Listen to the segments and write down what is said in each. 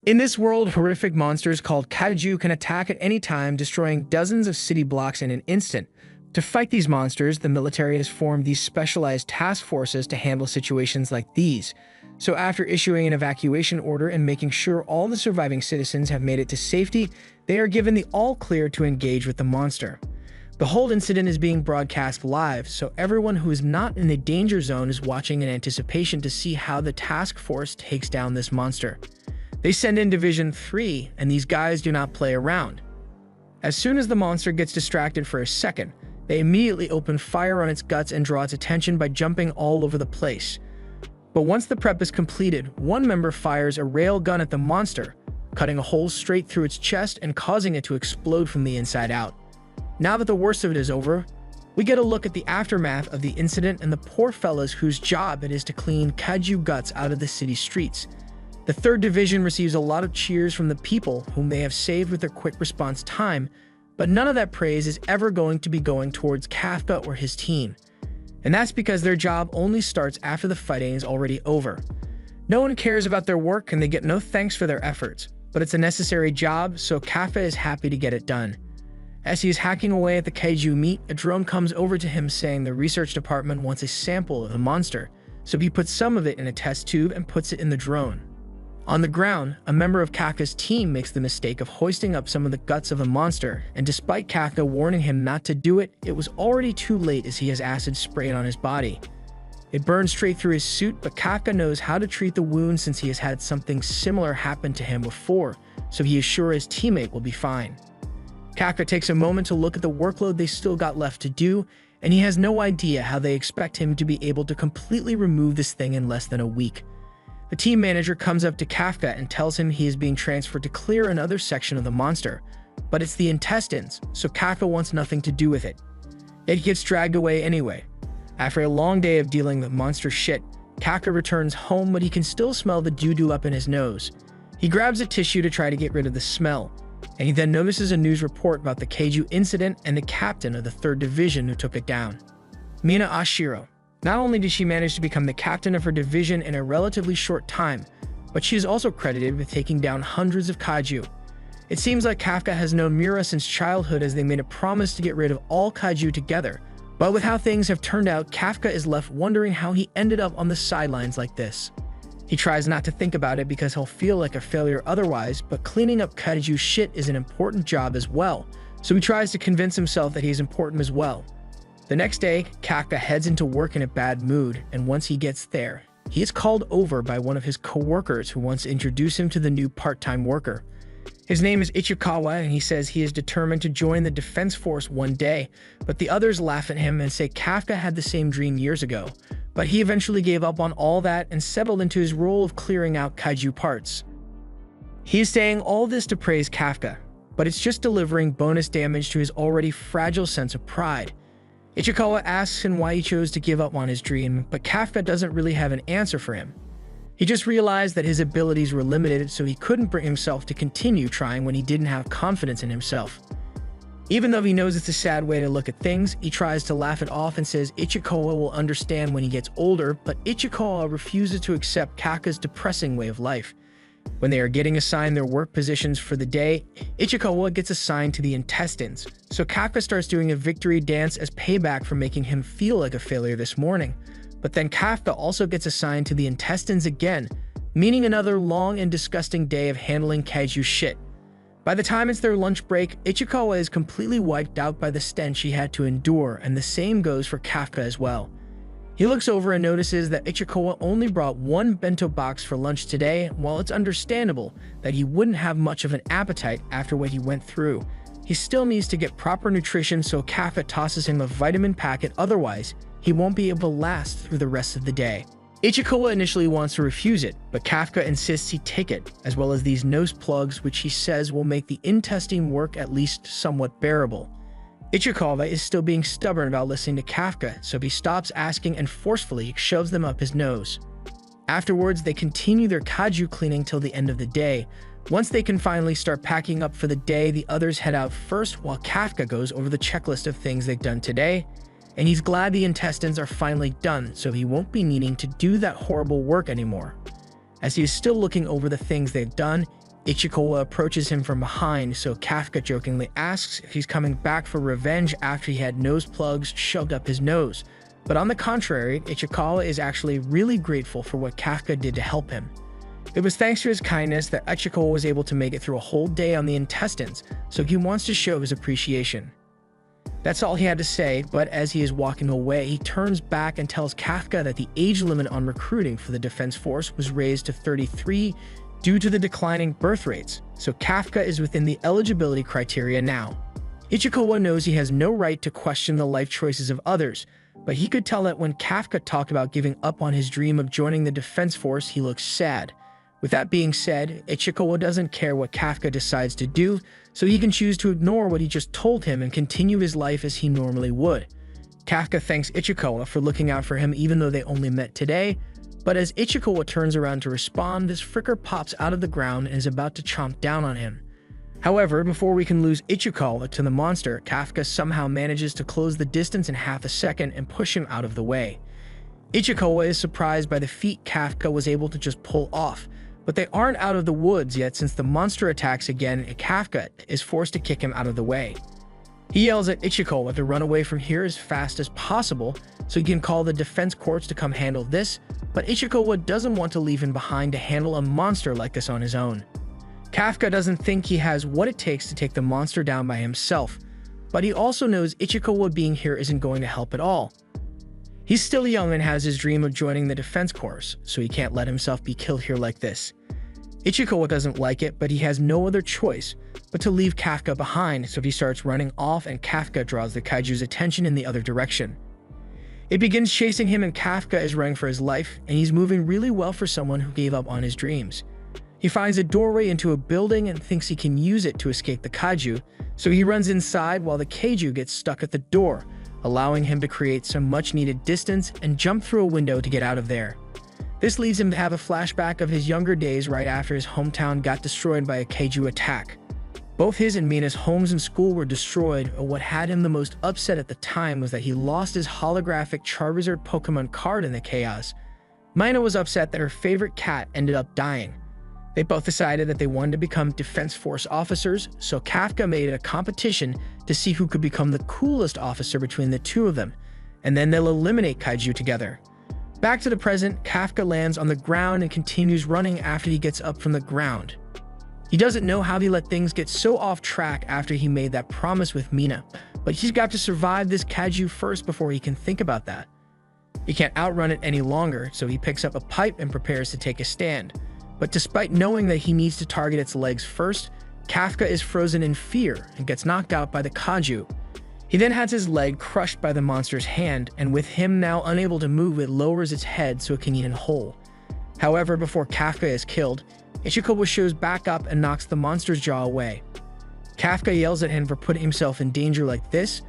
In this world, horrific monsters called Kaiju can attack at any time, destroying dozens of city blocks in an instant. To fight these monsters, the military has formed these specialized task forces to handle situations like these. So after issuing an evacuation order and making sure all the surviving citizens have made it to safety, they are given the all-clear to engage with the monster. The whole incident is being broadcast live, so everyone who is not in the danger zone is watching in anticipation to see how the task force takes down this monster. They send in Division 3, and these guys do not play around. As soon as the monster gets distracted for a second, they immediately open fire on its guts and draw its attention by jumping all over the place. But once the prep is completed, one member fires a rail gun at the monster, cutting a hole straight through its chest and causing it to explode from the inside out. Now that the worst of it is over, we get a look at the aftermath of the incident and the poor fellas whose job it is to clean Kaiju guts out of the city streets. The 3rd Division receives a lot of cheers from the people whom they have saved with their quick response time, but none of that praise is ever going to be going towards Kafka or his team. And that's because their job only starts after the fighting is already over. No one cares about their work and they get no thanks for their efforts, but it's a necessary job, so Kafka is happy to get it done. As he is hacking away at the Kaiju meat, a drone comes over to him saying the research department wants a sample of the monster, so he puts some of it in a test tube and puts it in the drone. On the ground, a member of Kafka's team makes the mistake of hoisting up some of the guts of the monster, and despite Kafka warning him not to do it, it was already too late as he has acid sprayed on his body. It burns straight through his suit, but Kafka knows how to treat the wound since he has had something similar happen to him before, so he is sure his teammate will be fine. Kafka takes a moment to look at the workload they still got left to do, and he has no idea how they expect him to be able to completely remove this thing in less than a week. The team manager comes up to Kafka and tells him he is being transferred to clear another section of the monster, but it's the intestines, so Kafka wants nothing to do with it. Yet he gets dragged away anyway. After a long day of dealing with monster shit, Kafka returns home, but he can still smell the doo-doo up in his nose. He grabs a tissue to try to get rid of the smell, and he then notices a news report about the Kaiju incident and the captain of the 3rd Division who took it down. Mina Ashiro. Not only did she manage to become the captain of her division in a relatively short time, but she is also credited with taking down hundreds of Kaiju. It seems like Kafka has known Mura since childhood, as they made a promise to get rid of all Kaiju together, but with how things have turned out, Kafka is left wondering how he ended up on the sidelines like this. He tries not to think about it because he'll feel like a failure otherwise, but cleaning up Kaiju shit is an important job as well, so he tries to convince himself that he's important as well. The next day, Kafka heads into work in a bad mood, and once he gets there, he is called over by one of his co-workers who wants to introduce him to the new part-time worker. His name is Ichikawa, and he says he is determined to join the defense force one day, but the others laugh at him and say Kafka had the same dream years ago, but he eventually gave up on all that and settled into his role of clearing out Kaiju parts. He is saying all this to praise Kafka, but it's just delivering bonus damage to his already fragile sense of pride. Ichikawa asks him why he chose to give up on his dream, but Kafka doesn't really have an answer for him. He just realized that his abilities were limited, so he couldn't bring himself to continue trying when he didn't have confidence in himself. Even though he knows it's a sad way to look at things, he tries to laugh it off and says Ichikawa will understand when he gets older, but Ichikawa refuses to accept Kafka's depressing way of life. When they are getting assigned their work positions for the day, Ichikawa gets assigned to the intestines, so Kafka starts doing a victory dance as payback for making him feel like a failure this morning. But then Kafka also gets assigned to the intestines again, meaning another long and disgusting day of handling Kaiju shit. By the time it's their lunch break, Ichikawa is completely wiped out by the stench he had to endure, and the same goes for Kafka as well. He looks over and notices that Ichikawa only brought one bento box for lunch today. While it's understandable that he wouldn't have much of an appetite after what he went through, he still needs to get proper nutrition, so Kafka tosses him a vitamin packet, otherwise he won't be able to last through the rest of the day. Ichikawa initially wants to refuse it, but Kafka insists he take it, as well as these nose plugs which he says will make the intestine work at least somewhat bearable. Ichikawa is still being stubborn about listening to Kafka, so he stops asking and forcefully shoves them up his nose. Afterwards, they continue their Kaiju cleaning till the end of the day. Once they can finally start packing up for the day, the others head out first while Kafka goes over the checklist of things they've done today, and he's glad the intestines are finally done, so he won't be needing to do that horrible work anymore. As he is still looking over the things they've done, Ichikawa approaches him from behind, so Kafka jokingly asks if he's coming back for revenge after he had nose plugs shoved up his nose. But on the contrary, Ichikawa is actually really grateful for what Kafka did to help him. It was thanks to his kindness that Ichikawa was able to make it through a whole day on the intestines, so he wants to show his appreciation. That's all he had to say, but as he is walking away, he turns back and tells Kafka that the age limit on recruiting for the Defense Force was raised to 33 due to the declining birth rates, so Kafka is within the eligibility criteria now. Ichikawa knows he has no right to question the life choices of others, but he could tell that when Kafka talked about giving up on his dream of joining the Defense Force, he looks sad. With that being said, Ichikawa doesn't care what Kafka decides to do, so he can choose to ignore what he just told him and continue his life as he normally would. Kafka thanks Ichikawa for looking out for him even though they only met today, but as Ichikawa turns around to respond, this fricker pops out of the ground and is about to chomp down on him. However, before we can lose Ichikawa to the monster, Kafka somehow manages to close the distance in half a second and push him out of the way. Ichikawa is surprised by the feat Kafka was able to just pull off, but they aren't out of the woods yet since the monster attacks again and Kafka is forced to kick him out of the way. He yells at Ichikawa to run away from here as fast as possible so he can call the defense courts to come handle this, but Ichikawa doesn't want to leave him behind to handle a monster like this on his own. Kafka doesn't think he has what it takes to take the monster down by himself, but he also knows Ichikawa being here isn't going to help at all. He's still young and has his dream of joining the defense corps, so he can't let himself be killed here like this. Ichikawa doesn't like it, but he has no other choice but to leave Kafka behind, so he starts running off and Kafka draws the Kaiju's attention in the other direction. It begins chasing him and Kafka is running for his life, and he's moving really well for someone who gave up on his dreams. He finds a doorway into a building and thinks he can use it to escape the Kaiju, so he runs inside while the Kaiju gets stuck at the door, allowing him to create some much-needed distance and jump through a window to get out of there. This leads him to have a flashback of his younger days right after his hometown got destroyed by a Kaiju attack. Both his and Mina's homes and school were destroyed, but what had him the most upset at the time was that he lost his holographic Charizard Pokemon card in the chaos. Mina was upset that her favorite cat ended up dying. They both decided that they wanted to become Defense Force officers, so Kafka made it a competition to see who could become the coolest officer between the two of them, and then they'll eliminate Kaiju together. Back to the present, Kafka lands on the ground and continues running after he gets up from the ground. He doesn't know how he let things get so off track after he made that promise with Mina, but he's got to survive this Kaiju first before he can think about that. He can't outrun it any longer, so he picks up a pipe and prepares to take a stand. But despite knowing that he needs to target its legs first, Kafka is frozen in fear and gets knocked out by the Kaiju. He then has his leg crushed by the monster's hand, and with him now unable to move, it lowers its head so it can eat him whole. However, before Kafka is killed, Ichikawa shows back up and knocks the monster's jaw away. Kafka yells at him for putting himself in danger like this,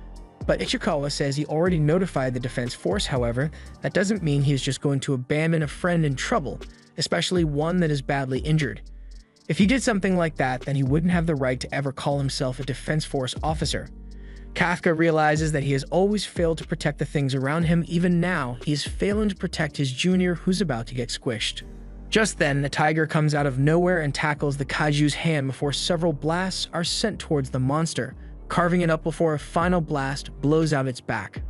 but Ichikawa says he already notified the defense force. However, that doesn't mean he is just going to abandon a friend in trouble, especially one that is badly injured. If he did something like that, then he wouldn't have the right to ever call himself a defense force officer. Kafka realizes that he has always failed to protect the things around him. Even now, he is failing to protect his junior who's about to get squished. Just then, the tiger comes out of nowhere and tackles the Kaiju's hand before several blasts are sent towards the monster, carving it up before a final blast blows out its back.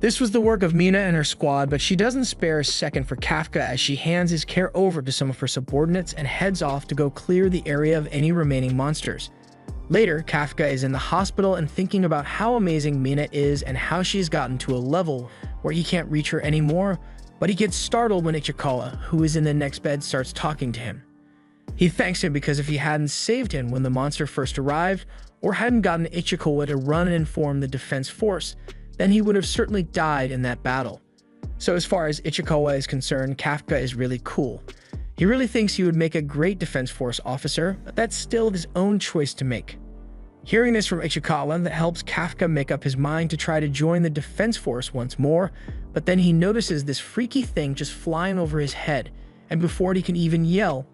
This was the work of Mina and her squad, but she doesn't spare a second for Kafka as she hands his care over to some of her subordinates and heads off to go clear the area of any remaining monsters. Later, Kafka is in the hospital and thinking about how amazing Mina is and how she's gotten to a level where he can't reach her anymore, but he gets startled when Ichikawa, who is in the next bed, starts talking to him. He thanks him because if he hadn't saved him when the monster first arrived, or hadn't gotten Ichikawa to run and inform the defense force, then he would have certainly died in that battle. So as far as Ichikawa is concerned, Kafka is really cool. He really thinks he would make a great defense force officer, but that's still his own choice to make. Hearing this from Ichikawa, that helps Kafka make up his mind to try to join the defense force once more, but then he notices this freaky thing just flying over his head, and before he can even yell,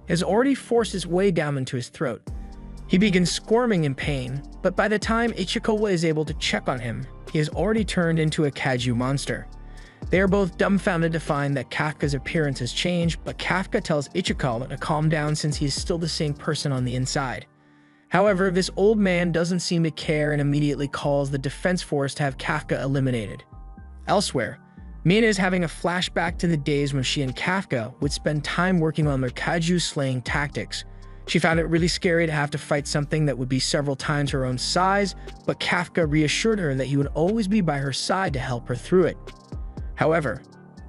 has already forced its way down into his throat. He begins squirming in pain, but by the time Ichikawa is able to check on him, he has already turned into a Kaiju monster. They are both dumbfounded to find that Kafka's appearance has changed, but Kafka tells Ichikawa to calm down since he is still the same person on the inside. However, this old man doesn't seem to care and immediately calls the defense force to have Kafka eliminated. Elsewhere, Mina is having a flashback to the days when she and Kafka would spend time working on their Kaiju slaying tactics. She found it really scary to have to fight something that would be several times her own size, but Kafka reassured her that he would always be by her side to help her through it. However,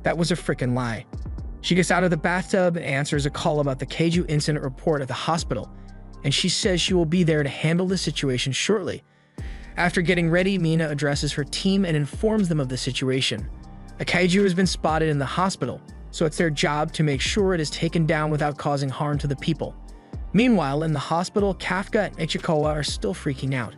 that was a freaking lie. She gets out of the bathtub and answers a call about the Kaiju incident report at the hospital, and she says she will be there to handle the situation shortly. After getting ready, Mina addresses her team and informs them of the situation. A Kaiju has been spotted in the hospital, so it's their job to make sure it is taken down without causing harm to the people. Meanwhile, in the hospital, Kafka and Ichikawa are still freaking out.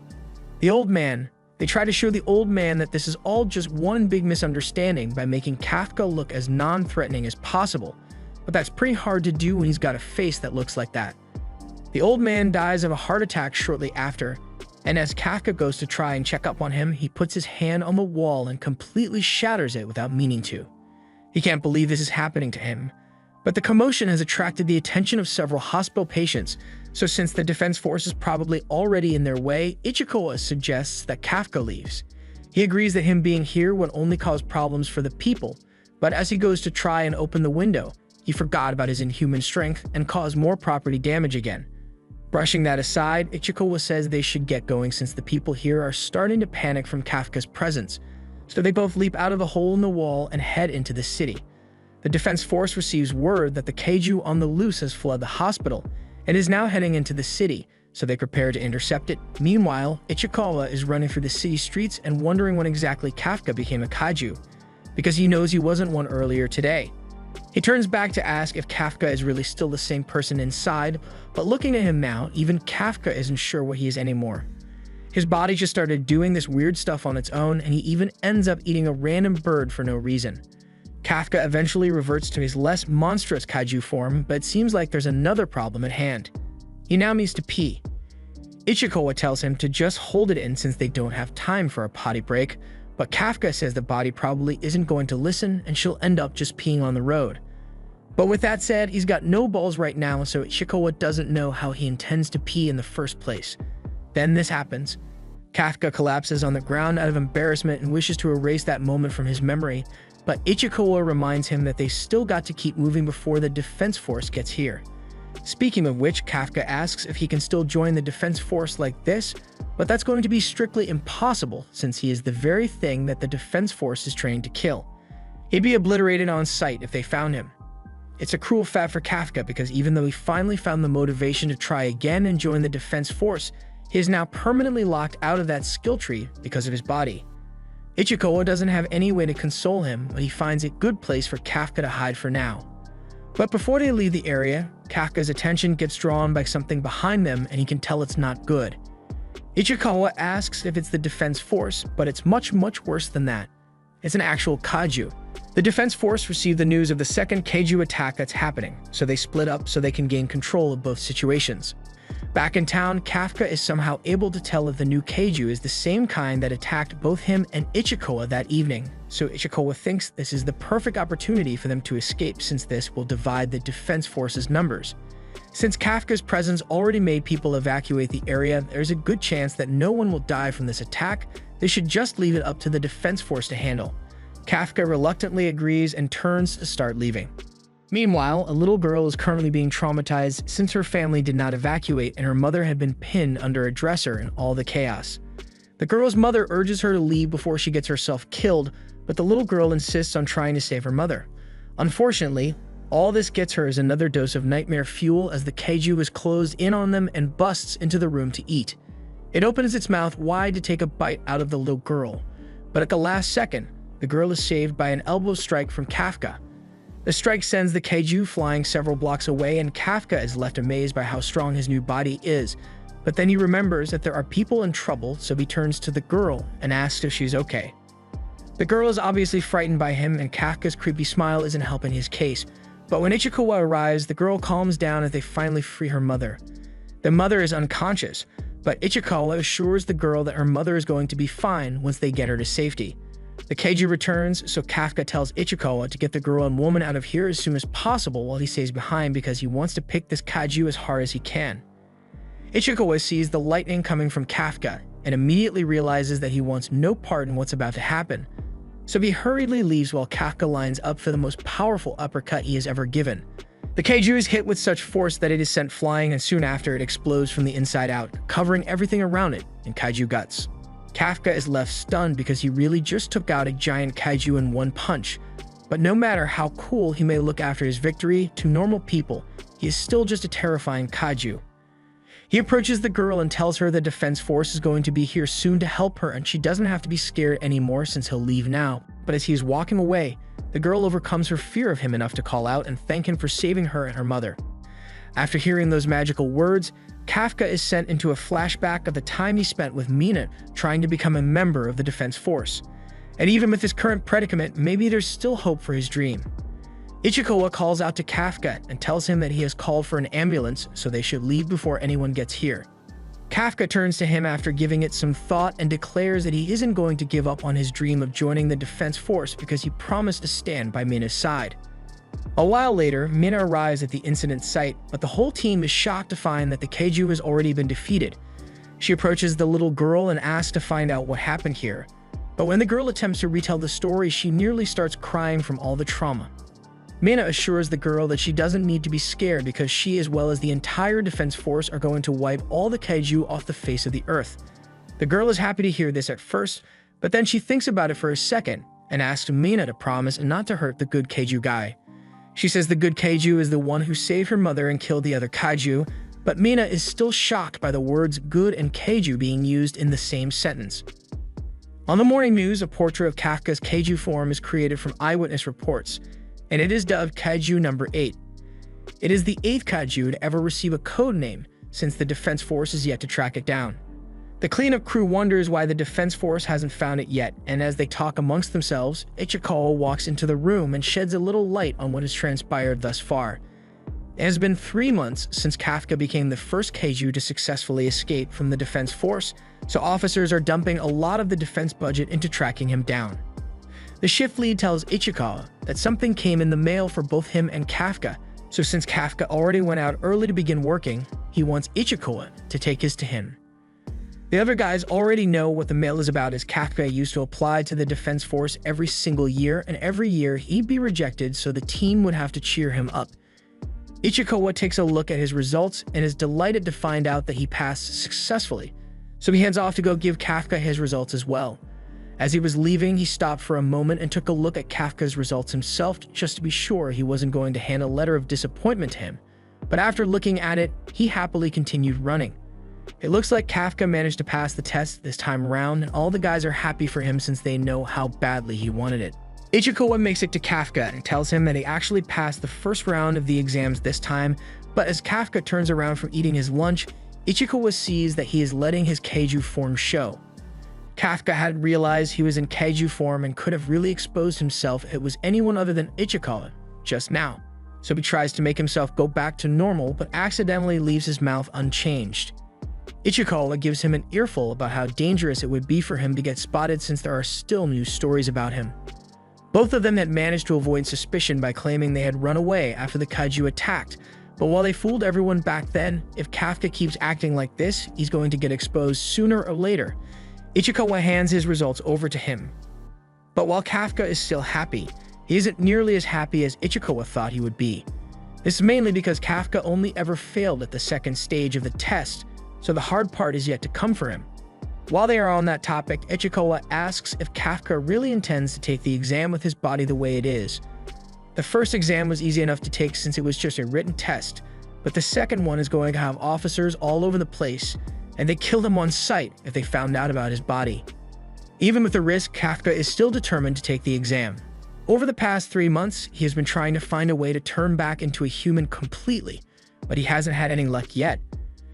They try to show the old man that this is all just one big misunderstanding by making Kafka look as non-threatening as possible, but that's pretty hard to do when he's got a face that looks like that. The old man dies of a heart attack shortly after, and as Kafka goes to try and check up on him, he puts his hand on the wall and completely shatters it without meaning to. He can't believe this is happening to him. But the commotion has attracted the attention of several hospital patients, so since the defense force is probably already in their way, Ichikawa suggests that Kafka leaves. He agrees that him being here would only cause problems for the people, but as he goes to try and open the window, he forgot about his inhuman strength and caused more property damage again. Brushing that aside, Ichikawa says they should get going since the people here are starting to panic from Kafka's presence, so they both leap out of the hole in the wall and head into the city. The defense force receives word that the Kaiju on the loose has fled the hospital and is now heading into the city, so they prepare to intercept it. Meanwhile, Ichikawa is running through the city streets and wondering when exactly Kafka became a Kaiju, because he knows he wasn't one earlier today. He turns back to ask if Kafka is really still the same person inside, but looking at him now, even Kafka isn't sure what he is anymore. His body just started doing this weird stuff on its own, and he even ends up eating a random bird for no reason. Kafka eventually reverts to his less monstrous Kaiju form, but it seems like there's another problem at hand. He now needs to pee. Ichikawa tells him to just hold it in since they don't have time for a potty break, but Kafka says the body probably isn't going to listen and she'll end up just peeing on the road. But with that said, he's got no balls right now, so Ichikawa doesn't know how he intends to pee in the first place. Then this happens. Kafka collapses on the ground out of embarrassment and wishes to erase that moment from his memory, but Ichikawa reminds him that they still got to keep moving before the defense force gets here. Speaking of which, Kafka asks if he can still join the defense force like this, but that's going to be strictly impossible since he is the very thing that the defense force is trained to kill. He'd be obliterated on sight if they found him. It's a cruel fact for Kafka because even though he finally found the motivation to try again and join the defense force, he is now permanently locked out of that skill tree because of his body. Ichikawa doesn't have any way to console him, but he finds a good place for Kafka to hide for now. But before they leave the area, Kafka's attention gets drawn by something behind them and he can tell it's not good. Ichikawa asks if it's the defense force, but it's much worse than that. It's an actual Kaiju. The defense force received the news of the second Kaiju attack that's happening, so they split up so they can gain control of both situations. Back in town, Kafka is somehow able to tell if the new Kaiju is the same kind that attacked both him and Ichikawa that evening, so Ichikawa thinks this is the perfect opportunity for them to escape since this will divide the defense force's numbers. Since Kafka's presence already made people evacuate the area, there's a good chance that no one will die from this attack. They should just leave it up to the defense force to handle. Kafka reluctantly agrees and turns to start leaving. Meanwhile, a little girl is currently being traumatized since her family did not evacuate and her mother had been pinned under a dresser in all the chaos. The girl's mother urges her to leave before she gets herself killed, but the little girl insists on trying to save her mother. Unfortunately, all this gets her is another dose of nightmare fuel as the Kaiju is closed in on them and busts into the room to eat. It opens its mouth wide to take a bite out of the little girl, but at the last second, the girl is saved by an elbow strike from Kafka. The strike sends the Kaiju flying several blocks away and Kafka is left amazed by how strong his new body is, but then he remembers that there are people in trouble, so he turns to the girl and asks if she's okay. The girl is obviously frightened by him and Kafka's creepy smile isn't helping his case, but when Ichikawa arrives, the girl calms down as they finally free her mother. The mother is unconscious, but Ichikawa assures the girl that her mother is going to be fine once they get her to safety. The Kaiju returns, so Kafka tells Ichikawa to get the girl and woman out of here as soon as possible while he stays behind because he wants to pick this Kaiju as hard as he can. Ichikawa sees the lightning coming from Kafka and immediately realizes that he wants no part in what's about to happen. So he hurriedly leaves while Kafka lines up for the most powerful uppercut he has ever given. The Kaiju is hit with such force that it is sent flying, and soon after it explodes from the inside out, covering everything around it in Kaiju guts. Kafka is left stunned because he really just took out a giant Kaiju in one punch. But no matter how cool he may look after his victory, to normal people, he is still just a terrifying Kaiju. He approaches the girl and tells her the defense force is going to be here soon to help her and she doesn't have to be scared anymore since he'll leave now. But as he is walking away, the girl overcomes her fear of him enough to call out and thank him for saving her and her mother. After hearing those magical words, Kafka is sent into a flashback of the time he spent with Mina trying to become a member of the defense force. And even with his current predicament, maybe there's still hope for his dream. Ichikawa calls out to Kafka and tells him that he has called for an ambulance, so they should leave before anyone gets here. Kafka turns to him after giving it some thought and declares that he isn't going to give up on his dream of joining the defense force because he promised to stand by Mina's side. A while later, Mina arrives at the incident site, but the whole team is shocked to find that the Kaiju has already been defeated. She approaches the little girl and asks to find out what happened here. But when the girl attempts to retell the story, she nearly starts crying from all the trauma. Mina assures the girl that she doesn't need to be scared because she as well as the entire defense force are going to wipe all the Kaiju off the face of the earth. The girl is happy to hear this at first, but then she thinks about it for a second and asks Mina to promise not to hurt the good Kaiju guy. She says the good Kaiju is the one who saved her mother and killed the other Kaiju, but Mina is still shocked by the words good and Kaiju being used in the same sentence. On the morning news, a portrait of Kafka's Kaiju form is created from eyewitness reports, and it is dubbed Kaiju number 8. It is the 8th Kaiju to ever receive a code name, since the defense force is yet to track it down. The cleanup crew wonders why the defense force hasn't found it yet, and as they talk amongst themselves, Ichikawa walks into the room and sheds a little light on what has transpired thus far. It has been 3 months since Kafka became the first Kaiju to successfully escape from the defense force, so officers are dumping a lot of the defense budget into tracking him down. The shift lead tells Ichikawa that something came in the mail for both him and Kafka, so since Kafka already went out early to begin working, he wants Ichikawa to take his to him. The other guys already know what the mail is about as Kafka used to apply to the defense force every single year, and every year he'd be rejected so the team would have to cheer him up. Ichikawa takes a look at his results and is delighted to find out that he passed successfully, so he heads off to go give Kafka his results as well. As he was leaving, he stopped for a moment and took a look at Kafka's results himself just to be sure he wasn't going to hand a letter of disappointment to him. But after looking at it, he happily continued running. It looks like Kafka managed to pass the test this time around, and all the guys are happy for him since they know how badly he wanted it. Ichikawa makes it to Kafka and tells him that he actually passed the first round of the exams this time, but as Kafka turns around from eating his lunch, Ichikawa sees that he is letting his Kaiju form show. Kafka hadn't realized he was in Kaiju form and could have really exposed himself if it was anyone other than Ichikawa just now. So he tries to make himself go back to normal, but accidentally leaves his mouth unchanged. Ichikawa gives him an earful about how dangerous it would be for him to get spotted since there are still news stories about him. Both of them had managed to avoid suspicion by claiming they had run away after the Kaiju attacked, but while they fooled everyone back then, if Kafka keeps acting like this, he's going to get exposed sooner or later. Ichikawa hands his results over to him. But while Kafka is still happy, he isn't nearly as happy as Ichikawa thought he would be. This is mainly because Kafka only ever failed at the second stage of the test, so the hard part is yet to come for him. While they are on that topic, Ichikawa asks if Kafka really intends to take the exam with his body the way it is. The first exam was easy enough to take since it was just a written test, but the second one is going to have officers all over the place, and they kill him on sight if they found out about his body. Even with the risk, Kafka is still determined to take the exam. Over the past 3 months, he has been trying to find a way to turn back into a human completely, but he hasn't had any luck yet.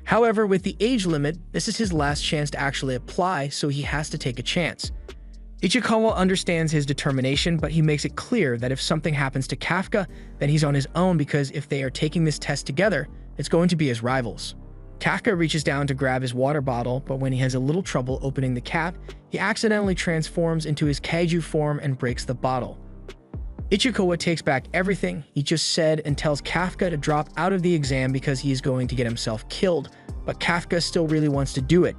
However, with the age limit, this is his last chance to actually apply, so he has to take a chance. Ichikawa understands his determination, but he makes it clear that if something happens to Kafka, then he's on his own because if they are taking this test together, it's going to be as rivals. Kafka reaches down to grab his water bottle, but when he has a little trouble opening the cap, he accidentally transforms into his kaiju form and breaks the bottle. Ichikawa takes back everything he just said and tells Kafka to drop out of the exam because he is going to get himself killed, but Kafka still really wants to do it.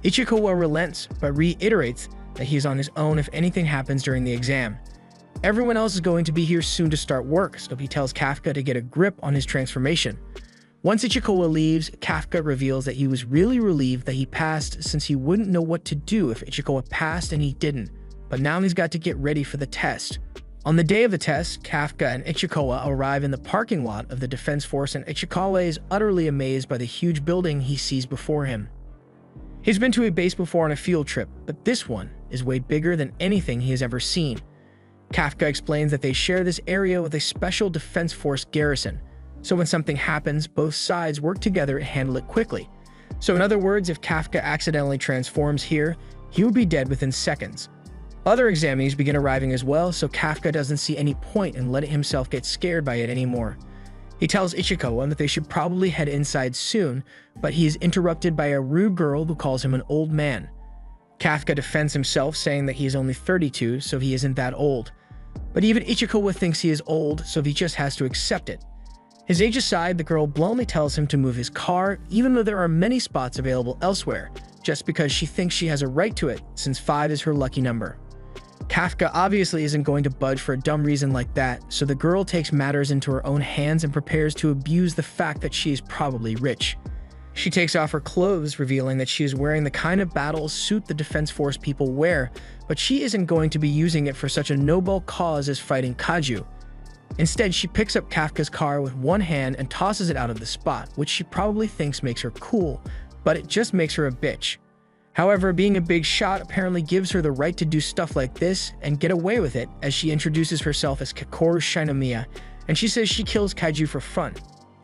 Ichikawa relents, but reiterates that he is on his own if anything happens during the exam. Everyone else is going to be here soon to start work, so he tells Kafka to get a grip on his transformation. Once Ichikawa leaves, Kafka reveals that he was really relieved that he passed since he wouldn't know what to do if Ichikawa passed and he didn't, but now he's got to get ready for the test. On the day of the test, Kafka and Ichikawa arrive in the parking lot of the Defense Force and Ichikawa is utterly amazed by the huge building he sees before him. He's been to a base before on a field trip, but this one is way bigger than anything he has ever seen. Kafka explains that they share this area with a special Defense Force garrison, so when something happens, both sides work together to handle it quickly. So in other words, if Kafka accidentally transforms here, he would be dead within seconds. Other examinees begin arriving as well, so Kafka doesn't see any point in letting himself get scared by it anymore. He tells Ichikawa that they should probably head inside soon, but he is interrupted by a rude girl who calls him an old man. Kafka defends himself, saying that he is only 32, so he isn't that old. But even Ichikawa thinks he is old, so he just has to accept it. His age aside, the girl bluntly tells him to move his car, even though there are many spots available elsewhere, just because she thinks she has a right to it, since 5 is her lucky number. Kafka obviously isn't going to budge for a dumb reason like that, so the girl takes matters into her own hands and prepares to abuse the fact that she is probably rich. She takes off her clothes, revealing that she is wearing the kind of battle suit the Defense Force people wear, but she isn't going to be using it for such a noble cause as fighting Kaiju. Instead, she picks up Kafka's car with one hand and tosses it out of the spot, which she probably thinks makes her cool, but it just makes her a bitch. However, being a big shot apparently gives her the right to do stuff like this and get away with it, as she introduces herself as Kakoru Shinomiya, and she says she kills Kaiju for fun.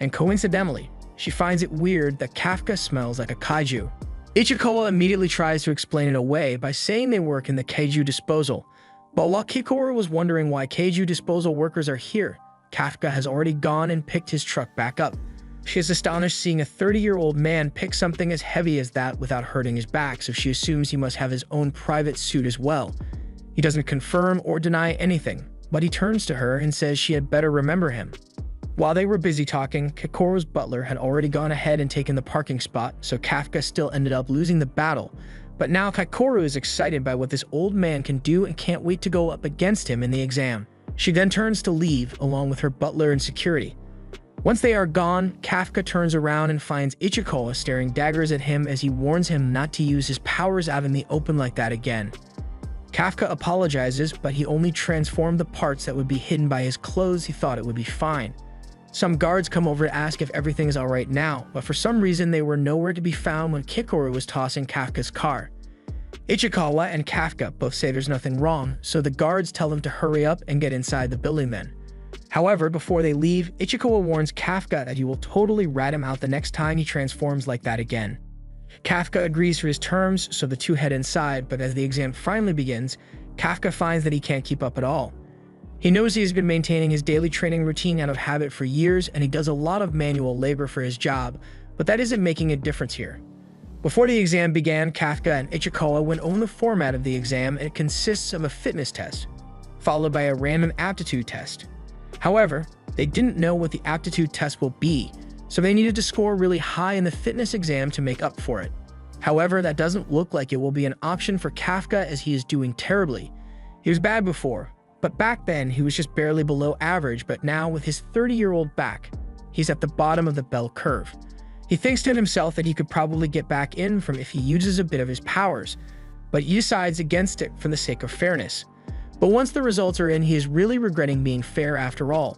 And coincidentally, she finds it weird that Kafka smells like a Kaiju. Ichikawa immediately tries to explain it away by saying they work in the Kaiju disposal, but while Kakoru was wondering why Kaiju disposal workers are here, Kafka has already gone and picked his truck back up. She is astonished seeing a 30-year-old man pick something as heavy as that without hurting his back, so she assumes he must have his own private suit as well. He doesn't confirm or deny anything, but he turns to her and says she had better remember him. While they were busy talking, Kakoru's butler had already gone ahead and taken the parking spot, so Kafka still ended up losing the battle. But now Kakoru is excited by what this old man can do and can't wait to go up against him in the exam. She then turns to leave, along with her butler and security. Once they are gone, Kafka turns around and finds Ichikawa staring daggers at him as he warns him not to use his powers out in the open like that again. Kafka apologizes, but he only transformed the parts that would be hidden by his clothes. He thought it would be fine. Some guards come over to ask if everything is alright now, but for some reason they were nowhere to be found when Kakoru was tossing Kafka's car. Ichikawa and Kafka both say there's nothing wrong, so the guards tell them to hurry up and get inside the building then. However, before they leave, Ichikawa warns Kafka that he will totally rat him out the next time he transforms like that again. Kafka agrees to his terms, so the two head inside, but as the exam finally begins, Kafka finds that he can't keep up at all. He knows he has been maintaining his daily training routine out of habit for years, and he does a lot of manual labor for his job, but that isn't making a difference here. Before the exam began, Kafka and Ichikawa went over the format of the exam, and it consists of a fitness test, followed by a random aptitude test. However, they didn't know what the aptitude test will be, so they needed to score really high in the fitness exam to make up for it. However, that doesn't look like it will be an option for Kafka as he is doing terribly. He was bad before, but back then he was just barely below average, but now with his 30-year-old back, he's at the bottom of the bell curve. He thinks to himself that he could probably get back in from if he uses a bit of his powers, but he decides against it for the sake of fairness. But once the results are in, he is really regretting being fair after all.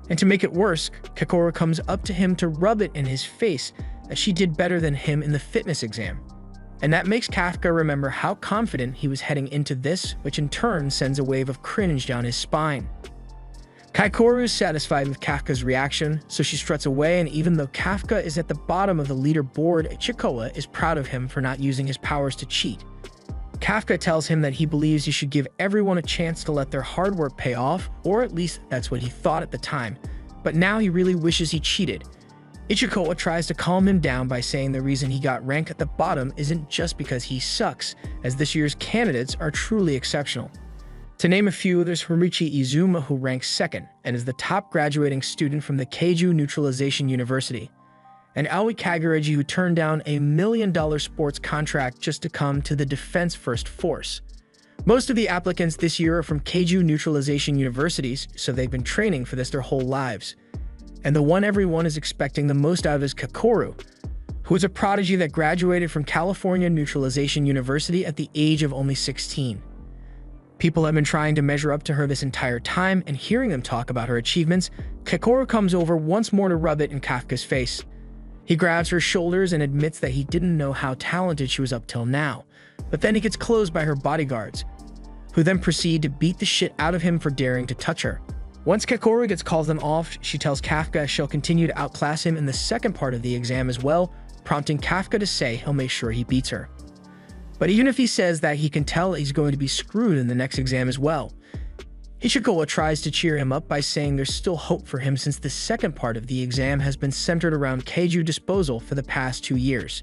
And to make it worse, Kakoru comes up to him to rub it in his face that she did better than him in the fitness exam. And that makes Kafka remember how confident he was heading into this, which in turn sends a wave of cringe down his spine. Kaikoru is satisfied with Kafka's reaction, so she struts away, and even though Kafka is at the bottom of the leaderboard, Ichikawa is proud of him for not using his powers to cheat. Kafka tells him that he believes he should give everyone a chance to let their hard work pay off, or at least that's what he thought at the time, but now he really wishes he cheated. Ichikawa tries to calm him down by saying the reason he got ranked at the bottom isn't just because he sucks, as this year's candidates are truly exceptional. To name a few, there's Horiichi Izuma, who ranks second and is the top graduating student from the Kaiju Neutralization University, and Aoi Kaguraji, who turned down a $1 million sports contract just to come to the Defense First Force. Most of the applicants this year are from Kaiju Neutralization Universities, so they've been training for this their whole lives. And the one everyone is expecting the most out of is Kakoru, who is a prodigy that graduated from California Neutralization University at the age of only 16. People have been trying to measure up to her this entire time, and hearing them talk about her achievements, Kakoru comes over once more to rub it in Kafka's face. He grabs her shoulders and admits that he didn't know how talented she was up till now, but then he gets closed by her bodyguards, who then proceed to beat the shit out of him for daring to touch her. Once Kakoru gets called them off, she tells Kafka she'll continue to outclass him in the second part of the exam as well, prompting Kafka to say he'll make sure he beats her. But even if he says that, he can tell he's going to be screwed in the next exam as well. Ichikawa tries to cheer him up by saying there's still hope for him since the second part of the exam has been centered around Kaiju disposal for the past 2 years.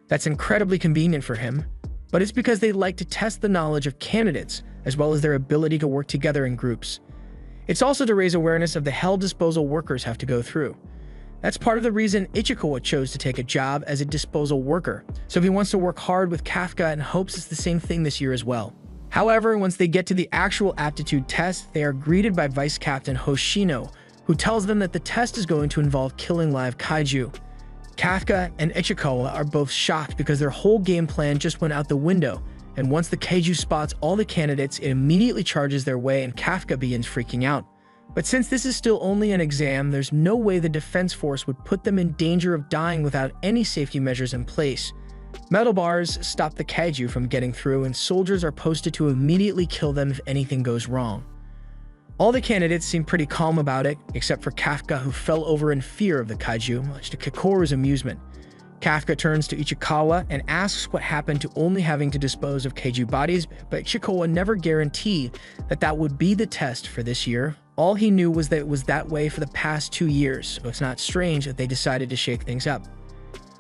That's incredibly convenient for him, but it's because they like to test the knowledge of candidates as well as their ability to work together in groups. It's also to raise awareness of the hell disposal workers have to go through. That's part of the reason Ichikawa chose to take a job as a disposal worker, so he wants to work hard with Kafka and hopes it's the same thing this year as well. However, once they get to the actual aptitude test, they are greeted by Vice Captain Hoshino, who tells them that the test is going to involve killing live kaiju. Kafka and Ichikawa are both shocked because their whole game plan just went out the window, and once the kaiju spots all the candidates, it immediately charges their way and Kafka begins freaking out. But since this is still only an exam, there's no way the Defense Force would put them in danger of dying without any safety measures in place. Metal bars stop the kaiju from getting through, and soldiers are posted to immediately kill them if anything goes wrong. All the candidates seem pretty calm about it, except for Kafka, who fell over in fear of the kaiju, much to Kakoru's amusement. Kafka turns to Ichikawa and asks what happened to only having to dispose of kaiju bodies, but Ichikawa never guaranteed that that would be the test for this year. All he knew was that it was that way for the past 2 years, so it's not strange that they decided to shake things up.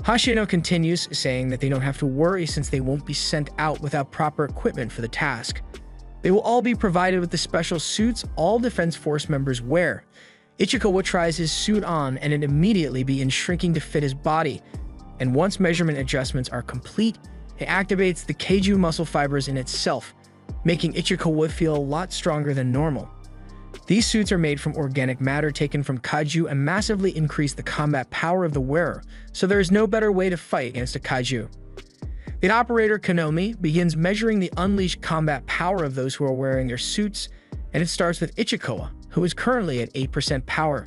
Hoshino continues, saying that they don't have to worry since they won't be sent out without proper equipment for the task. They will all be provided with the special suits all Defense Force members wear. Ichikawa tries his suit on and it immediately begins shrinking to fit his body, and once measurement adjustments are complete, it activates the Kaiju muscle fibers in itself, making Ichikawa feel a lot stronger than normal. These suits are made from organic matter taken from kaiju and massively increase the combat power of the wearer, so there is no better way to fight against a kaiju. The operator Konomi begins measuring the unleashed combat power of those who are wearing their suits, and it starts with Ichikawa, who is currently at 8% power.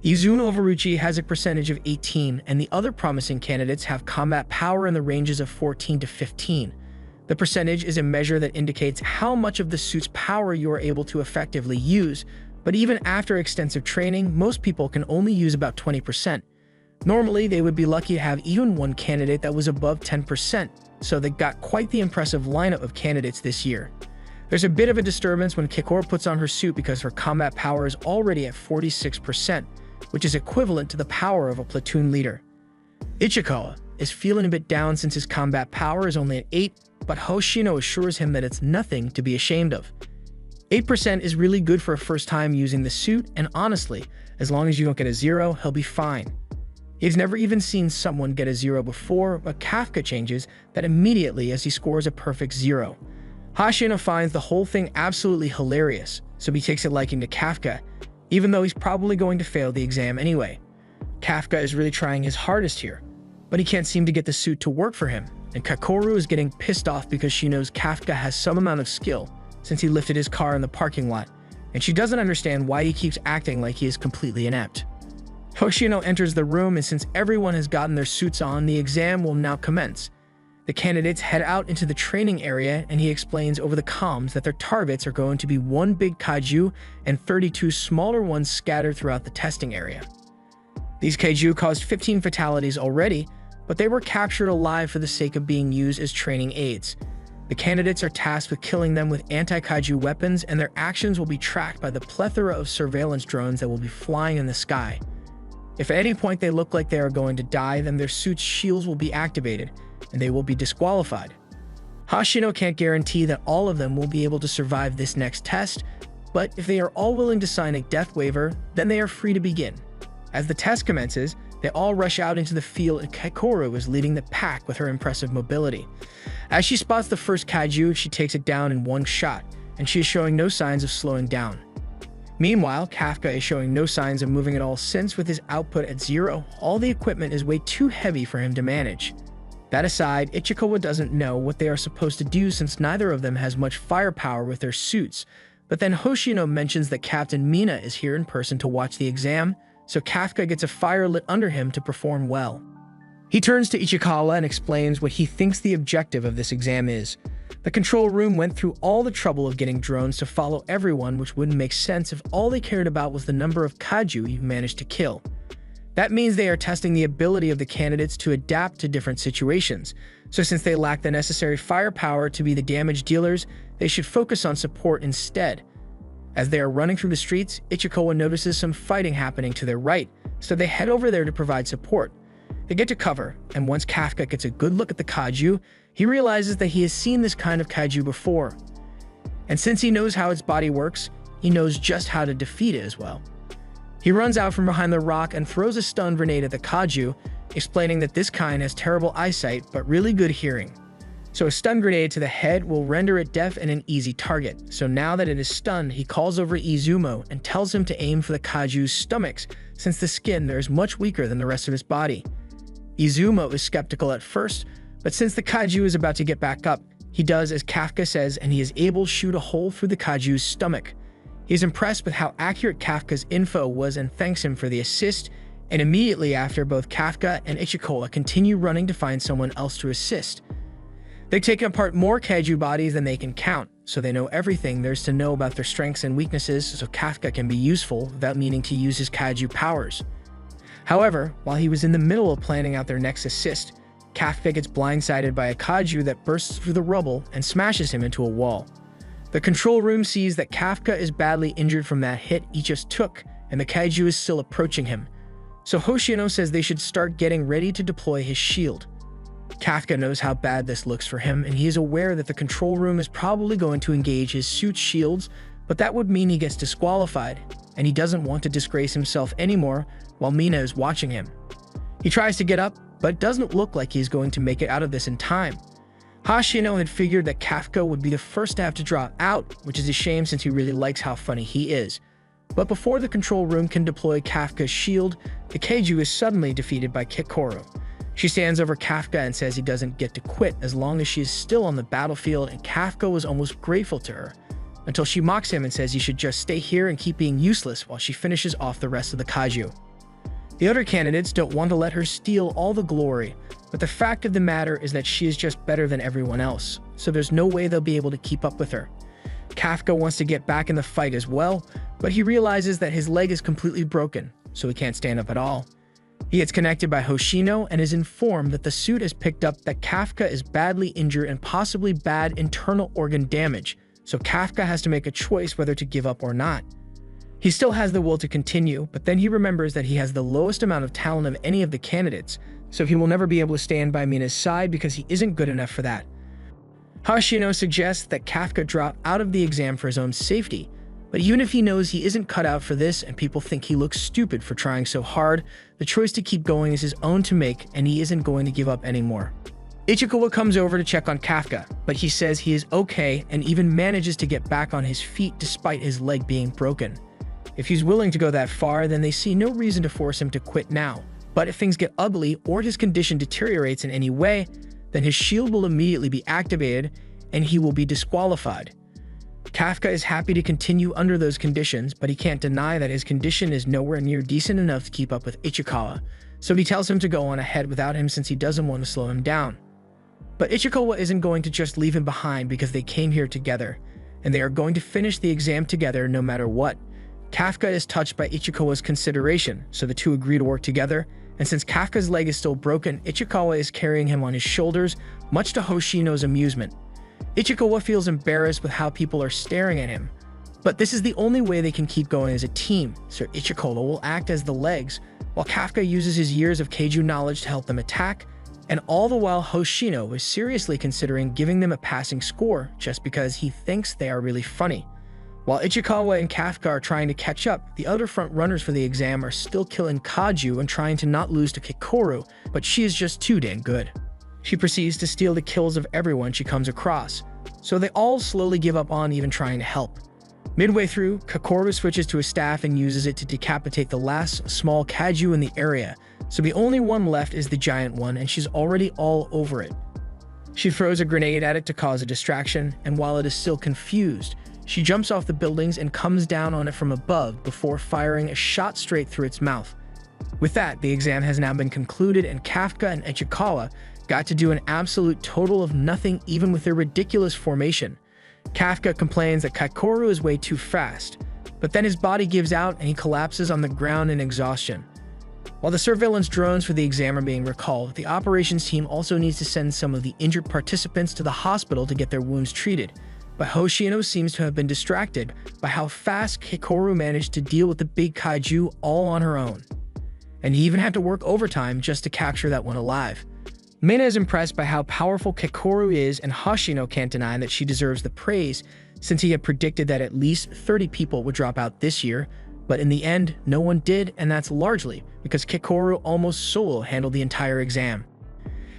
Izuno Overuchi has a percentage of 18, and the other promising candidates have combat power in the ranges of 14 to 15. The percentage is a measure that indicates how much of the suit's power you are able to effectively use, but even after extensive training, most people can only use about 20%. Normally, they would be lucky to have even one candidate that was above 10%, so they got quite the impressive lineup of candidates this year. There's a bit of a disturbance when Kakoru puts on her suit because her combat power is already at 46%, which is equivalent to the power of a platoon leader. Ichikawa is feeling a bit down since his combat power is only at 8, but Hoshino assures him that it's nothing to be ashamed of. 8% is really good for a first time using the suit, and honestly, as long as you don't get a 0, he'll be fine. He's never even seen someone get a 0 before, but Kafka changes that immediately as he scores a perfect 0. Hoshino finds the whole thing absolutely hilarious, so he takes a liking to Kafka, even though he's probably going to fail the exam anyway. Kafka is really trying his hardest here, but he can't seem to get the suit to work for him, and Kakoru is getting pissed off because she knows Kafka has some amount of skill since he lifted his car in the parking lot, and she doesn't understand why he keeps acting like he is completely inept. Hoshino enters the room, and since everyone has gotten their suits on, the exam will now commence. The candidates head out into the training area, and he explains over the comms that their targets are going to be one big kaiju and 32 smaller ones scattered throughout the testing area. These kaiju caused 15 fatalities already, but they were captured alive for the sake of being used as training aids. The candidates are tasked with killing them with anti-kaiju weapons, and their actions will be tracked by the plethora of surveillance drones that will be flying in the sky. If at any point they look like they are going to die, then their suit's shields will be activated, and they will be disqualified. Hoshino can't guarantee that all of them will be able to survive this next test, but if they are all willing to sign a death waiver, then they are free to begin. As the test commences, they all rush out into the field and Kaikoru is leading the pack with her impressive mobility. As she spots the first kaiju, she takes it down in one shot, and she is showing no signs of slowing down. Meanwhile, Kafka is showing no signs of moving at all since with his output at 0, all the equipment is way too heavy for him to manage. That aside, Ichikawa doesn't know what they are supposed to do since neither of them has much firepower with their suits, but then Hoshino mentions that Captain Mina is here in person to watch the exam, so Kafka gets a fire lit under him to perform well. He turns to Ichikawa and explains what he thinks the objective of this exam is. The control room went through all the trouble of getting drones to follow everyone, which wouldn't make sense if all they cared about was the number of kaiju you've managed to kill. That means they are testing the ability of the candidates to adapt to different situations, so since they lack the necessary firepower to be the damage dealers, they should focus on support instead. As they are running through the streets, Ichikawa notices some fighting happening to their right, so they head over there to provide support. They get to cover, and once Kafka gets a good look at the kaiju, he realizes that he has seen this kind of kaiju before. And since he knows how its body works, he knows just how to defeat it as well. He runs out from behind the rock and throws a stun grenade at the kaiju, explaining that this kind has terrible eyesight but really good hearing. So a stun grenade to the head will render it deaf and an easy target. So now that it is stunned, he calls over Izumo and tells him to aim for the kaiju's stomachs, since the skin there is much weaker than the rest of his body. Izumo is skeptical at first, but since the kaiju is about to get back up, he does as Kafka says and he is able to shoot a hole through the kaiju's stomach. He is impressed with how accurate Kafka's info was and thanks him for the assist, and immediately after, both Kafka and Ichikawa continue running to find someone else to assist. They take apart more kaiju bodies than they can count, so they know everything there's to know about their strengths and weaknesses, so Kafka can be useful without needing to use his kaiju powers. However, while he was in the middle of planning out their next assist, Kafka gets blindsided by a kaiju that bursts through the rubble and smashes him into a wall. The control room sees that Kafka is badly injured from that hit he just took, and the kaiju is still approaching him. So Hoshino says they should start getting ready to deploy his shield. Kafka knows how bad this looks for him, and he is aware that the control room is probably going to engage his suit's shields, but that would mean he gets disqualified, and he doesn't want to disgrace himself anymore while Mina is watching him. He tries to get up, but it doesn't look like he's going to make it out of this in time. Hoshino had figured that Kafka would be the first to have to drop out, which is a shame since he really likes how funny he is. But before the control room can deploy Kafka's shield, the Kaiju is suddenly defeated by Kaikoru. She stands over Kafka and says he doesn't get to quit as long as she is still on the battlefield, and Kafka was almost grateful to her, until she mocks him and says he should just stay here and keep being useless while she finishes off the rest of the Kaiju. The other candidates don't want to let her steal all the glory, but the fact of the matter is that she is just better than everyone else, so there's no way they'll be able to keep up with her. Kafka wants to get back in the fight as well, but he realizes that his leg is completely broken, so he can't stand up at all. He gets connected by Hoshino and is informed that the suit has picked up that Kafka is badly injured and possibly bad internal organ damage, so Kafka has to make a choice whether to give up or not. He still has the will to continue, but then he remembers that he has the lowest amount of talent of any of the candidates, so he will never be able to stand by Mina's side because he isn't good enough for that. Hoshino suggests that Kafka drop out of the exam for his own safety, but even if he knows he isn't cut out for this and people think he looks stupid for trying so hard, the choice to keep going is his own to make, and he isn't going to give up anymore. Ichikawa comes over to check on Kafka, but he says he is okay and even manages to get back on his feet despite his leg being broken. If he's willing to go that far, then they see no reason to force him to quit now. But if things get ugly or his condition deteriorates in any way, then his shield will immediately be activated and he will be disqualified. Kafka is happy to continue under those conditions, but he can't deny that his condition is nowhere near decent enough to keep up with Ichikawa, so he tells him to go on ahead without him since he doesn't want to slow him down. But Ichikawa isn't going to just leave him behind because they came here together, and they are going to finish the exam together no matter what. Kafka is touched by Ichikawa's consideration, so the two agree to work together, and since Kafka's leg is still broken, Ichikawa is carrying him on his shoulders, much to Hoshino's amusement. Ichikawa feels embarrassed with how people are staring at him, but this is the only way they can keep going as a team, so Ichikawa will act as the legs, while Kafka uses his years of Kaiju knowledge to help them attack, and all the while Hoshino is seriously considering giving them a passing score just because he thinks they are really funny. While Ichikawa and Kafka are trying to catch up, the other front runners for the exam are still killing Kaiju and trying to not lose to Kikoru, but she is just too dang good. She proceeds to steal the kills of everyone she comes across, so they all slowly give up on even trying to help. Midway through, Kikoru switches to a staff and uses it to decapitate the last small Kaiju in the area, so the only one left is the giant one, and she's already all over it. She throws a grenade at it to cause a distraction, and while it is still confused, she jumps off the buildings and comes down on it from above before firing a shot straight through its mouth. With that, the exam has now been concluded, and Kafka and Ichikawa got to do an absolute total of nothing even with their ridiculous formation. Kafka complains that Kikoru is way too fast, but then his body gives out and he collapses on the ground in exhaustion. While the surveillance drones for the exam are being recalled, the operations team also needs to send some of the injured participants to the hospital to get their wounds treated. But Hoshino seems to have been distracted by how fast Kikoru managed to deal with the big Kaiju all on her own. And he even had to work overtime just to capture that one alive. Mina is impressed by how powerful Kikoru is, and Hoshino can't deny that she deserves the praise since he had predicted that at least 30 people would drop out this year, but in the end, no one did, and that's largely because Kikoru almost solo handled the entire exam.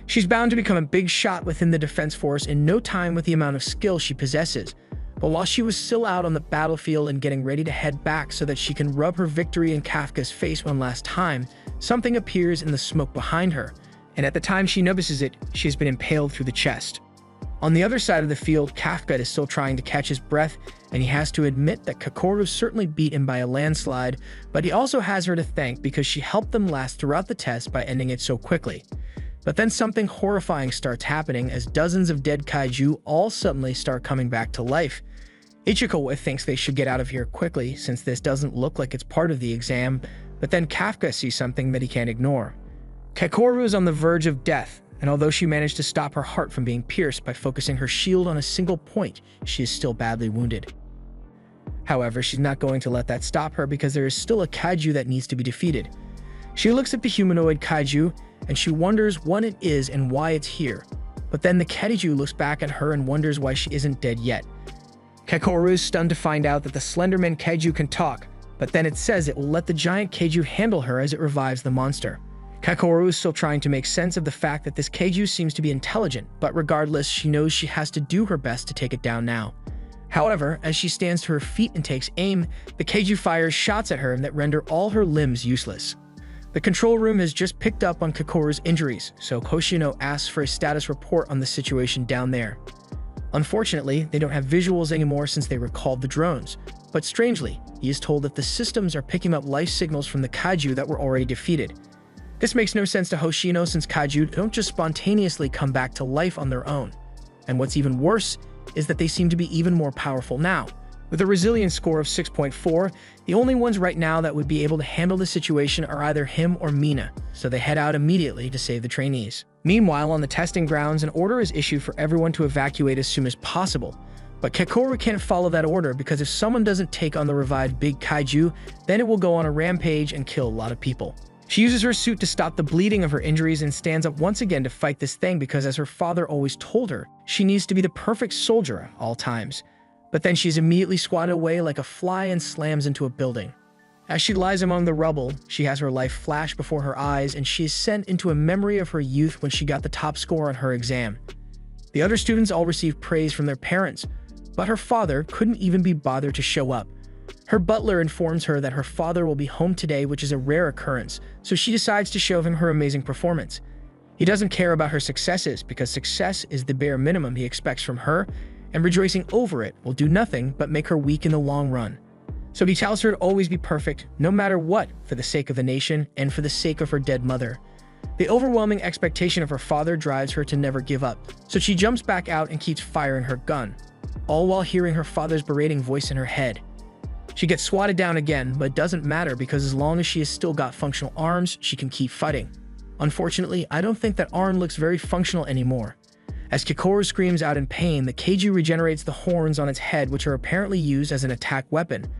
She's bound to become a big shot within the defense force in no time with the amount of skill she possesses, but while she was still out on the battlefield and getting ready to head back so that she can rub her victory in Kafka's face one last time, something appears in the smoke behind her, and at the time she notices it, she has been impaled through the chest. On the other side of the field, Kafka is still trying to catch his breath, and he has to admit that Kikoru certainly beat him by a landslide, but he also has her to thank because she helped them last throughout the test by ending it so quickly. But then something horrifying starts happening as dozens of dead Kaiju all suddenly start coming back to life. Ichikawa thinks they should get out of here quickly since this doesn't look like it's part of the exam, but then Kafka sees something that he can't ignore. Kikoru is on the verge of death, and although she managed to stop her heart from being pierced by focusing her shield on a single point, she is still badly wounded. However, she's not going to let that stop her because there is still a Kaiju that needs to be defeated. She looks at the humanoid Kaiju, and she wonders what it is and why it's here. But then the Kaiju looks back at her and wonders why she isn't dead yet. Kikoru is stunned to find out that the Slenderman Kaiju can talk, but then it says it will let the giant Kaiju handle her as it revives the monster. Kikoru is still trying to make sense of the fact that this Kaiju seems to be intelligent, but regardless, she knows she has to do her best to take it down now. However, as she stands to her feet and takes aim, the Kaiju fires shots at her that render all her limbs useless. The control room has just picked up on Kikoru's injuries, so Hoshino asks for a status report on the situation down there. Unfortunately, they don't have visuals anymore since they recalled the drones, but strangely, he is told that the systems are picking up life signals from the Kaiju that were already defeated. This makes no sense to Hoshino since Kaiju don't just spontaneously come back to life on their own. And what's even worse is that they seem to be even more powerful now. With a resilience score of 6.4, the only ones right now that would be able to handle the situation are either him or Mina, so they head out immediately to save the trainees. Meanwhile, on the testing grounds, an order is issued for everyone to evacuate as soon as possible. But Kikoru can't follow that order because if someone doesn't take on the revived big Kaiju, then it will go on a rampage and kill a lot of people. She uses her suit to stop the bleeding of her injuries and stands up once again to fight this thing because, as her father always told her, she needs to be the perfect soldier at all times. But then she's immediately swatted away like a fly and slams into a building. As she lies among the rubble, she has her life flash before her eyes and she is sent into a memory of her youth when she got the top score on her exam. The other students all receive praise from their parents, but her father couldn't even be bothered to show up. Her butler informs her that her father will be home today, which is a rare occurrence, so she decides to show him her amazing performance. He doesn't care about her successes because success is the bare minimum he expects from her, and rejoicing over it will do nothing but make her weak in the long run. So he tells her to always be perfect, no matter what, for the sake of the nation and for the sake of her dead mother. The overwhelming expectation of her father drives her to never give up, so she jumps back out and keeps firing her gun, all while hearing her father's berating voice in her head. She gets swatted down again, but it doesn't matter because as long as she has still got functional arms, she can keep fighting. Unfortunately, I don't think that arm looks very functional anymore. As Kikoru screams out in pain, the Kaiju regenerates the horns on its head, which are apparently used as an attack weapon.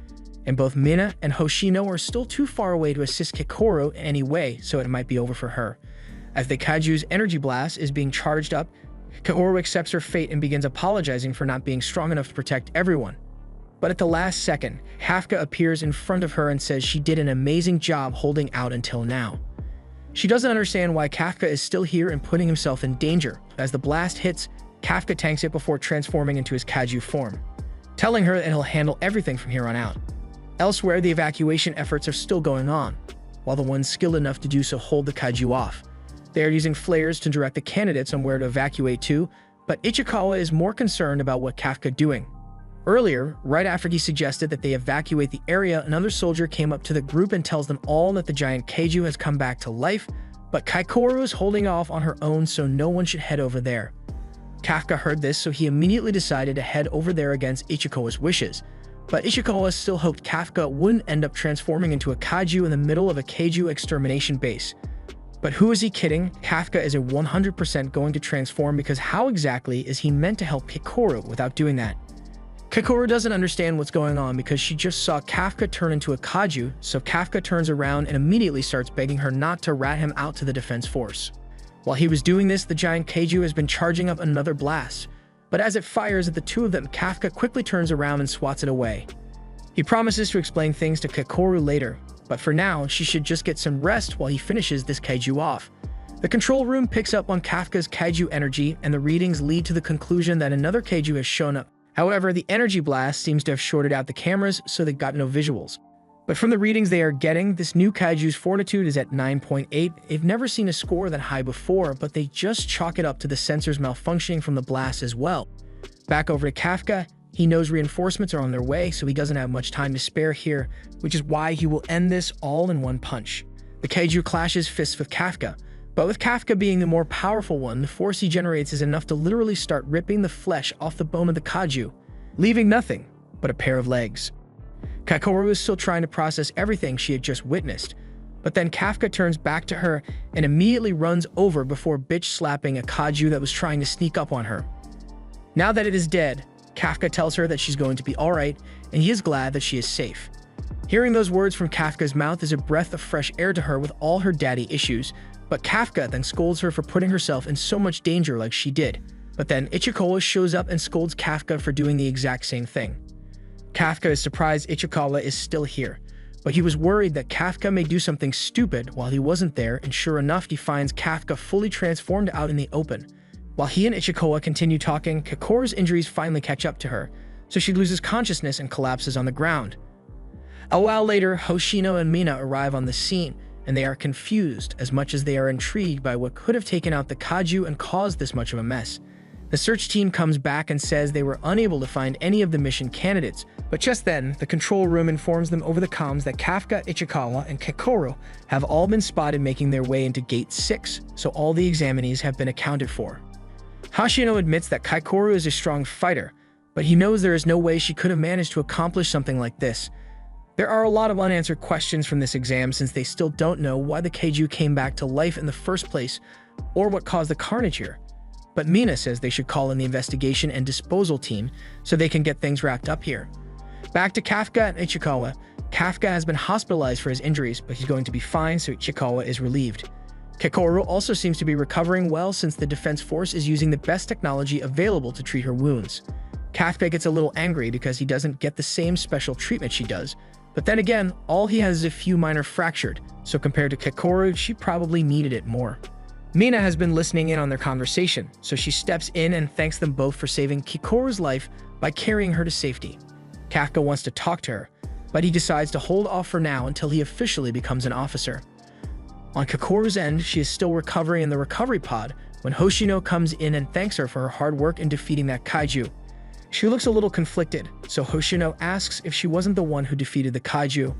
and both Mina and Hoshino are still too far away to assist Kikoru in any way, so it might be over for her. As the Kaiju's energy blast is being charged up, Kikoru accepts her fate and begins apologizing for not being strong enough to protect everyone. But at the last second, Kafka appears in front of her and says she did an amazing job holding out until now. She doesn't understand why Kafka is still here and putting himself in danger. As the blast hits, Kafka tanks it before transforming into his Kaiju form, telling her that he'll handle everything from here on out. Elsewhere, the evacuation efforts are still going on, while the ones skilled enough to do so hold the Kaiju off. They are using flares to direct the candidates on where to evacuate to, but Ichikawa is more concerned about what Kafka doing. Earlier, right after he suggested that they evacuate the area, another soldier came up to the group and tells them all that the giant Kaiju has come back to life, but Kikoru is holding off on her own, so no one should head over there. Kafka heard this, so he immediately decided to head over there against Ichikawa's wishes. But Ichikawa still hoped Kafka wouldn't end up transforming into a Kaiju in the middle of a Kaiju extermination base. But who is he kidding? Kafka is a 100% going to transform, because how exactly is he meant to help Kikoru without doing that? Kikoru doesn't understand what's going on because she just saw Kafka turn into a Kaiju, so Kafka turns around and immediately starts begging her not to rat him out to the defense force. While he was doing this, the giant Kaiju has been charging up another blast, but as it fires at the two of them, Kafka quickly turns around and swats it away. He promises to explain things to Kikoru later, but for now, she should just get some rest while he finishes this Kaiju off. The control room picks up on Kafka's Kaiju energy, and the readings lead to the conclusion that another Kaiju has shown up. However, the energy blast seems to have shorted out the cameras, so they got no visuals. But from the readings they are getting, this new Kaiju's fortitude is at 9.8. They've never seen a score that high before, but they just chalk it up to the sensors malfunctioning from the blast as well. Back over to Kafka, he knows reinforcements are on their way, so he doesn't have much time to spare here, which is why he will end this all in one punch. The Kaiju clashes fists with Kafka, but with Kafka being the more powerful one, the force he generates is enough to literally start ripping the flesh off the bone of the Kaiju, leaving nothing but a pair of legs. Kikoru is still trying to process everything she had just witnessed, but then Kafka turns back to her and immediately runs over before bitch-slapping a Kaiju that was trying to sneak up on her. Now that it is dead, Kafka tells her that she's going to be alright, and he is glad that she is safe. Hearing those words from Kafka's mouth is a breath of fresh air to her with all her daddy issues, but Kafka then scolds her for putting herself in so much danger like she did. But then Ichikawa shows up and scolds Kafka for doing the exact same thing. Kafka is surprised Ichikawa is still here, but he was worried that Kafka may do something stupid while he wasn't there, and sure enough, he finds Kafka fully transformed out in the open. While he and Ichikawa continue talking, Kikoru's injuries finally catch up to her, so she loses consciousness and collapses on the ground. A while later, Hoshino and Mina arrive on the scene, and they are confused as much as they are intrigued by what could have taken out the Kaiju and caused this much of a mess. The search team comes back and says they were unable to find any of the mission candidates, but just then, the control room informs them over the comms that Kafka, Ichikawa, and Kikoru have all been spotted making their way into Gate 6, so all the examinees have been accounted for. Hoshino admits that Kikoru is a strong fighter, but he knows there is no way she could have managed to accomplish something like this. There are a lot of unanswered questions from this exam, since they still don't know why the Kaiju came back to life in the first place, or what caused the carnage here. But Mina says they should call in the investigation and disposal team so they can get things wrapped up here. Back to Kafka and Ichikawa. Kafka has been hospitalized for his injuries, but he's going to be fine, so Ichikawa is relieved. Kikoru also seems to be recovering well, since the defense force is using the best technology available to treat her wounds. Kafka gets a little angry because he doesn't get the same special treatment she does, but then again, all he has is a few minor fractured, so compared to Kikoru, she probably needed it more. Mina has been listening in on their conversation, so she steps in and thanks them both for saving Kikoru's life by carrying her to safety. Kafka wants to talk to her, but he decides to hold off for now until he officially becomes an officer. On Kikoru's end, she is still recovering in the recovery pod when Hoshino comes in and thanks her for her hard work in defeating that Kaiju. She looks a little conflicted, so Hoshino asks if she wasn't the one who defeated the Kaiju.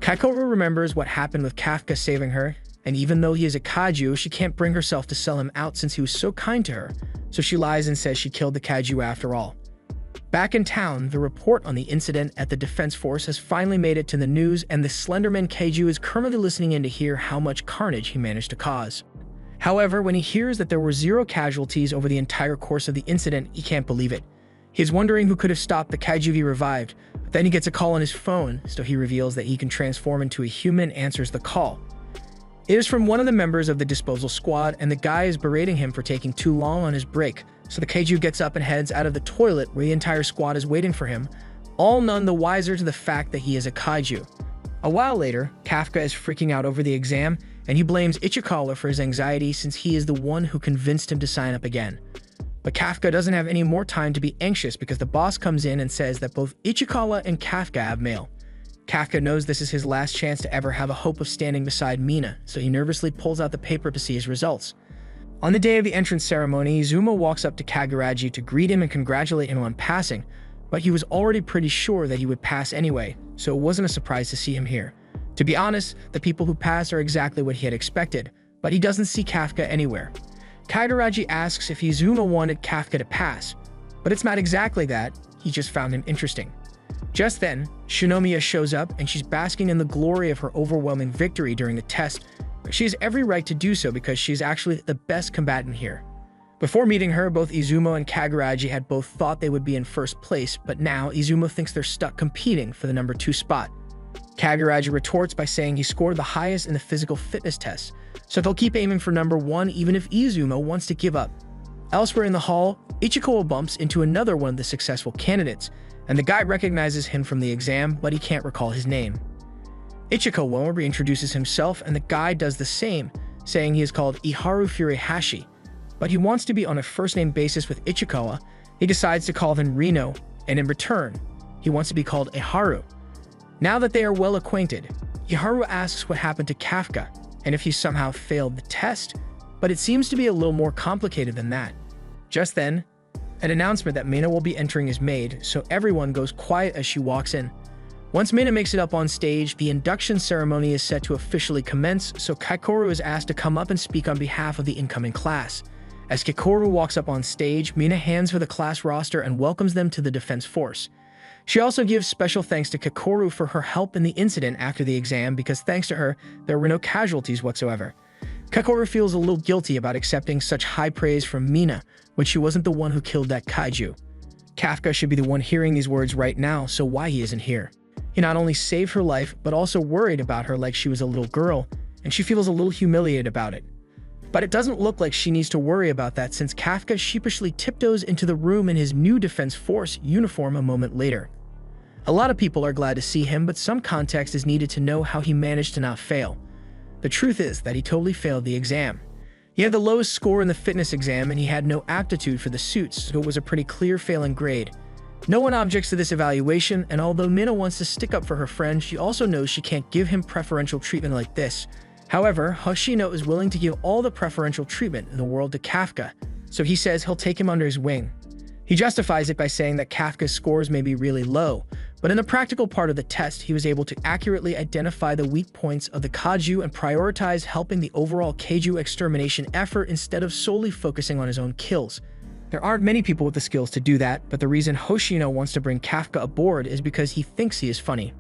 Kikoru remembers what happened with Kafka saving her, and even though he is a Kaiju, she can't bring herself to sell him out since he was so kind to her, so she lies and says she killed the Kaiju after all. Back in town, the report on the incident at the Defense Force has finally made it to the news, and the Slenderman Kaiju is currently listening in to hear how much carnage he managed to cause. However, when he hears that there were 0 casualties over the entire course of the incident, he can't believe it. He is wondering who could have stopped the Kaiju he revived, but Then he gets a call on his phone, so he reveals that he can transform into a human and answers the call. It is from one of the members of the disposal squad, and the guy is berating him for taking too long on his break, so the Kaiju gets up and heads out of the toilet where the entire squad is waiting for him, all none the wiser to the fact that he is a Kaiju. A while later, Kafka is freaking out over the exam, and he blames Ichikawa for his anxiety since he is the one who convinced him to sign up again. But Kafka doesn't have any more time to be anxious because the boss comes in and says that both Ichikawa and Kafka have mail. Kafka knows this is his last chance to ever have a hope of standing beside Mina, so he nervously pulls out the paper to see his results. On the day of the entrance ceremony, Izuma walks up to Kaguraji to greet him and congratulate him on passing, but he was already pretty sure that he would pass anyway, so it wasn't a surprise to see him here. To be honest, the people who pass are exactly what he had expected, but he doesn't see Kafka anywhere. Kaguraji asks if Izuma wanted Kafka to pass, but it's not exactly that, he just found him interesting. Just then, Shinomiya shows up and she's basking in the glory of her overwhelming victory during the test. She has every right to do so because she is actually the best combatant here. Before meeting her, both Izuma and Kaguraji had both thought they would be in first place, but now Izuma thinks they're stuck competing for the number 2 spot. Kaguraji retorts by saying he scored the highest in the physical fitness test, so they'll keep aiming for number 1 even if Izuma wants to give up. Elsewhere in the hall, Ichikawa bumps into another one of the successful candidates, and the guy recognizes him from the exam, but he can't recall his name. Ichikawa reintroduces himself, and the guy does the same, saying he is called Iharu Furuhashi, but he wants to be on a first-name basis with Ichikawa. He decides to call him Reno, and in return, he wants to be called Iharu. Now that they are well acquainted, Iharu asks what happened to Kafka, and if he somehow failed the test, but it seems to be a little more complicated than that. Just then, an announcement that Mina will be entering is made, so everyone goes quiet as she walks in. Once Mina makes it up on stage, the induction ceremony is set to officially commence, so Kaikoru is asked to come up and speak on behalf of the incoming class. As Kaikoru walks up on stage, Mina hands her the class roster and welcomes them to the Defense Force. She also gives special thanks to Kaikoru for her help in the incident after the exam because thanks to her, there were no casualties whatsoever. Kaikoru feels a little guilty about accepting such high praise from Mina when she wasn't the one who killed that Kaiju. Kafka should be the one hearing these words right now, so why he isn't here? He not only saved her life, but also worried about her like she was a little girl, and she feels a little humiliated about it. But it doesn't look like she needs to worry about that since Kafka sheepishly tiptoes into the room in his new Defense Force uniform a moment later. A lot of people are glad to see him, but some context is needed to know how he managed to not fail. The truth is that he totally failed the exam. He had the lowest score in the fitness exam and he had no aptitude for the suits, so it was a pretty clear failing grade. No one objects to this evaluation, and although Mina wants to stick up for her friend, she also knows she can't give him preferential treatment like this. However, Hoshino is willing to give all the preferential treatment in the world to Kafka, so he says he'll take him under his wing. He justifies it by saying that Kafka's scores may be really low, but in the practical part of the test, he was able to accurately identify the weak points of the Kaiju and prioritize helping the overall Kaiju extermination effort instead of solely focusing on his own kills. There aren't many people with the skills to do that, but the reason Hoshino wants to bring Kafka aboard is because he thinks he is funny.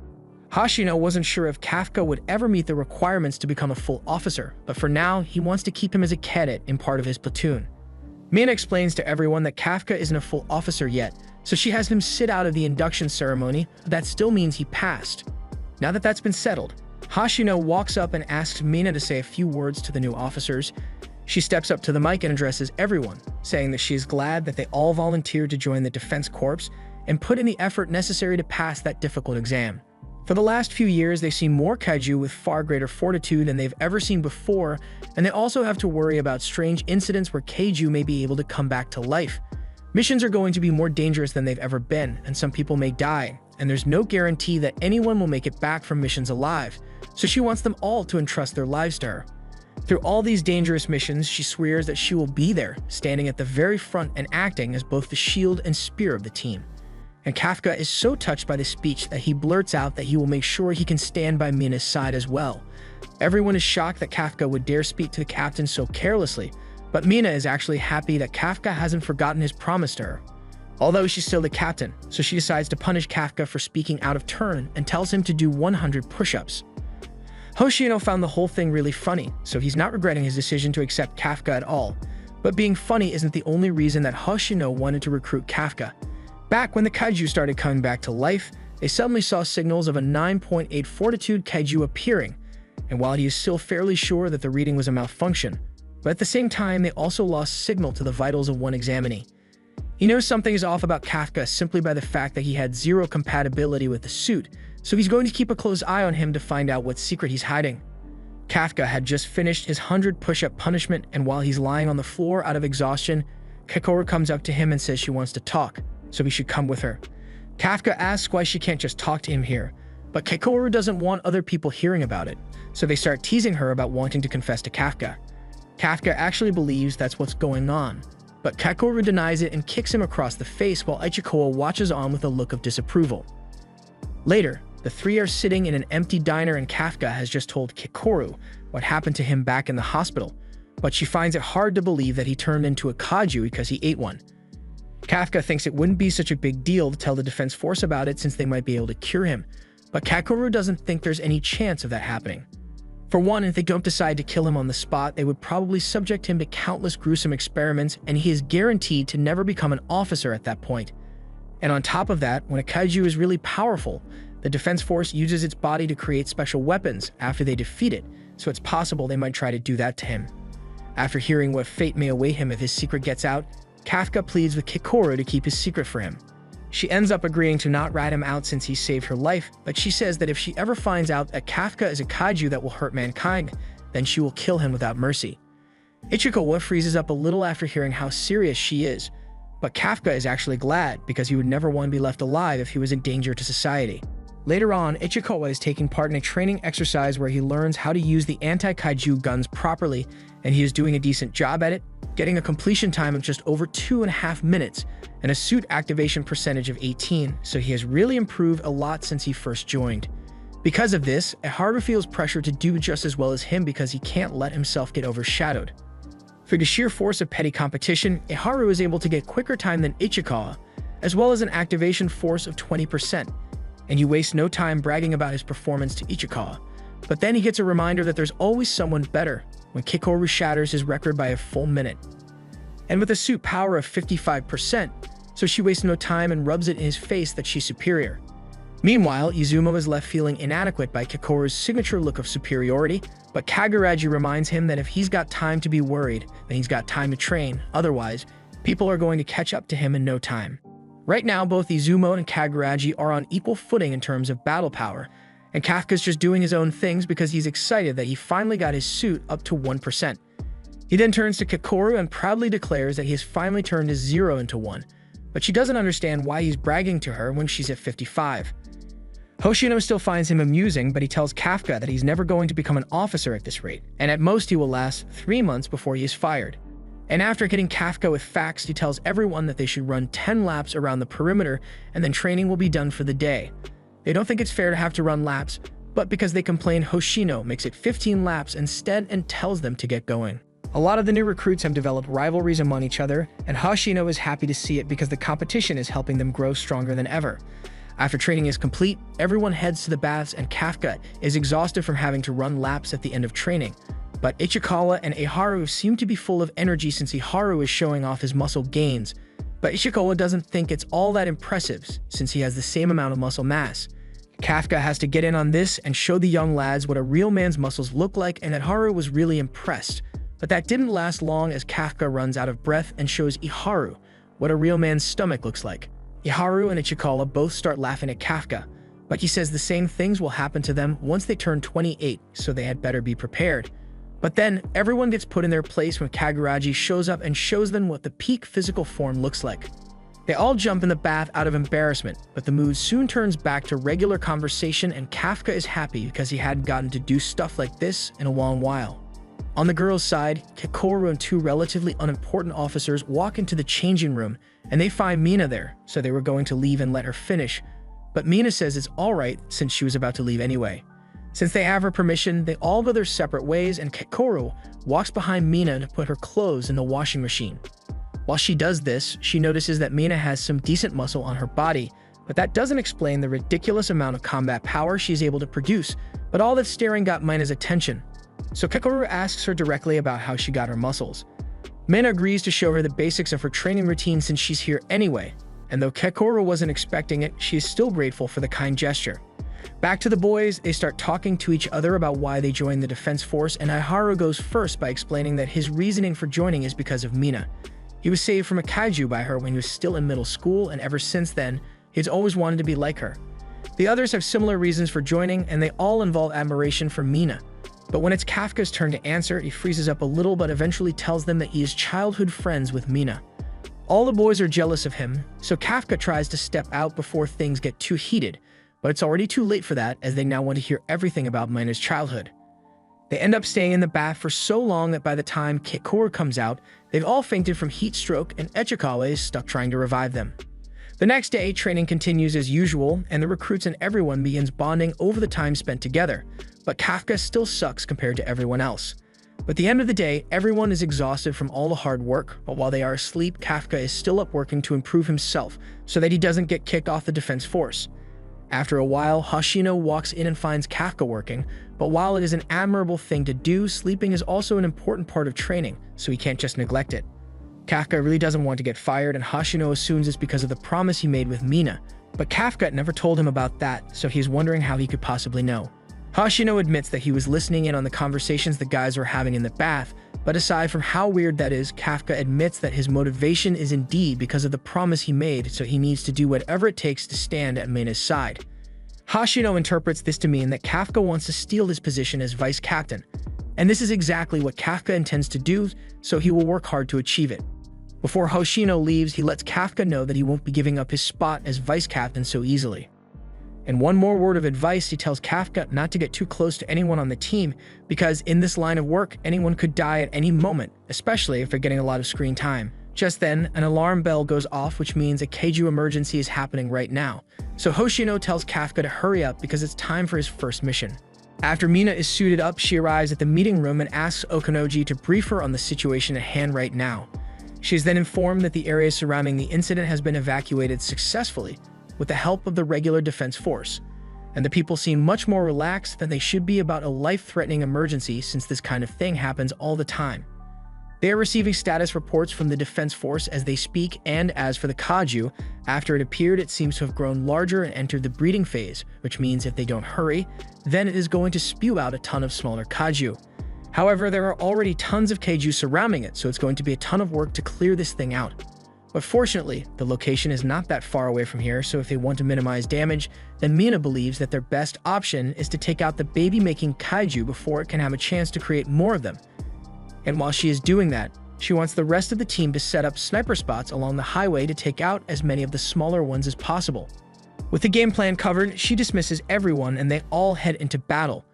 Hoshino wasn't sure if Kafka would ever meet the requirements to become a full officer, but for now, he wants to keep him as a cadet in part of his platoon. Mina explains to everyone that Kafka isn't a full officer yet, so she has him sit out of the induction ceremony, but that still means he passed. Now that that's been settled, Hoshino walks up and asks Mina to say a few words to the new officers. She steps up to the mic and addresses everyone, saying that she is glad that they all volunteered to join the Defense Corps and put in the effort necessary to pass that difficult exam. For the last few years, they've seen more Kaiju with far greater fortitude than they've ever seen before, and they also have to worry about strange incidents where Kaiju may be able to come back to life. Missions are going to be more dangerous than they've ever been, and some people may die, and there's no guarantee that anyone will make it back from missions alive, so she wants them all to entrust their lives to her. Through all these dangerous missions, she swears that she will be there, standing at the very front and acting as both the shield and spear of the team. And Kafka is so touched by the speech that he blurts out that he will make sure he can stand by Mina's side as well. Everyone is shocked that Kafka would dare speak to the captain so carelessly, but Mina is actually happy that Kafka hasn't forgotten his promise to her. Although she's still the captain, so she decides to punish Kafka for speaking out of turn and tells him to do 100 push-ups. Hoshino found the whole thing really funny, so he's not regretting his decision to accept Kafka at all. But being funny isn't the only reason that Hoshino wanted to recruit Kafka. Back when the Kaiju started coming back to life, they suddenly saw signals of a 9.8 fortitude Kaiju appearing, and while he is still fairly sure that the reading was a malfunction, but at the same time they also lost signal to the vitals of one examinee. He knows something is off about Kafka simply by the fact that he had zero compatibility with the suit, so he's going to keep a close eye on him to find out what secret he's hiding. Kafka had just finished his 100 push-up punishment, and while he's lying on the floor out of exhaustion, Kekoru comes up to him and says she wants to talk, so he should come with her. Kafka asks why she can't just talk to him here, but Kekoru doesn't want other people hearing about it, so they start teasing her about wanting to confess to Kafka. Kafka actually believes that's what's going on, but Kekoru denies it and kicks him across the face while Ichikawa watches on with a look of disapproval. Later, the three are sitting in an empty diner and Kafka has just told Kekoru what happened to him back in the hospital, but she finds it hard to believe that he turned into a Kaiju because he ate one. Kafka thinks it wouldn't be such a big deal to tell the defense force about it since they might be able to cure him, but Kekoru doesn't think there's any chance of that happening. For one, if they don't decide to kill him on the spot, they would probably subject him to countless gruesome experiments, and he is guaranteed to never become an officer at that point. And on top of that, when a Kaiju is really powerful, the defense force uses its body to create special weapons after they defeat it, so it's possible they might try to do that to him. After hearing what fate may await him if his secret gets out, Kafka pleads with Kekoru to keep his secret for him. She ends up agreeing to not rat him out since he saved her life, but she says that if she ever finds out that Kafka is a Kaiju that will hurt mankind, then she will kill him without mercy. Ichikawa freezes up a little after hearing how serious she is, but Kafka is actually glad because he would never want to be left alive if he was in danger to society. Later on, Ichikawa is taking part in a training exercise where he learns how to use the anti-Kaiju guns properly, and he is doing a decent job at it, getting a completion time of just over 2.5 minutes and a suit activation percentage of 18, so he has really improved a lot since he first joined. Because of this, Iharu feels pressure to do just as well as him because he can't let himself get overshadowed. Through the sheer force of petty competition, Iharu is able to get quicker time than Ichikawa, as well as an activation force of 20%. And you waste no time bragging about his performance to Ichikawa. But then he gets a reminder that there's always someone better when Kekoru shatters his record by a full minute. And with a suit power of 55%, so she wastes no time and rubs it in his face that she's superior. Meanwhile, Izumo is left feeling inadequate by Kekoru's signature look of superiority, but Kaguraji reminds him that if he's got time to be worried, then he's got time to train, otherwise, people are going to catch up to him in no time. Right now, both Izumo and Kaguraji are on equal footing in terms of battle power, and Kafka's just doing his own things because he's excited that he finally got his suit up to 1%. He then turns to Kekoru and proudly declares that he has finally turned his 0 into 1, but she doesn't understand why he's bragging to her when she's at 55. Hoshino still finds him amusing, but he tells Kafka that he's never going to become an officer at this rate, and at most he will last 3 months before he is fired. And after hitting Kafka with facts, he tells everyone that they should run 10 laps around the perimeter and then training will be done for the day. They don't think it's fair to have to run laps, but because they complain, Hoshino makes it 15 laps instead and tells them to get going. A lot of the new recruits have developed rivalries among each other, and Hoshino is happy to see it because the competition is helping them grow stronger than ever. After training is complete, everyone heads to the baths and Kafka is exhausted from having to run laps at the end of training. But Ichikawa and Iharu seem to be full of energy since Iharu is showing off his muscle gains. But Ichikawa doesn't think it's all that impressive since he has the same amount of muscle mass. Kafka has to get in on this and show the young lads what a real man's muscles look like, and Iharu was really impressed. But that didn't last long as Kafka runs out of breath and shows Iharu what a real man's stomach looks like. Iharu and Ichikawa both start laughing at Kafka, but he says the same things will happen to them once they turn 28, so they had better be prepared. But then, everyone gets put in their place when Kaguraji shows up and shows them what the peak physical form looks like. They all jump in the bath out of embarrassment, but the mood soon turns back to regular conversation and Kafka is happy because he hadn't gotten to do stuff like this in a long while. On the girls' side, Kekoru and 2 relatively unimportant officers walk into the changing room and they find Mina there, so they were going to leave and let her finish. But Mina says it's alright since she was about to leave anyway. Since they have her permission, they all go their separate ways and Kekoru walks behind Mina to put her clothes in the washing machine. While she does this, she notices that Mina has some decent muscle on her body, but that doesn't explain the ridiculous amount of combat power she's able to produce, but all that staring got Mina's attention. So Kekoru asks her directly about how she got her muscles. Mina agrees to show her the basics of her training routine since she's here anyway, and though Kekoro wasn't expecting it, she is still grateful for the kind gesture. Back to the boys, they start talking to each other about why they joined the defense force, and Aiharu goes first by explaining that his reasoning for joining is because of Mina. He was saved from a kaiju by her when he was still in middle school, and ever since then, he's always wanted to be like her. The others have similar reasons for joining, and they all involve admiration for Mina. But when it's Kafka's turn to answer, he freezes up a little but eventually tells them that he is childhood friends with Mina. All the boys are jealous of him, so Kafka tries to step out before things get too heated, but it's already too late for that as they now want to hear everything about Mina's childhood. They end up staying in the bath for so long that by the time Kekoro comes out, they've all fainted from heat stroke and Ichikawa is stuck trying to revive them. The next day, training continues as usual, and the recruits and everyone begins bonding over the time spent together, but Kafka still sucks compared to everyone else. But at the end of the day, everyone is exhausted from all the hard work, but while they are asleep, Kafka is still up working to improve himself so that he doesn't get kicked off the defense force. After a while, Hoshino walks in and finds Kafka working, but while it is an admirable thing to do, sleeping is also an important part of training, so he can't just neglect it. Kafka really doesn't want to get fired, and Hoshino assumes it's because of the promise he made with Mina, but Kafka never told him about that, so he's wondering how he could possibly know. Hoshino admits that he was listening in on the conversations the guys were having in the bath, but aside from how weird that is, Kafka admits that his motivation is indeed because of the promise he made, so he needs to do whatever it takes to stand at Mina's side. Hoshino interprets this to mean that Kafka wants to steal his position as vice captain, and this is exactly what Kafka intends to do, so he will work hard to achieve it. Before Hoshino leaves, he lets Kafka know that he won't be giving up his spot as vice captain so easily. And one more word of advice, he tells Kafka not to get too close to anyone on the team, because in this line of work, anyone could die at any moment, especially if they're getting a lot of screen time. Just then, an alarm bell goes off, which means a Kaiju emergency is happening right now. So Hoshino tells Kafka to hurry up because it's time for his first mission. After Mina is suited up, she arrives at the meeting room and asks Okonoji to brief her on the situation at hand right now. She is then informed that the area surrounding the incident has been evacuated successfully with the help of the regular defense force, and the people seem much more relaxed than they should be about a life-threatening emergency since this kind of thing happens all the time. They are receiving status reports from the defense force as they speak, and as for the Kaiju, after it appeared, it seems to have grown larger and entered the breeding phase, which means if they don't hurry, then it is going to spew out a ton of smaller Kaiju. However, there are already tons of Kaiju surrounding it, so it's going to be a ton of work to clear this thing out. But fortunately, the location is not that far away from here, so if they want to minimize damage, then Mina believes that their best option is to take out the baby-making Kaiju before it can have a chance to create more of them. And while she is doing that, she wants the rest of the team to set up sniper spots along the highway to take out as many of the smaller ones as possible. With the game plan covered, she dismisses everyone and they all head into battle.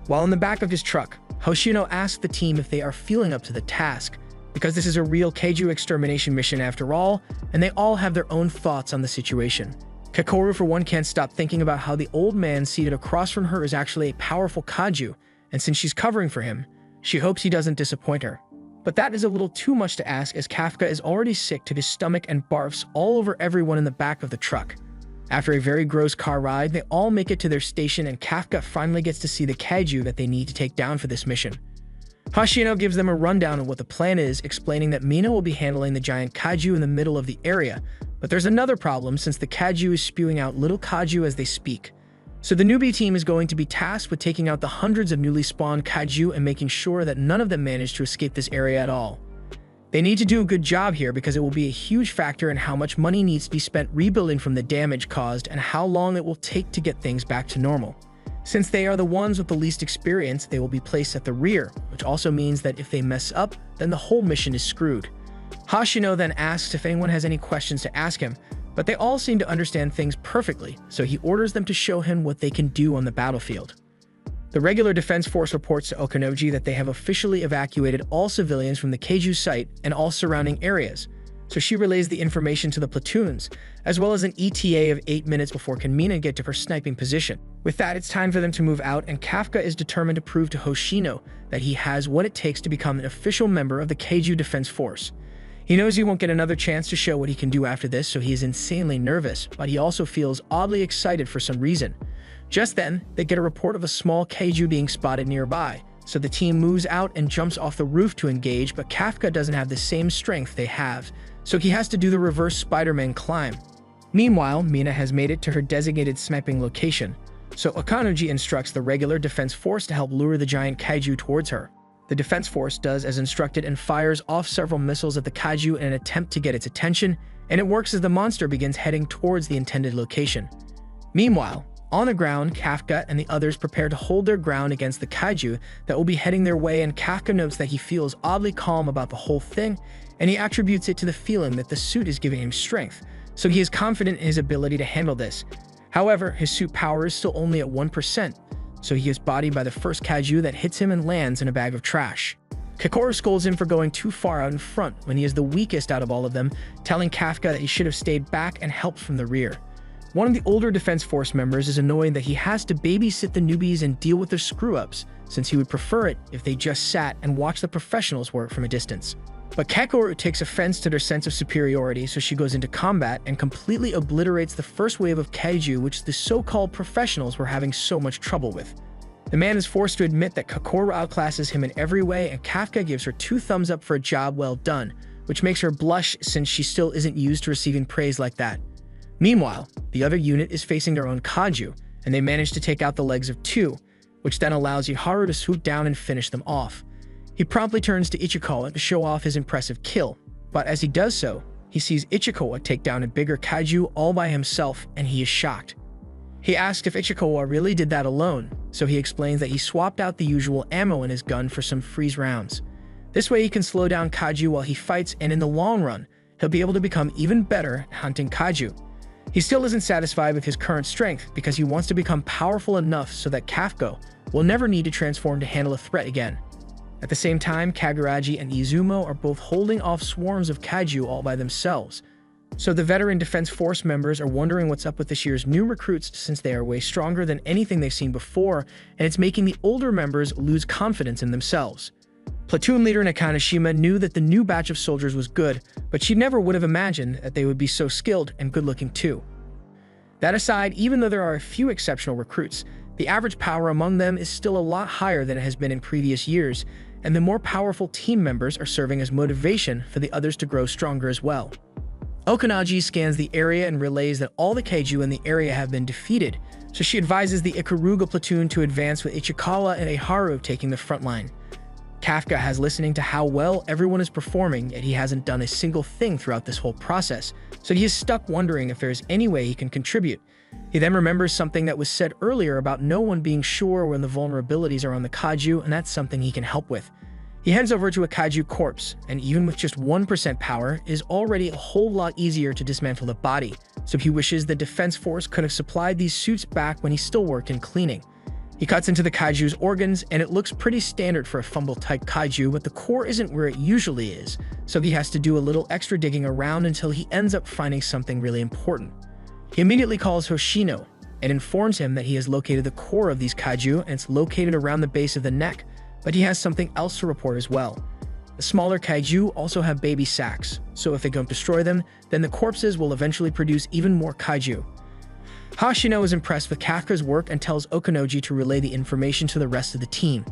While in the back of his truck, Hoshino asks the team if they are feeling up to the task, because this is a real Kaiju extermination mission after all, and they all have their own thoughts on the situation. Kekoro for one can't stop thinking about how the old man seated across from her is actually a powerful Kaiju, and since she's covering for him, she hopes he doesn't disappoint her. But that is a little too much to ask as Kafka is already sick to his stomach and barfs all over everyone in the back of the truck. After a very gross car ride, they all make it to their station and Kafka finally gets to see the Kaiju that they need to take down for this mission. Hoshino gives them a rundown of what the plan is, explaining that Mina will be handling the giant Kaiju in the middle of the area, but there's another problem since the Kaiju is spewing out little Kaiju as they speak. So the newbie team is going to be tasked with taking out the hundreds of newly spawned Kaiju and making sure that none of them manage to escape this area at all. They need to do a good job here because it will be a huge factor in how much money needs to be spent rebuilding from the damage caused and how long it will take to get things back to normal. Since they are the ones with the least experience, they will be placed at the rear, which also means that if they mess up, then the whole mission is screwed. Hoshino then asks if anyone has any questions to ask him, but they all seem to understand things perfectly, so he orders them to show him what they can do on the battlefield. The regular defense force reports to Okonoji that they have officially evacuated all civilians from the Kaiju site and all surrounding areas, so she relays the information to the platoons, as well as an ETA of 8 minutes before can Mina get to her sniping position. With that, it's time for them to move out, and Kafka is determined to prove to Hoshino that he has what it takes to become an official member of the Kaiju Defense Force. He knows he won't get another chance to show what he can do after this, so he is insanely nervous, but he also feels oddly excited for some reason. Just then, they get a report of a small Kaiju being spotted nearby, so the team moves out and jumps off the roof to engage, but Kafka doesn't have the same strength they have, so he has to do the reverse Spider-Man climb. Meanwhile, Mina has made it to her designated sniping location, so Okanoji instructs the regular defense force to help lure the giant kaiju towards her. The defense force does as instructed and fires off several missiles at the kaiju in an attempt to get its attention, and it works as the monster begins heading towards the intended location. Meanwhile, on the ground, Kafka and the others prepare to hold their ground against the kaiju that will be heading their way, and Kafka notes that he feels oddly calm about the whole thing, and he attributes it to the feeling that the suit is giving him strength, so he is confident in his ability to handle this. However, his suit power is still only at 1%, so he is bodied by the first kaiju that hits him and lands in a bag of trash. Kokoro scolds him for going too far out in front when he is the weakest out of all of them, telling Kafka that he should have stayed back and helped from the rear. One of the older Defense Force members is annoyed that he has to babysit the newbies and deal with their screw-ups, since he would prefer it if they just sat and watched the professionals work from a distance. But Kakoru takes offense to their sense of superiority, so she goes into combat and completely obliterates the first wave of kaiju which the so-called professionals were having so much trouble with. The man is forced to admit that Kakoru outclasses him in every way, and Kafka gives her 2 thumbs up for a job well done, which makes her blush since she still isn't used to receiving praise like that. Meanwhile, the other unit is facing their own kaiju, and they manage to take out the legs of 2, which then allows Iharu to swoop down and finish them off. He promptly turns to Ichikawa to show off his impressive kill, but as he does so, he sees Ichikawa take down a bigger kaiju all by himself, and he is shocked. He asks if Ichikawa really did that alone, so he explains that he swapped out the usual ammo in his gun for some freeze rounds. This way he can slow down kaiju while he fights, and in the long run, he'll be able to become even better at hunting kaiju. He still isn't satisfied with his current strength because he wants to become powerful enough so that Kafka will never need to transform to handle a threat again. At the same time, Kaguraji and Izumo are both holding off swarms of kaiju all by themselves. So the veteran Defense Force members are wondering what's up with this year's new recruits, since they are way stronger than anything they've seen before, and it's making the older members lose confidence in themselves. Platoon leader Nakanashima knew that the new batch of soldiers was good, but she never would have imagined that they would be so skilled and good-looking too. That aside, even though there are a few exceptional recruits, the average power among them is still a lot higher than it has been in previous years, and the more powerful team members are serving as motivation for the others to grow stronger as well. Okanaji scans the area and relays that all the kaiju in the area have been defeated, so she advises the Ikaruga platoon to advance with Ichikawa and Iharu taking the front line. Kafka has listening to how well everyone is performing, yet he hasn't done a single thing throughout this whole process, so he is stuck wondering if there's any way he can contribute. He then remembers something that was said earlier about no one being sure when the vulnerabilities are on the kaiju, and that's something he can help with. He heads over to a kaiju corpse, and even with just 1% power, it is already a whole lot easier to dismantle the body, so he wishes the Defense Force could have supplied these suits back when he still worked in cleaning. He cuts into the kaiju's organs, and it looks pretty standard for a fumble-type kaiju, but the core isn't where it usually is, so he has to do a little extra digging around until he ends up finding something really important. He immediately calls Hoshino, and informs him that he has located the core of these kaiju, and it's located around the base of the neck, but he has something else to report as well. The smaller kaiju also have baby sacs, so if they don't destroy them, then the corpses will eventually produce even more kaiju. Hoshino is impressed with Kafka's work and tells Okanoji to relay the information to the rest of the team.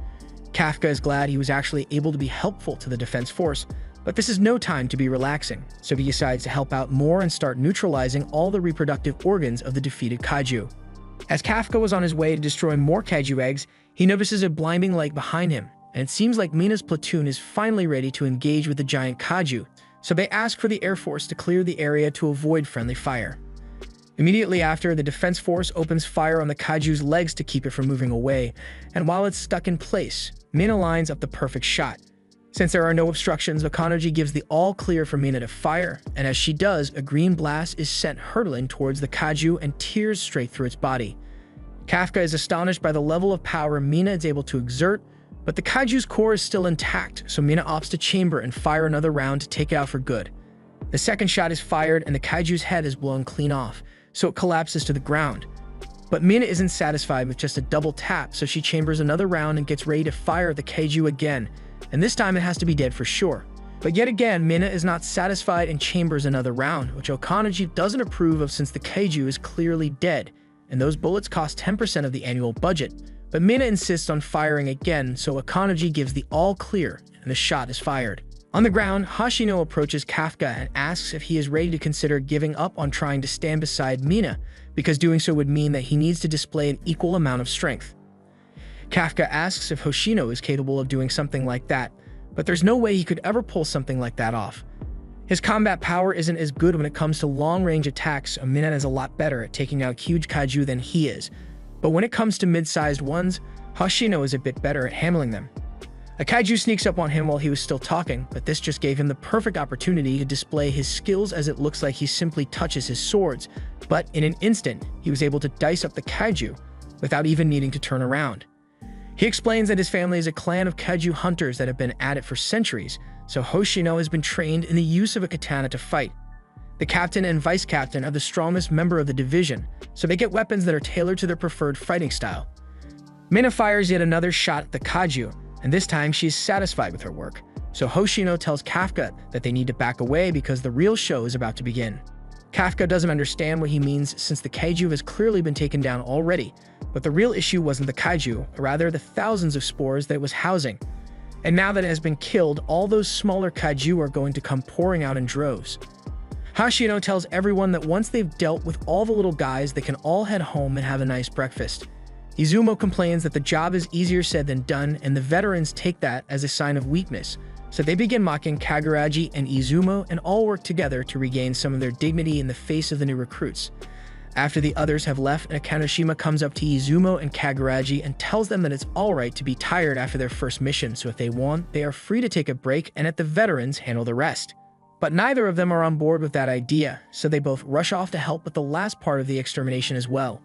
Kafka is glad he was actually able to be helpful to the Defense Force, but this is no time to be relaxing, so he decides to help out more and start neutralizing all the reproductive organs of the defeated kaiju. As Kafka was on his way to destroy more kaiju eggs, he notices a blinding light behind him, and it seems like Mina's platoon is finally ready to engage with the giant kaiju, so they ask for the Air Force to clear the area to avoid friendly fire. Immediately after, the Defense Force opens fire on the kaiju's legs to keep it from moving away, and while it's stuck in place, Mina lines up the perfect shot. Since there are no obstructions, Okanoji gives the all-clear for Mina to fire, and as she does, a green blast is sent hurtling towards the kaiju and tears straight through its body. Kafka is astonished by the level of power Mina is able to exert, but the kaiju's core is still intact, so Mina opts to chamber and fire another round to take it out for good. The second shot is fired, and the kaiju's head is blown clean off, so it collapses to the ground. But Mina isn't satisfied with just a double tap, so she chambers another round and gets ready to fire the kaiju again, and this time it has to be dead for sure. But yet again, Mina is not satisfied and chambers another round, which Okanoji doesn't approve of since the kaiju is clearly dead, and those bullets cost 10% of the annual budget. But Mina insists on firing again, so Okanoji gives the all clear, and the shot is fired. On the ground, Hoshino approaches Kafka and asks if he is ready to consider giving up on trying to stand beside Mina, because doing so would mean that he needs to display an equal amount of strength. Kafka asks if Hoshino is capable of doing something like that, but there's no way he could ever pull something like that off. His combat power isn't as good when it comes to long-range attacks, so Mina is a lot better at taking out huge kaiju than he is. But when it comes to mid-sized ones, Hoshino is a bit better at handling them. A kaiju sneaks up on him while he was still talking, but this just gave him the perfect opportunity to display his skills, as it looks like he simply touches his swords. But in an instant, he was able to dice up the kaiju without even needing to turn around. He explains that his family is a clan of kaiju hunters that have been at it for centuries, so Hoshino has been trained in the use of a katana to fight. The captain and vice captain are the strongest member of the division, so they get weapons that are tailored to their preferred fighting style. Mina fires yet another shot at the kaiju, and this time she is satisfied with her work, so Hoshino tells Kafka that they need to back away because the real show is about to begin. Kafka doesn't understand what he means, since the kaiju has clearly been taken down already, but the real issue wasn't the kaiju, but rather the thousands of spores that it was housing. And now that it has been killed, all those smaller kaiju are going to come pouring out in droves. Hoshino tells everyone that once they've dealt with all the little guys, they can all head home and have a nice breakfast. Izumo complains that the job is easier said than done, and the veterans take that as a sign of weakness, so they begin mocking Kaguraji and Izumo and all work together to regain some of their dignity in the face of the new recruits. After the others have left, Nakanoshima comes up to Izumo and Kaguraji and tells them that it's alright to be tired after their first mission, so if they want, they are free to take a break and let the veterans handle the rest. But neither of them are on board with that idea, so they both rush off to help with the last part of the extermination as well.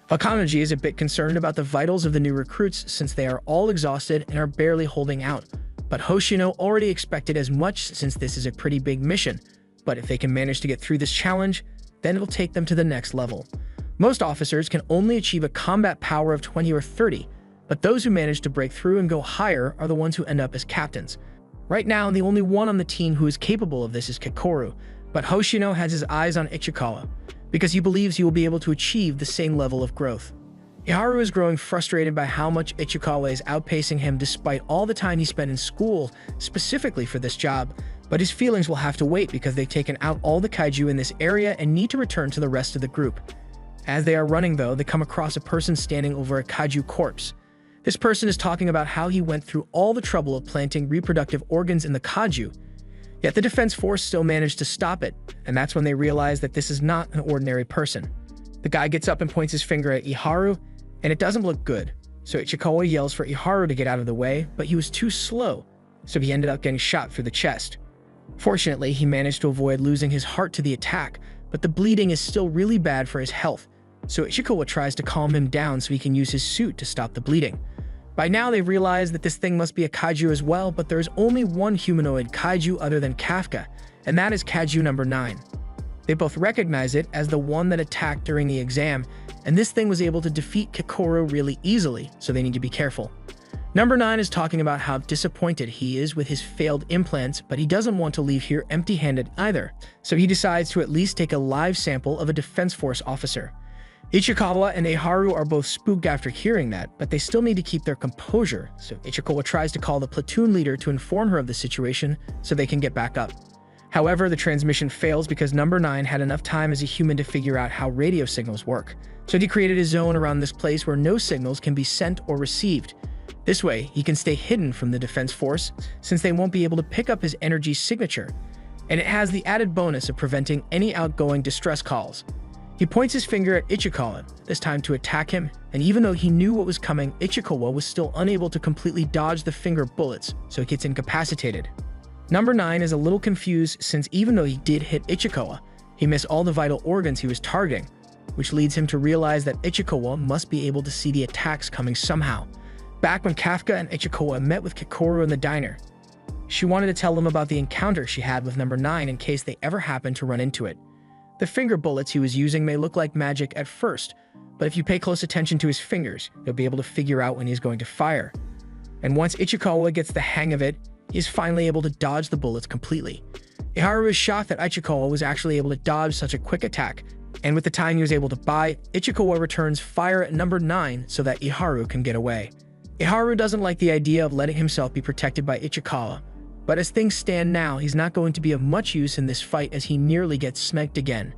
Akanoji is a bit concerned about the vitals of the new recruits since they are all exhausted and are barely holding out, but Hoshino already expected as much since this is a pretty big mission, but if they can manage to get through this challenge, then it'll take them to the next level. Most officers can only achieve a combat power of 20 or 30, but those who manage to break through and go higher are the ones who end up as captains. Right now, the only one on the team who is capable of this is Kikoru, but Hoshino has his eyes on Ichikawa, because he believes he will be able to achieve the same level of growth. Iharu is growing frustrated by how much Ichikawa is outpacing him despite all the time he spent in school specifically for this job, but his feelings will have to wait because they've taken out all the kaiju in this area and need to return to the rest of the group. As they are running though, they come across a person standing over a kaiju corpse. This person is talking about how he went through all the trouble of planting reproductive organs in the kaiju, yet the defense force still managed to stop it, and that's when they realize that this is not an ordinary person. The guy gets up and points his finger at Iharu, and it doesn't look good, so Ichikawa yells for Iharu to get out of the way, but he was too slow, so he ended up getting shot through the chest. Fortunately, he managed to avoid losing his heart to the attack, but the bleeding is still really bad for his health, so Ichikawa tries to calm him down so he can use his suit to stop the bleeding. By now, they've realized that this thing must be a kaiju as well, but there's only one humanoid kaiju other than Kafka, and that is Kaiju number 9. They both recognize it as the one that attacked during the exam, and this thing was able to defeat Kikoru really easily, so they need to be careful. Number 9 is talking about how disappointed he is with his failed implants, but he doesn't want to leave here empty-handed either, so he decides to at least take a live sample of a Defense Force officer. Ichikawa and Iharu are both spooked after hearing that, but they still need to keep their composure, so Ichikawa tries to call the platoon leader to inform her of the situation so they can get back up. However, the transmission fails because number 9 had enough time as a human to figure out how radio signals work, so he created a zone around this place where no signals can be sent or received. This way, he can stay hidden from the defense force since they won't be able to pick up his energy signature, and it has the added bonus of preventing any outgoing distress calls. He points his finger at Ichikawa, this time to attack him, and even though he knew what was coming, Ichikawa was still unable to completely dodge the finger bullets, so he gets incapacitated. Number 9 is a little confused since even though he did hit Ichikawa, he missed all the vital organs he was targeting, which leads him to realize that Ichikawa must be able to see the attacks coming somehow. Back when Kafka and Ichikawa met with Kikoru in the diner, she wanted to tell them about the encounter she had with number 9 in case they ever happened to run into it. The finger bullets he was using may look like magic at first, but if you pay close attention to his fingers, you'll be able to figure out when he's going to fire. And once Ichikawa gets the hang of it, he is finally able to dodge the bullets completely. Iharu is shocked that Ichikawa was actually able to dodge such a quick attack, and with the time he was able to buy, Ichikawa returns fire at number 9 so that Iharu can get away. Iharu doesn't like the idea of letting himself be protected by Ichikawa, But as things stand now, he's not going to be of much use in this fight as he nearly gets smacked again.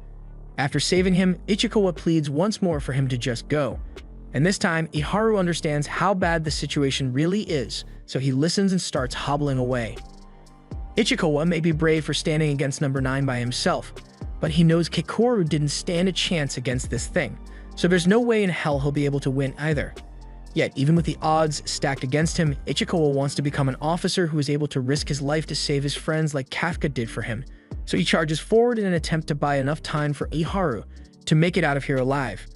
After saving him, Ichikawa pleads once more for him to just go. And this time, Iharu understands how bad the situation really is, so he listens and starts hobbling away. Ichikawa may be brave for standing against number 9 by himself, but he knows Kikoru didn't stand a chance against this thing, so there's no way in hell he'll be able to win either. Yet, even with the odds stacked against him, Ichikawa wants to become an officer who is able to risk his life to save his friends like Kafka did for him, so he charges forward in an attempt to buy enough time for Iharu to make it out of here alive.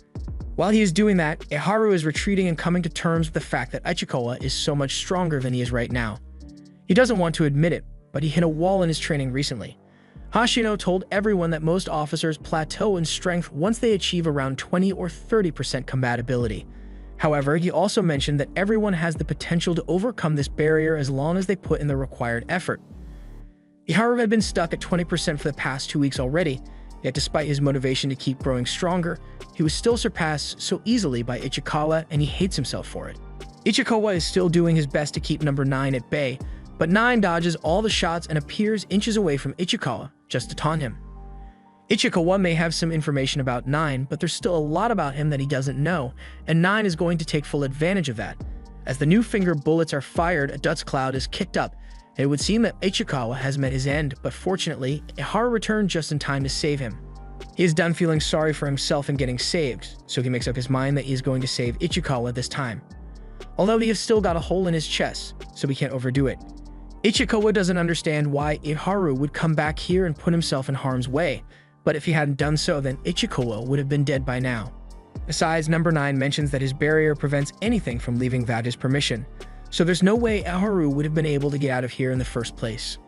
While he is doing that, Iharu is retreating and coming to terms with the fact that Ichikawa is so much stronger than he is right now. He doesn't want to admit it, but he hit a wall in his training recently. Hashino told everyone that most officers plateau in strength once they achieve around 20 or 30% compatibility. However, he also mentioned that everyone has the potential to overcome this barrier as long as they put in the required effort. Iharu had been stuck at 20% for the past 2 weeks already, yet despite his motivation to keep growing stronger, he was still surpassed so easily by Ichikawa and he hates himself for it. Ichikawa is still doing his best to keep number 9 at bay, but 9 dodges all the shots and appears inches away from Ichikawa just to taunt him. Ichikawa may have some information about 9, but there's still a lot about him that he doesn't know, and 9 is going to take full advantage of that. As the new finger bullets are fired, a dust cloud is kicked up, and it would seem that Ichikawa has met his end, but fortunately, Iharu returned just in time to save him. He is done feeling sorry for himself and getting saved, so he makes up his mind that he is going to save Ichikawa this time. Although he has still got a hole in his chest, so he can't overdo it. Ichikawa doesn't understand why Iharu would come back here and put himself in harm's way, but if he hadn't done so, then Ichikawa would have been dead by now. Besides, number 9 mentions that his barrier prevents anything from leaving without his permission, so there's no way Iharu would have been able to get out of here in the first place.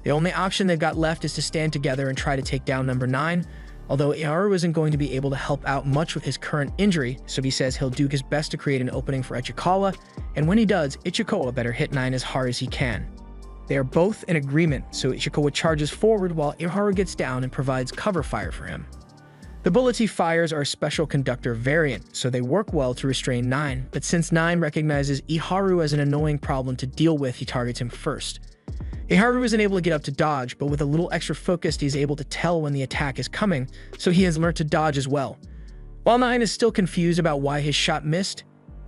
The only option they've got left is to stand together and try to take down number 9, although Iharu isn't going to be able to help out much with his current injury, so he says he'll do his best to create an opening for Ichikawa, and when he does, Ichikawa better hit 9 as hard as he can. They are both in agreement, so Ichikawa charges forward while Iharu gets down and provides cover fire for him. The bullets he fires are a special conductor variant, so they work well to restrain 9, but since 9 recognizes Iharu as an annoying problem to deal with, he targets him first. Iharu isn't able to get up to dodge, but with a little extra focus, he's able to tell when the attack is coming, so he has learned to dodge as well. While 9 is still confused about why his shot missed,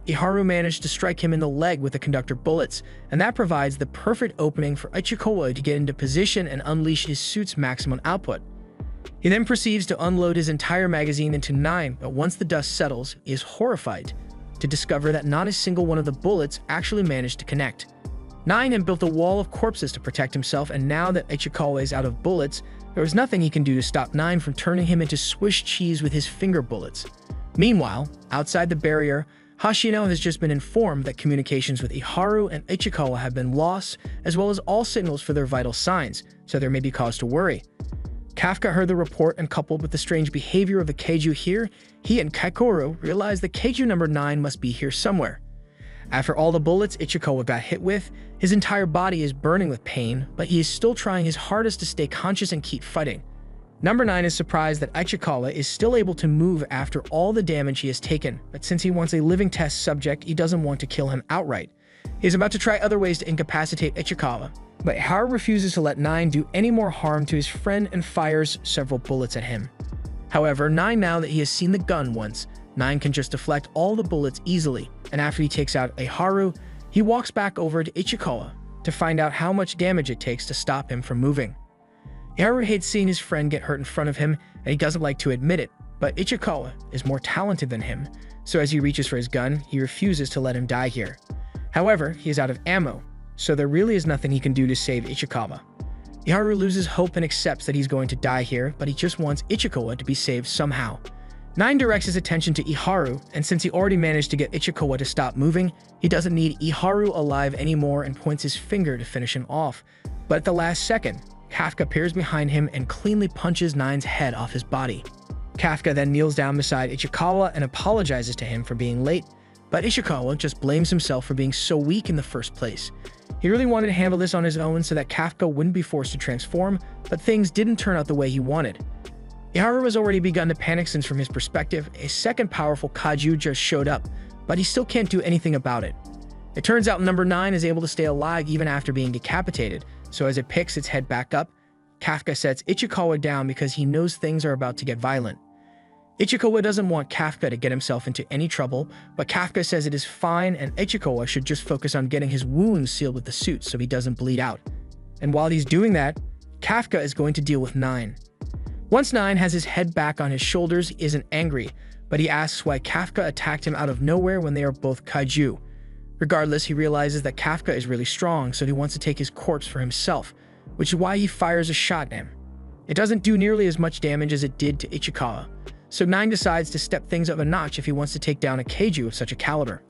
Iharu managed to strike him in the leg with the conductor bullets, and that provides the perfect opening for Ichikawa to get into position and unleash his suit's maximum output. He then proceeds to unload his entire magazine into 9, but once the dust settles, he is horrified to discover that not a single one of the bullets actually managed to connect. 9 had built a wall of corpses to protect himself, and now that Ichikawa is out of bullets, there was nothing he can do to stop 9 from turning him into Swiss cheese with his finger bullets. Meanwhile, outside the barrier, Hashino has just been informed that communications with Iharu and Ichikawa have been lost, as well as all signals for their vital signs, so there may be cause to worry. Kafka heard the report, and coupled with the strange behavior of the Kaiju here, he and Kikoru realized that Kaiju number 9 must be here somewhere. After all the bullets Ichikawa got hit with, his entire body is burning with pain, but he is still trying his hardest to stay conscious and keep fighting. Number 9 is surprised that Ichikawa is still able to move after all the damage he has taken, but since he wants a living test subject, he doesn't want to kill him outright. He is about to try other ways to incapacitate Ichikawa, but Haru refuses to let 9 do any more harm to his friend and fires several bullets at him. However, 9, now that he has seen the gun once, 9 can just deflect all the bullets easily, and after he takes out Iharu, he walks back over to Ichikawa to find out how much damage it takes to stop him from moving. Iharu hates seeing his friend get hurt in front of him, and he doesn't like to admit it, but Ichikawa is more talented than him, so as he reaches for his gun, he refuses to let him die here. However, he is out of ammo, so there really is nothing he can do to save Ichikawa. Iharu loses hope and accepts that he's going to die here, but he just wants Ichikawa to be saved somehow. 9 directs his attention to Iharu, and since he already managed to get Ichikawa to stop moving, he doesn't need Iharu alive anymore and points his finger to finish him off. But at the last second, Kafka appears behind him and cleanly punches 9's head off his body. Kafka then kneels down beside Ichikawa and apologizes to him for being late, but Ichikawa just blames himself for being so weak in the first place. He really wanted to handle this on his own so that Kafka wouldn't be forced to transform, but things didn't turn out the way he wanted. Iharu has already begun to panic since from his perspective, a second powerful Kaiju just showed up, but he still can't do anything about it. It turns out number 9 is able to stay alive even after being decapitated, So as it picks its head back up, Kafka sets Ichikawa down because he knows things are about to get violent. Ichikawa doesn't want Kafka to get himself into any trouble, but Kafka says it is fine and Ichikawa should just focus on getting his wounds sealed with the suit so he doesn't bleed out. And while he's doing that, Kafka is going to deal with 9. Once 9 has his head back on his shoulders, he isn't angry, but he asks why Kafka attacked him out of nowhere when they are both kaiju. Regardless, he realizes that Kafka is really strong, so he wants to take his corpse for himself, which is why he fires a shot at him. It doesn't do nearly as much damage as it did to Ichikawa, so 9 decides to step things up a notch if he wants to take down a Kaiju of such a caliber.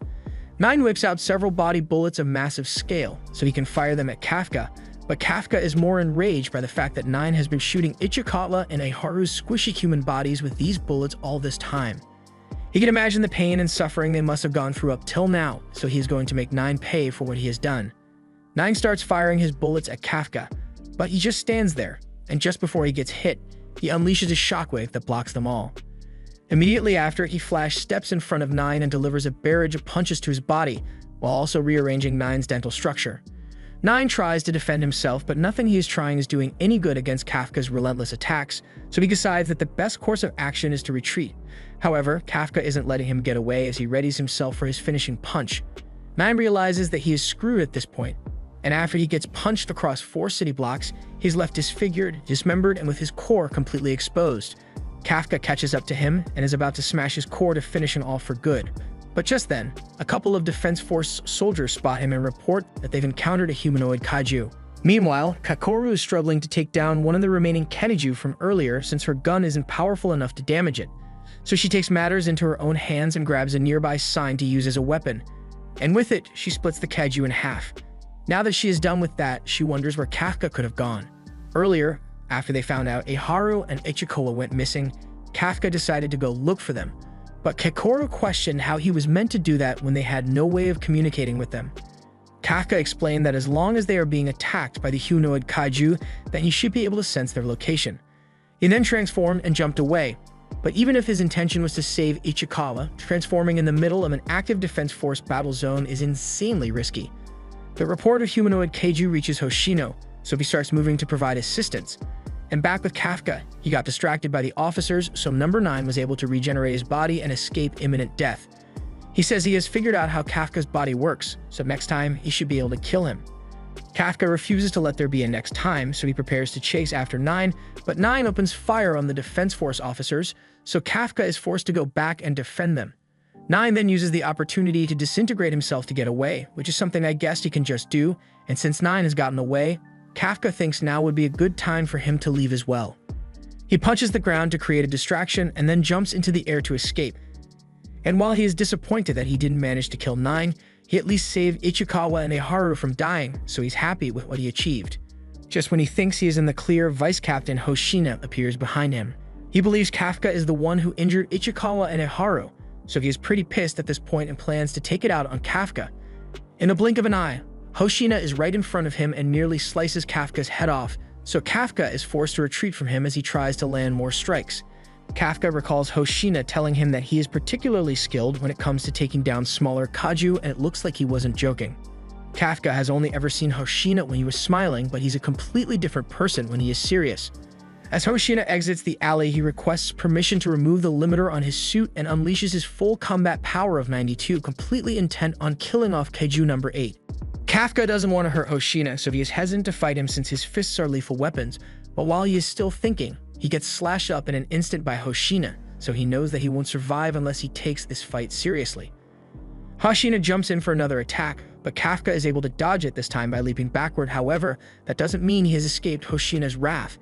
9 whips out several body bullets of massive scale, so he can fire them at Kafka, but Kafka is more enraged by the fact that 9 has been shooting Ichikawa and Haru's squishy human bodies with these bullets all this time. He can imagine the pain and suffering they must have gone through up till now, so he is going to make 9 pay for what he has done. 9 starts firing his bullets at Kafka, but he just stands there, and just before he gets hit, he unleashes a shockwave that blocks them all. Immediately after, he flash steps in front of 9 and delivers a barrage of punches to his body, while also rearranging 9's dental structure. 9 tries to defend himself, but nothing he is trying is doing any good against Kafka's relentless attacks, so he decides that the best course of action is to retreat. However, Kafka isn't letting him get away as he readies himself for his finishing punch. 9 realizes that he is screwed at this point, and after he gets punched across 4 city blocks, he's left disfigured, dismembered, and with his core completely exposed. Kafka catches up to him and is about to smash his core to finish him off for good. But just then, a couple of Defense Force soldiers spot him and report that they've encountered a humanoid kaiju. Meanwhile, Kakoru is struggling to take down one of the remaining kaiju from earlier since her gun isn't powerful enough to damage it. So she takes matters into her own hands and grabs a nearby sign to use as a weapon. And with it, she splits the kaiju in half. Now that she is done with that, she wonders where Kafka could have gone. Earlier, after they found out Haru and Ichikawa went missing, Kafka decided to go look for them. But Kakoru questioned how he was meant to do that when they had no way of communicating with them. Kafka explained that as long as they are being attacked by the humanoid kaiju, then he should be able to sense their location. He then transformed and jumped away, but even if his intention was to save Ichikawa, transforming in the middle of an active Defense Force battle zone is insanely risky. The report of humanoid kaiju reaches Hoshino, so he starts moving to provide assistance. And back with Kafka, he got distracted by the officers, so number 9 was able to regenerate his body and escape imminent death. He says he has figured out how Kafka's body works, so next time he should be able to kill him. Kafka refuses to let there be a next time, so he prepares to chase after 9, but 9 opens fire on the Defense Force officers, so Kafka is forced to go back and defend them. 9 then uses the opportunity to disintegrate himself to get away, which is something I guessed he can just do, and since 9 has gotten away, Kafka thinks now would be a good time for him to leave as well. He punches the ground to create a distraction and then jumps into the air to escape. And while he is disappointed that he didn't manage to kill 9, he at least saved Ichikawa and Haru from dying, so he's happy with what he achieved. Just when he thinks he is in the clear, Vice Captain Hoshina appears behind him. He believes Kafka is the one who injured Ichikawa and Haru, so he is pretty pissed at this point and plans to take it out on Kafka. In a blink of an eye, Hoshina is right in front of him and nearly slices Kafka's head off, so Kafka is forced to retreat from him as he tries to land more strikes. Kafka recalls Hoshina telling him that he is particularly skilled when it comes to taking down smaller kaiju, and it looks like he wasn't joking. Kafka has only ever seen Hoshina when he was smiling, but he's a completely different person when he is serious. As Hoshina exits the alley, he requests permission to remove the limiter on his suit and unleashes his full combat power of 92, completely intent on killing off Kaiju number 8. Kafka doesn't want to hurt Hoshina, so he is hesitant to fight him since his fists are lethal weapons, but while he is still thinking, he gets slashed up in an instant by Hoshina, so he knows that he won't survive unless he takes this fight seriously. Hoshina jumps in for another attack, but Kafka is able to dodge it this time by leaping backward. However, that doesn't mean he has escaped Hoshina's wrath.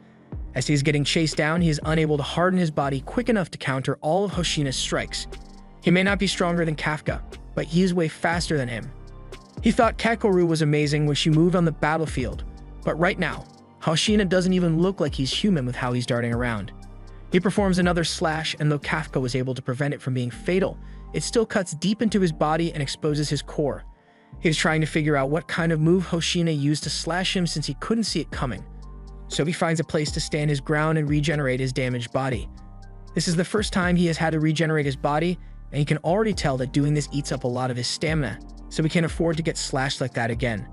As he is getting chased down, he is unable to harden his body quick enough to counter all of Hoshina's strikes. He may not be stronger than Kafka, but he is way faster than him. He thought Kakoru was amazing when she moved on the battlefield, but right now, Hoshina doesn't even look like he's human with how he's darting around. He performs another slash, and though Kafka was able to prevent it from being fatal, it still cuts deep into his body and exposes his core. He is trying to figure out what kind of move Hoshina used to slash him since he couldn't see it coming. So he finds a place to stand his ground and regenerate his damaged body. This is the first time he has had to regenerate his body, and he can already tell that doing this eats up a lot of his stamina, so he can't afford to get slashed like that again.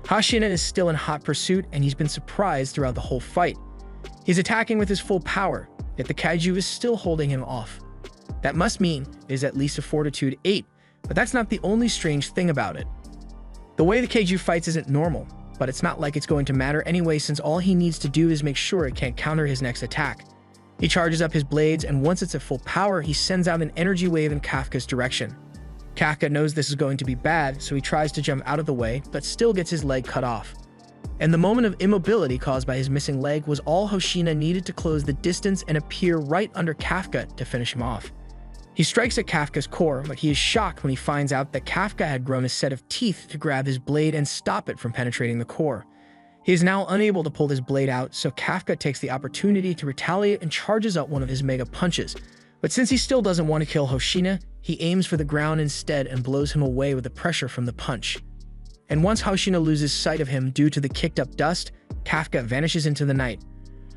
Hoshina is still in hot pursuit, and he's been surprised throughout the whole fight. He's attacking with his full power, yet the Kaiju is still holding him off. That must mean it is at least a fortitude 8, but that's not the only strange thing about it. The way the Kaiju fights isn't normal, but it's not like it's going to matter anyway, since all he needs to do is make sure it can't counter his next attack. He charges up his blades, and once it's at full power, he sends out an energy wave in Kafka's direction. Kafka knows this is going to be bad, so he tries to jump out of the way, but still gets his leg cut off. And the moment of immobility caused by his missing leg was all Hoshina needed to close the distance and appear right under Kafka to finish him off. He strikes at Kafka's core, but he is shocked when he finds out that Kafka had grown a set of teeth to grab his blade and stop it from penetrating the core. He is now unable to pull his blade out, so Kafka takes the opportunity to retaliate and charges up one of his mega punches. But since he still doesn't want to kill Hoshina, he aims for the ground instead and blows him away with the pressure from the punch. And once Hoshina loses sight of him due to the kicked-up dust, Kafka vanishes into the night.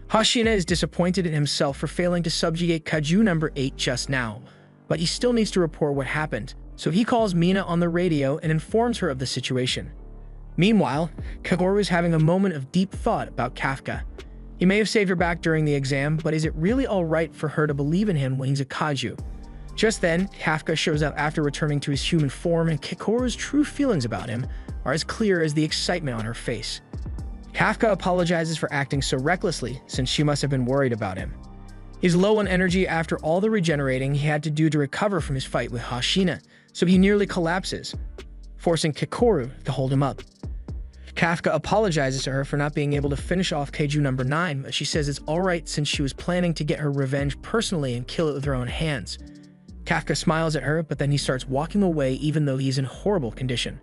Hoshina is disappointed in himself for failing to subjugate Kaiju number 8 just now, but he still needs to report what happened, so he calls Mina on the radio and informs her of the situation. Meanwhile, Kakoru is having a moment of deep thought about Kafka. He may have saved her back during the exam, but is it really alright for her to believe in him when he's a Kaiju? Just then, Kafka shows up after returning to his human form, and Kakoru's true feelings about him are as clear as the excitement on her face. Kafka apologizes for acting so recklessly, since she must have been worried about him. He's low on energy after all the regenerating he had to do to recover from his fight with Hoshina, so he nearly collapses, forcing Kakoru to hold him up. Kafka apologizes to her for not being able to finish off Kaiju number 9, but she says it's alright since she was planning to get her revenge personally and kill it with her own hands. Kafka smiles at her, but then he starts walking away even though he's in horrible condition.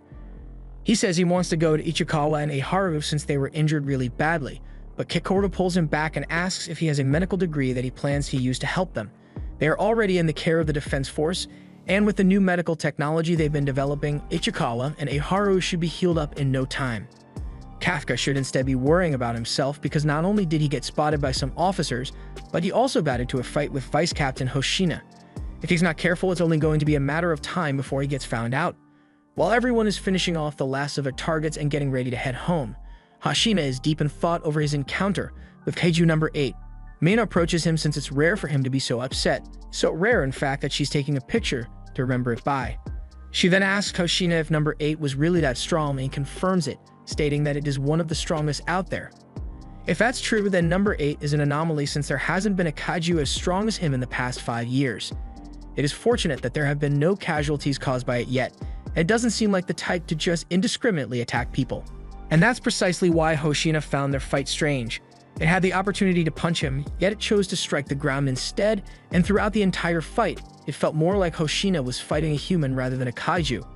He says he wants to go to Ichikawa and Eiharu since they were injured really badly, but Kakoru pulls him back and asks if he has a medical degree that he plans to use to help them. They are already in the care of the Defense Force, and with the new medical technology they've been developing, Ichikawa and Eiharu should be healed up in no time. Kafka should instead be worrying about himself because not only did he get spotted by some officers, but he also got into a fight with Vice Captain Hoshina. If he's not careful, it's only going to be a matter of time before he gets found out. While everyone is finishing off the last of their targets and getting ready to head home, Hoshina is deep in thought over his encounter with Kaiju number 8. Mina approaches him since it's rare for him to be so upset, so rare in fact that she's taking a picture to remember it by. She then asks Hoshina if number 8 was really that strong and confirms it, stating that it is one of the strongest out there. If that's true, then number 8 is an anomaly since there hasn't been a Kaiju as strong as him in the past 5 years. It is fortunate that there have been no casualties caused by it yet, and it doesn't seem like the type to just indiscriminately attack people. And that's precisely why Hoshina found their fight strange. It had the opportunity to punch him, yet it chose to strike the ground instead, and throughout the entire fight, it felt more like Hoshina was fighting a human rather than a Kaiju.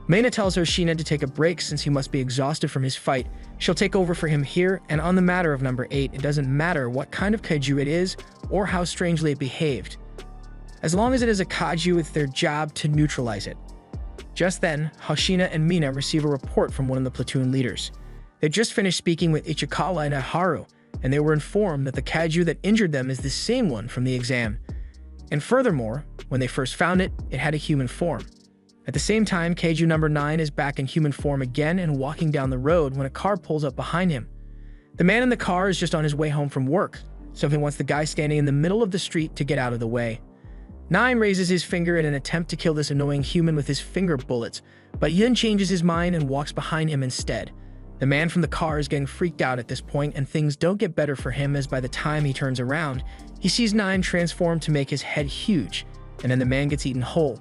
Mina tells Hoshina to take a break since he must be exhausted from his fight. She'll take over for him here, and on the matter of number 8, it doesn't matter what kind of Kaiju it is or how strangely it behaved. As long as it is a Kaiju, it's their job to neutralize it. Just then, Hoshina and Mina receive a report from one of the platoon leaders. They just finished speaking with Ichikawa and Eiharu, and they were informed that the Kaiju that injured them is the same one from the exam. And furthermore, when they first found it, it had a human form. At the same time, Kaiju number 9 is back in human form again and walking down the road when a car pulls up behind him. The man in the car is just on his way home from work, so he wants the guy standing in the middle of the street to get out of the way. 9 raises his finger in an attempt to kill this annoying human with his finger bullets, but Yun changes his mind and walks behind him instead. The man from the car is getting freaked out at this point, and things don't get better for him as by the time he turns around, he sees 9 transform to make his head huge, and then the man gets eaten whole.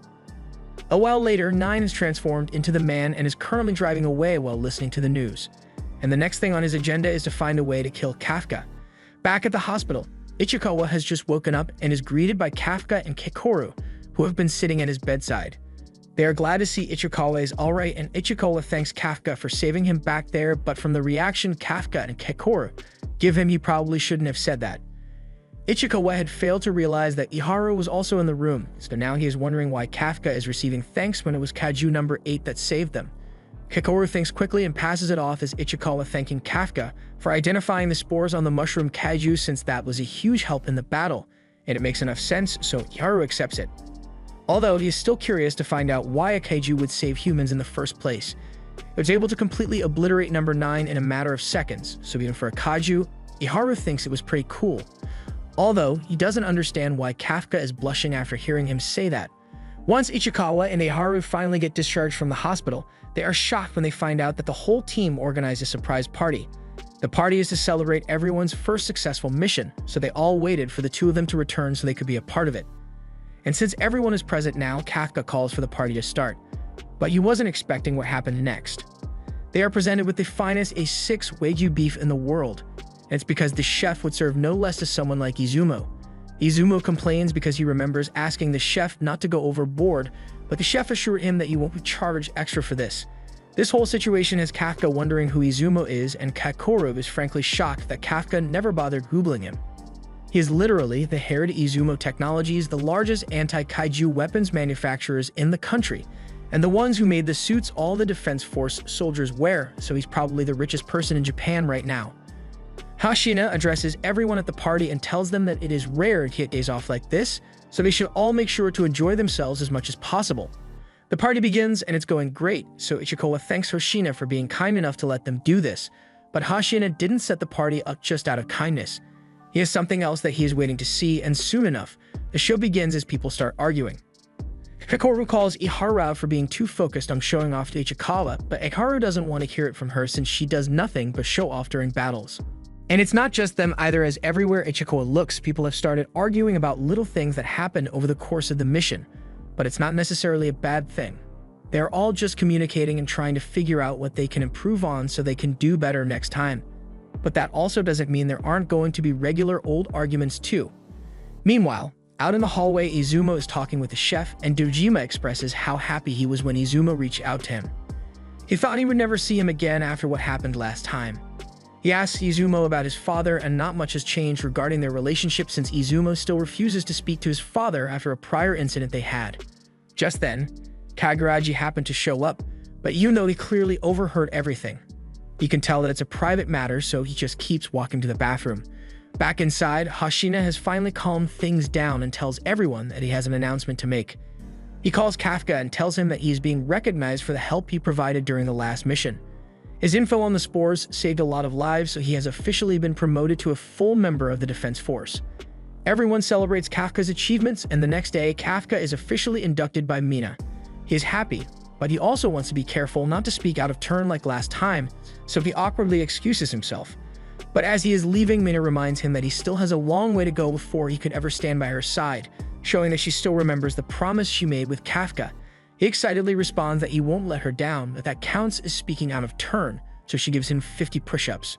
A while later, 9 is transformed into the man and is currently driving away while listening to the news. And the next thing on his agenda is to find a way to kill Kafka. Back at the hospital, Ichikawa has just woken up and is greeted by Kafka and Kakoru, who have been sitting at his bedside. They are glad to see Ichikawa is alright, and Ichikawa thanks Kafka for saving him back there, but from the reaction Kafka and Kakoru give him, he probably shouldn't have said that. Ichikawa had failed to realize that Eiharu was also in the room, so now he is wondering why Kafka is receiving thanks when it was Kaiju number 8 that saved them. Kakoru thinks quickly and passes it off as Ichikawa thanking Kafka for identifying the spores on the mushroom Kaiju since that was a huge help in the battle, and it makes enough sense, so Eiharu accepts it. Although he is still curious to find out why a Kaiju would save humans in the first place. It was able to completely obliterate number 9 in a matter of seconds, so even for a kaiju, Iharu thinks it was pretty cool. Although, he doesn't understand why Kafka is blushing after hearing him say that. Once Ichikawa and Iharu finally get discharged from the hospital, they are shocked when they find out that the whole team organized a surprise party. The party is to celebrate everyone's first successful mission, so they all waited for the two of them to return so they could be a part of it. And since everyone is present now, Kafka calls for the party to start. But he wasn't expecting what happened next. They are presented with the finest A6 Wagyu beef in the world, and it's because the chef would serve no less to someone like Izumo. Izumo complains because he remembers asking the chef not to go overboard, but the chef assured him that he won't be charged extra for this. This whole situation has Kafka wondering who Izumo is, and Kakoru is frankly shocked that Kafka never bothered Googling him. He is literally the heir to Izumo Technologies, the largest anti-kaiju weapons manufacturers in the country, and the ones who made the suits all the Defense Force soldiers wear, so he's probably the richest person in Japan right now. Hoshina addresses everyone at the party and tells them that it is rare to get days off like this, so they should all make sure to enjoy themselves as much as possible. The party begins and it's going great, so Ichikawa thanks Hoshina for being kind enough to let them do this, but Hoshina didn't set the party up just out of kindness. He has something else that he is waiting to see, and soon enough, the show begins as people start arguing. Kakoru calls Iharu out for being too focused on showing off to Ichikawa, but Iharu doesn't want to hear it from her since she does nothing but show off during battles. And it's not just them either, as everywhere Ichikawa looks, people have started arguing about little things that happen over the course of the mission. But it's not necessarily a bad thing. They're all just communicating and trying to figure out what they can improve on so they can do better next time. But that also doesn't mean there aren't going to be regular old arguments too. Meanwhile, out in the hallway, Izumo is talking with the chef, and Dojima expresses how happy he was when Izumo reached out to him. He thought he would never see him again after what happened last time. He asks Izumo about his father, and not much has changed regarding their relationship since Izumo still refuses to speak to his father after a prior incident they had. Just then, Kaguraji happened to show up, but even though he clearly overheard everything, he can tell that it's a private matter, so he just keeps walking to the bathroom. Back inside, Hoshina has finally calmed things down and tells everyone that he has an announcement to make. He calls Kafka and tells him that he is being recognized for the help he provided during the last mission. His info on the spores saved a lot of lives, so he has officially been promoted to a full member of the Defense Force. Everyone celebrates Kafka's achievements, and the next day, Kafka is officially inducted by Mina. He is happy, but he also wants to be careful not to speak out of turn like last time, so he awkwardly excuses himself. But as he is leaving, Mina reminds him that he still has a long way to go before he could ever stand by her side, showing that she still remembers the promise she made with Kafka. He excitedly responds that he won't let her down, that counts as speaking out of turn, so she gives him 50 push-ups.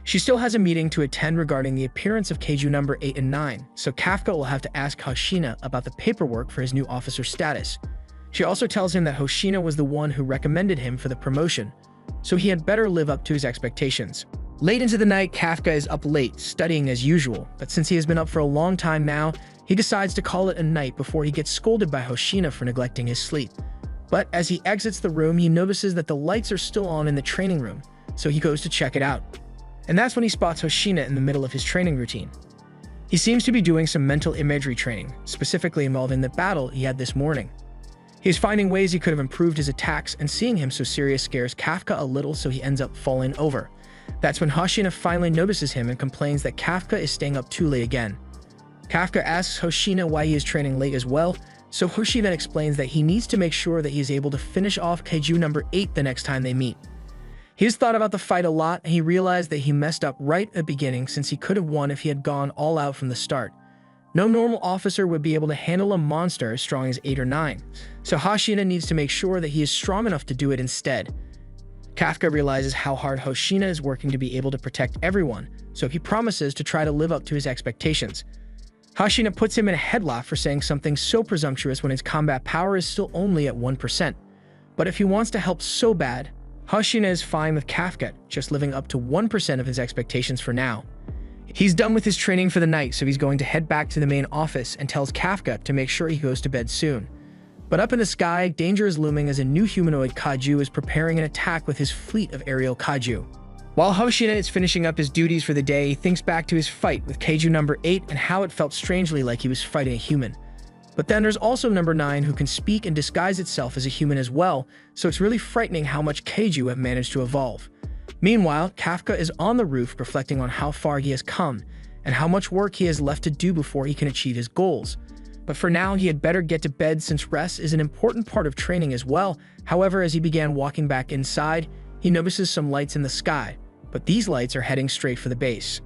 She still has a meeting to attend regarding the appearance of Kaiju number 8 and 9, so Kafka will have to ask Hoshina about the paperwork for his new officer status. She also tells him that Hoshina was the one who recommended him for the promotion, so he had better live up to his expectations. Late into the night, Kafka is up late, studying as usual, but since he has been up for a long time now, he decides to call it a night before he gets scolded by Hoshina for neglecting his sleep. But as he exits the room, he notices that the lights are still on in the training room, so he goes to check it out. And that's when he spots Hoshina in the middle of his training routine. He seems to be doing some mental imagery training, specifically involving the battle he had this morning. He is finding ways he could have improved his attacks, and seeing him so serious scares Kafka a little, so he ends up falling over. That's when Hoshina finally notices him and complains that Kafka is staying up too late again. Kafka asks Hoshina why he is training late as well, so Hoshi then explains that he needs to make sure that he is able to finish off Kaiju number 8 the next time they meet. He has thought about the fight a lot, and he realized that he messed up right at the beginning since he could have won if he had gone all out from the start. No normal officer would be able to handle a monster as strong as 8 or 9, so Hoshina needs to make sure that he is strong enough to do it instead. Kafka realizes how hard Hoshina is working to be able to protect everyone, so he promises to try to live up to his expectations. Hoshina puts him in a headlock for saying something so presumptuous when his combat power is still only at 1%. But if he wants to help so bad, Hoshina is fine with Kafka just living up to 1% of his expectations for now. He's done with his training for the night, so he's going to head back to the main office and tells Kafka to make sure he goes to bed soon. But up in the sky, danger is looming as a new humanoid Kaiju is preparing an attack with his fleet of aerial Kaiju. While Hoshina is finishing up his duties for the day, he thinks back to his fight with Kaiju number 8 and how it felt strangely like he was fighting a human. But then there's also number 9 who can speak and disguise itself as a human as well, so it's really frightening how much Kaiju have managed to evolve. Meanwhile, Kafka is on the roof reflecting on how far he has come and how much work he has left to do before he can achieve his goals. But for now, he had better get to bed since rest is an important part of training as well. However, as he began walking back inside, he notices some lights in the sky, but these lights are heading straight for the base.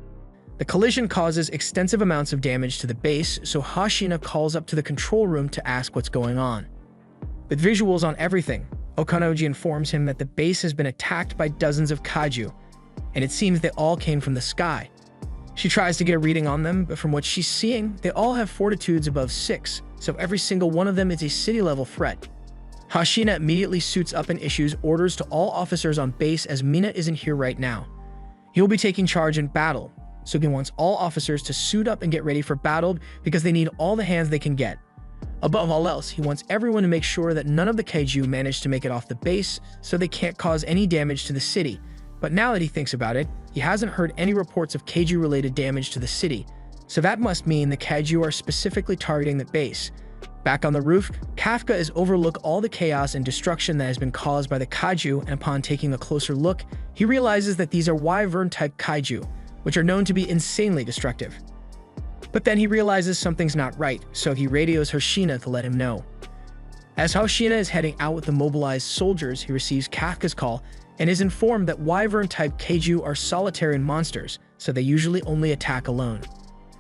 The collision causes extensive amounts of damage to the base, so Hashina calls up to the control room to ask what's going on. With visuals on everything, Okanoji informs him that the base has been attacked by dozens of kaiju, and it seems they all came from the sky. She tries to get a reading on them, but from what she's seeing, they all have fortitudes above 6, so every single one of them is a city-level threat. Hashina immediately suits up and issues orders to all officers on base as Mina isn't here right now. He'll be taking charge in battle, so he wants all officers to suit up and get ready for battle because they need all the hands they can get. Above all else, he wants everyone to make sure that none of the Kaiju manage to make it off the base so they can't cause any damage to the city. But now that he thinks about it, he hasn't heard any reports of Kaiju-related damage to the city, so that must mean the Kaiju are specifically targeting the base. Back on the roof, Kafka is overlook all the chaos and destruction that has been caused by the Kaiju, and upon taking a closer look, he realizes that these are wyvern-type Kaiju, which are known to be insanely destructive. But then he realizes something's not right, so he radios Hoshina to let him know. As Hoshina is heading out with the mobilized soldiers, he receives Kafka's call and is informed that wyvern-type Kaiju are solitary monsters, so they usually only attack alone.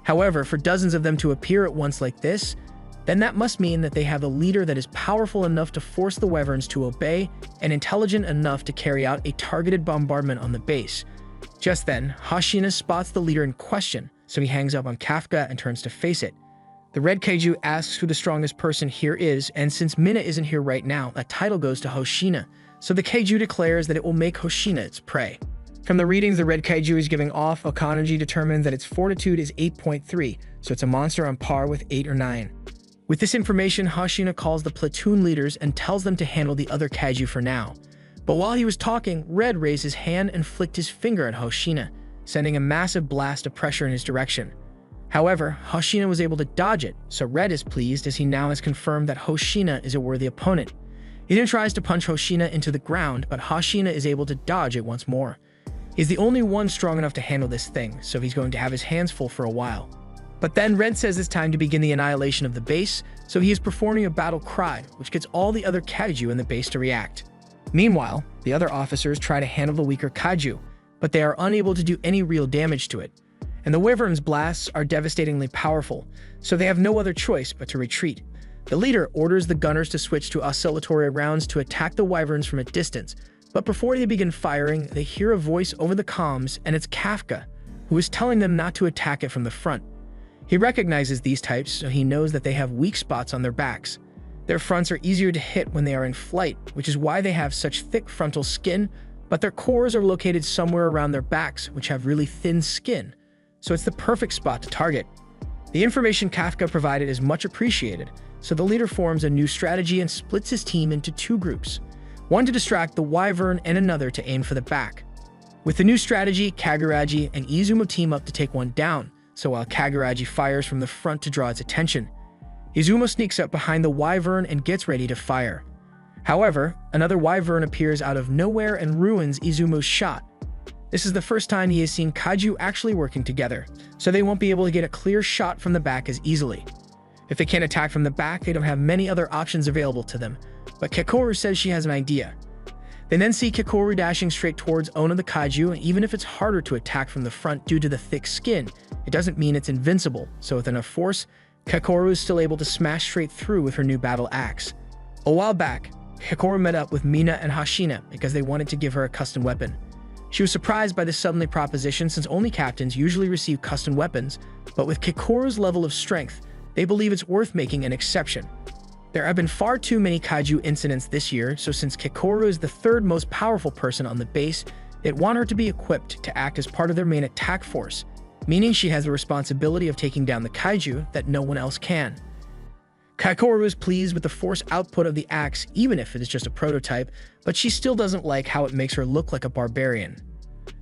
However, for dozens of them to appear at once like this, then that must mean that they have a leader that is powerful enough to force the wyverns to obey and intelligent enough to carry out a targeted bombardment on the base. Just then, Hoshina spots the leader in question, so he hangs up on Kafka and turns to face it. The red Kaiju asks who the strongest person here is, and since Mina isn't here right now, that title goes to Hoshina, so the Kaiju declares that it will make Hoshina its prey. From the readings the red Kaiju is giving off, Okanoji determines that its fortitude is 8.3, so it's a monster on par with 8 or 9. With this information, Hoshina calls the platoon leaders and tells them to handle the other Kaiju for now. But while he was talking, Red raised his hand and flicked his finger at Hoshina, sending a massive blast of pressure in his direction. However, Hoshina was able to dodge it, so Red is pleased as he now has confirmed that Hoshina is a worthy opponent. He then tries to punch Hoshina into the ground, but Hoshina is able to dodge it once more. He's the only one strong enough to handle this thing, so he's going to have his hands full for a while. But then Red says it's time to begin the annihilation of the base, so he is performing a battle cry, which gets all the other Kaiju in the base to react. Meanwhile, the other officers try to handle the weaker Kaiju, but they are unable to do any real damage to it. And the Wyvern's blasts are devastatingly powerful, so they have no other choice but to retreat. The leader orders the gunners to switch to oscillatory rounds to attack the Wyverns from a distance, but before they begin firing, they hear a voice over the comms, and it's Kafka, who is telling them not to attack it from the front. He recognizes these types, so he knows that they have weak spots on their backs. Their fronts are easier to hit when they are in flight, which is why they have such thick frontal skin, but their cores are located somewhere around their backs, which have really thin skin, so it's the perfect spot to target. The information Kafka provided is much appreciated, so the leader forms a new strategy and splits his team into 2 groups, one to distract the Wyvern and another to aim for the back. With the new strategy, Kaguraji and Izumo team up to take one down, so while Kaguraji fires from the front to draw its attention, Izumo sneaks up behind the Wyvern and gets ready to fire. However, another Wyvern appears out of nowhere and ruins Izumo's shot. This is the first time he has seen Kaiju actually working together, so they won't be able to get a clear shot from the back as easily. If they can't attack from the back, they don't have many other options available to them, but Kekoru says she has an idea. They then see Kekoru dashing straight towards Ona the Kaiju, and even if it's harder to attack from the front due to the thick skin, it doesn't mean it's invincible, so with enough force, Kekoru is still able to smash straight through with her new battle axe. A while back, Kekoru met up with Mina and Hoshina because they wanted to give her a custom weapon. She was surprised by this suddenly proposition since only captains usually receive custom weapons, but with Kekoru's level of strength, they believe it's worth making an exception. There have been far too many Kaiju incidents this year, so since Kekoru is the 3rd most powerful person on the base, they want her to be equipped to act as part of their main attack force, meaning she has the responsibility of taking down the Kaiju that no one else can. Kekoru is pleased with the force output of the axe, even if it is just a prototype, but she still doesn't like how it makes her look like a barbarian.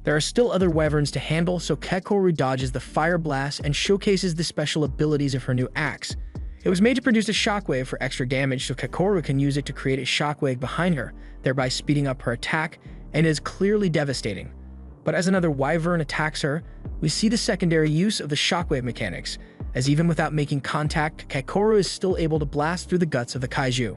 There are still other wyverns to handle, so Kekoru dodges the fire blast and showcases the special abilities of her new axe. It was made to produce a shockwave for extra damage so Kakoru can use it to create a shockwave behind her, thereby speeding up her attack, and is clearly devastating. But as another wyvern attacks her, we see the secondary use of the shockwave mechanics, as even without making contact, Kakoru is still able to blast through the guts of the kaiju.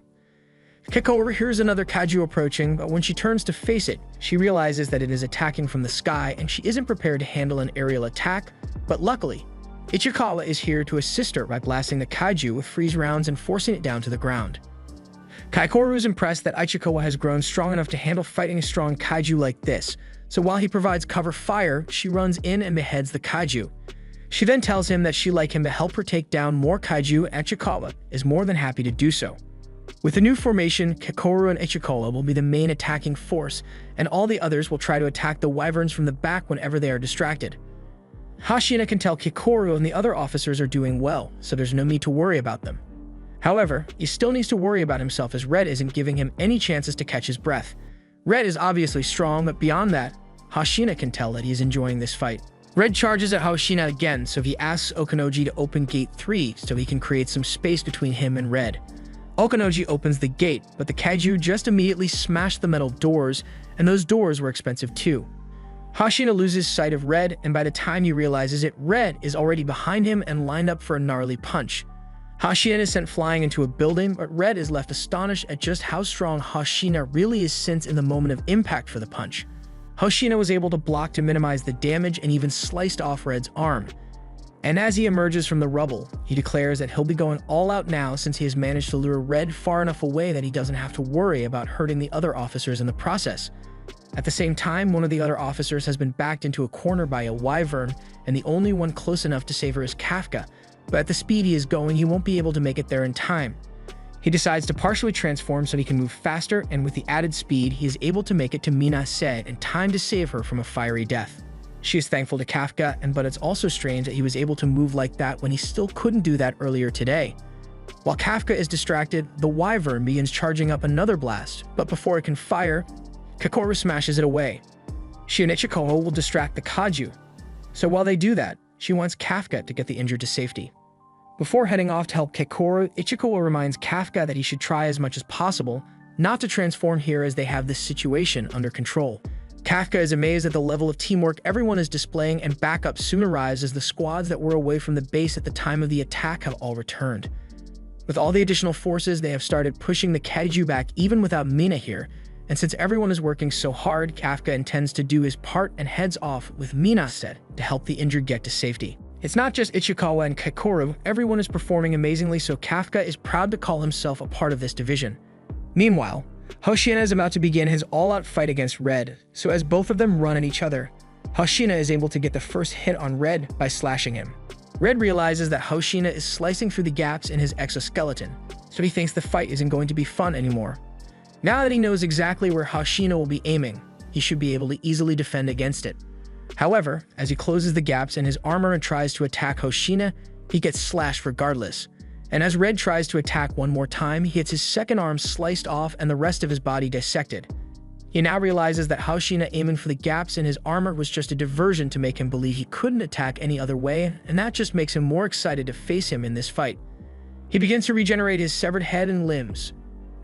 Kakoru hears another kaiju approaching, but when she turns to face it, she realizes that it is attacking from the sky and she isn't prepared to handle an aerial attack, but luckily, Ichikawa is here to assist her by blasting the kaiju with freeze rounds and forcing it down to the ground. Kakoru is impressed that Ichikawa has grown strong enough to handle fighting a strong kaiju like this, so while he provides cover fire, she runs in and beheads the kaiju. She then tells him that she'd like him to help her take down more kaiju, and Ichikawa is more than happy to do so. With the new formation, Kakoru and Ichikawa will be the main attacking force, and all the others will try to attack the wyverns from the back whenever they are distracted. Hashina can tell Kakoru and the other officers are doing well, so there's no need to worry about them. However, he still needs to worry about himself as Red isn't giving him any chances to catch his breath. Red is obviously strong, but beyond that, Hashina can tell that he is enjoying this fight. Red charges at Hashina again, so he asks Okanoji to open Gate 3 so he can create some space between him and Red. Okanoji opens the gate, but the kaiju just immediately smash the metal doors, and those doors were expensive too. Hashina loses sight of Red, and by the time he realizes it, Red is already behind him and lined up for a gnarly punch. Hashina is sent flying into a building, but Red is left astonished at just how strong Hashina really is since in the moment of impact for the punch. Hashina was able to block to minimize the damage and even sliced off Red's arm. And as he emerges from the rubble, he declares that he'll be going all out now since he has managed to lure Red far enough away that he doesn't have to worry about hurting the other officers in the process. At the same time, one of the other officers has been backed into a corner by a wyvern, and the only one close enough to save her is Kafka, but at the speed he is going, he won't be able to make it there in time. He decides to partially transform so he can move faster, and with the added speed, he is able to make it to Minase in time to save her from a fiery death. She is thankful to Kafka, but it's also strange that he was able to move like that when he still couldn't do that earlier today. While Kafka is distracted, the wyvern begins charging up another blast, but before it can fire, Kakoru smashes it away. She and Ichikawa will distract the kaiju. So while they do that, she wants Kafka to get the injured to safety. Before heading off to help Kakoru, Ichikawa reminds Kafka that he should try as much as possible not to transform here as they have this situation under control. Kafka is amazed at the level of teamwork everyone is displaying, and backup soon arrives as the squads that were away from the base at the time of the attack have all returned. With all the additional forces, they have started pushing the Kaiju back even without Mina here, and since everyone is working so hard, Kafka intends to do his part and heads off with Minase to help the injured get to safety. It's not just Ichikawa and Kakoru, everyone is performing amazingly, so Kafka is proud to call himself a part of this division. Meanwhile, Hoshina is about to begin his all-out fight against Red, so as both of them run at each other, Hoshina is able to get the first hit on Red by slashing him. Red realizes that Hoshina is slicing through the gaps in his exoskeleton, so he thinks the fight isn't going to be fun anymore. Now that he knows exactly where Hoshina will be aiming, he should be able to easily defend against it. However, as he closes the gaps in his armor and tries to attack Hoshina, he gets slashed regardless. And as Red tries to attack one more time, he gets his second arm sliced off and the rest of his body dissected. He now realizes that Hoshina aiming for the gaps in his armor was just a diversion to make him believe he couldn't attack any other way, and that just makes him more excited to face him in this fight. He begins to regenerate his severed head and limbs,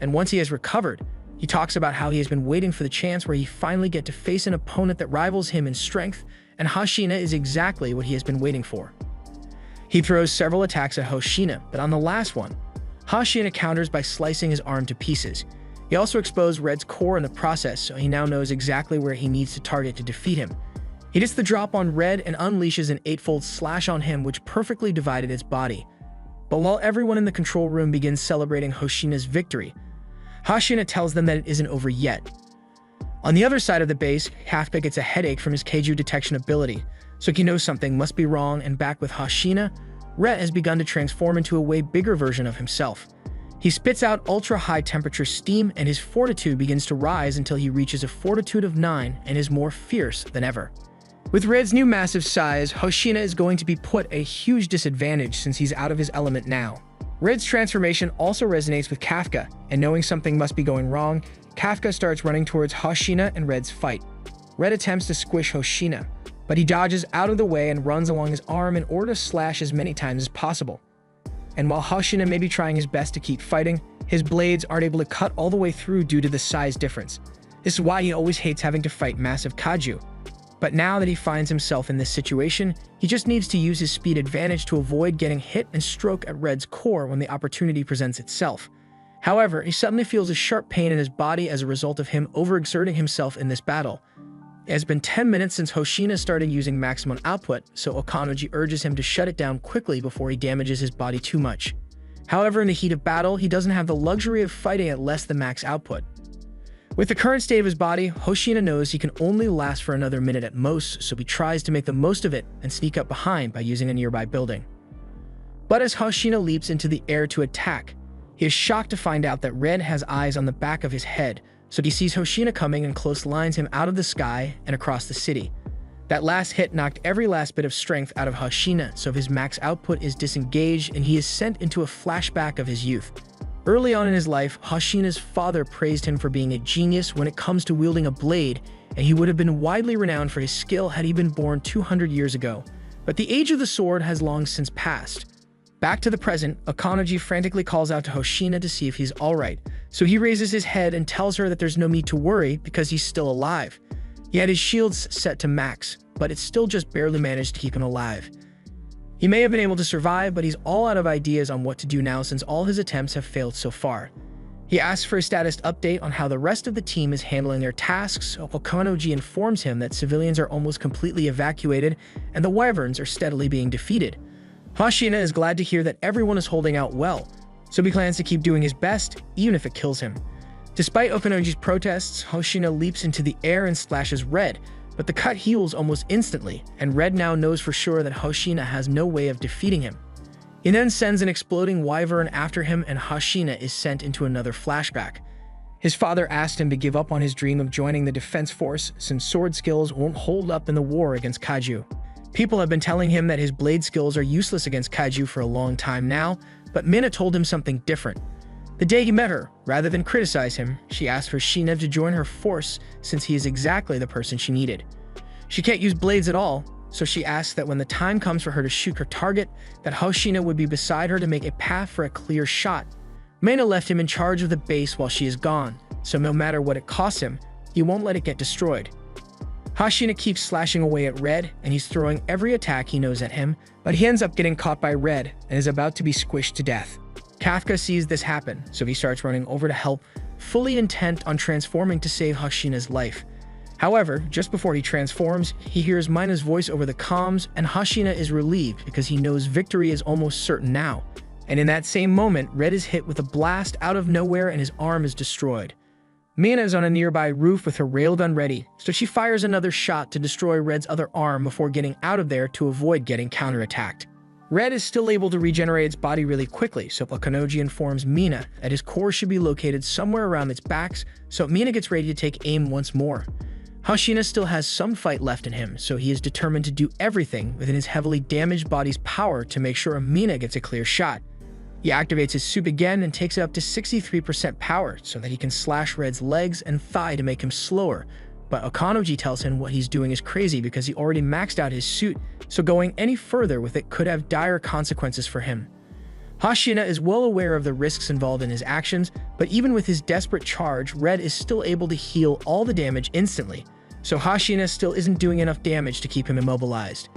and once he has recovered, he talks about how he has been waiting for the chance where he finally get to face an opponent that rivals him in strength, and Hoshina is exactly what he has been waiting for. He throws several attacks at Hoshina, but on the last one, Hoshina counters by slicing his arm to pieces. He also exposed Red's core in the process, so he now knows exactly where he needs to target to defeat him. He gets the drop on Red and unleashes an 8-fold slash on him, which perfectly divided his body. But while everyone in the control room begins celebrating Hoshina's victory, Hoshina tells them that it isn't over yet. On the other side of the base, Kafka gets a headache from his Kaiju detection ability, so he knows something must be wrong, and back with Hoshina, Red has begun to transform into a way bigger version of himself. He spits out ultra-high temperature steam, and his fortitude begins to rise until he reaches a fortitude of 9 and is more fierce than ever. With Red's new massive size, Hoshina is going to be put at a huge disadvantage since he's out of his element now. Red's transformation also resonates with Kafka, and knowing something must be going wrong, Kafka starts running towards Hoshina and Red's fight. Red attempts to squish Hoshina, but he dodges out of the way and runs along his arm in order to slash as many times as possible. and while Hoshina may be trying his best to keep fighting, his blades aren't able to cut all the way through due to the size difference. This is why he always hates having to fight massive kaiju. But now that he finds himself in this situation, he just needs to use his speed advantage to avoid getting hit and stroke at Red's core when the opportunity presents itself. However, he suddenly feels a sharp pain in his body as a result of him overexerting himself in this battle. It has been 10 minutes since Hoshina started using maximum output, so Okanoji urges him to shut it down quickly before he damages his body too much. However, in the heat of battle, he doesn't have the luxury of fighting at less than max output. With the current state of his body, Hoshina knows he can only last for another minute at most, so he tries to make the most of it and sneak up behind by using a nearby building. But as Hoshina leaps into the air to attack, he is shocked to find out that Red has eyes on the back of his head, so he sees Hoshina coming and close lines him out of the sky and across the city. That last hit knocked every last bit of strength out of Hoshina, so his max output is disengaged and he is sent into a flashback of his youth. Early on in his life, Hoshina's father praised him for being a genius when it comes to wielding a blade, and he would have been widely renowned for his skill had he been born 200 years ago. But the age of the sword has long since passed. Back to the present, Okanoji frantically calls out to Hoshina to see if he's alright, so he raises his head and tells her that there's no need to worry because he's still alive. He had his shields set to max, but it's still just barely managed to keep him alive. He may have been able to survive, but he's all out of ideas on what to do now since all his attempts have failed so far. He asks for a status update on how the rest of the team is handling their tasks, so Okanoji informs him that civilians are almost completely evacuated and the wyverns are steadily being defeated. Hoshina is glad to hear that everyone is holding out well, so he plans to keep doing his best, even if it kills him. Despite Okanoji's protests, Hoshina leaps into the air and slashes Red, but the cut heals almost instantly, and Red now knows for sure that Hoshina has no way of defeating him. He then sends an exploding wyvern after him, and Hoshina is sent into another flashback. His father asked him to give up on his dream of joining the defense force since sword skills won't hold up in the war against Kaiju. People have been telling him that his blade skills are useless against Kaiju for a long time now, but Mina told him something different. The day he met her, rather than criticize him, she asked for Shina to join her force since he is exactly the person she needed. She can't use blades at all, so she asks that when the time comes for her to shoot her target, that Hoshina would be beside her to make a path for a clear shot. Mina left him in charge of the base while she is gone, so no matter what it costs him, he won't let it get destroyed. Hoshina keeps slashing away at Red, and he's throwing every attack he knows at him, but he ends up getting caught by Red and is about to be squished to death. Kafka sees this happen, so he starts running over to help, fully intent on transforming to save Hoshina's life. However, just before he transforms, he hears Mina's voice over the comms, and Hoshina is relieved because he knows victory is almost certain now. And in that same moment, Red is hit with a blast out of nowhere and his arm is destroyed. Mina is on a nearby roof with her railgun ready, so she fires another shot to destroy Red's other arm before getting out of there to avoid getting counterattacked. Red is still able to regenerate its body really quickly, so Okanoji informs Mina that his core should be located somewhere around its backs, so Mina gets ready to take aim once more. Hoshina still has some fight left in him, so he is determined to do everything within his heavily damaged body's power to make sure Mina gets a clear shot. He activates his soup again and takes it up to 63% power so that he can slash Red's legs and thigh to make him slower, but Okanoji tells him what he's doing is crazy because he already maxed out his suit, so going any further with it could have dire consequences for him. Hoshina is well aware of the risks involved in his actions, but even with his desperate charge, Red is still able to heal all the damage instantly, so Hoshina still isn't doing enough damage to keep him immobilized.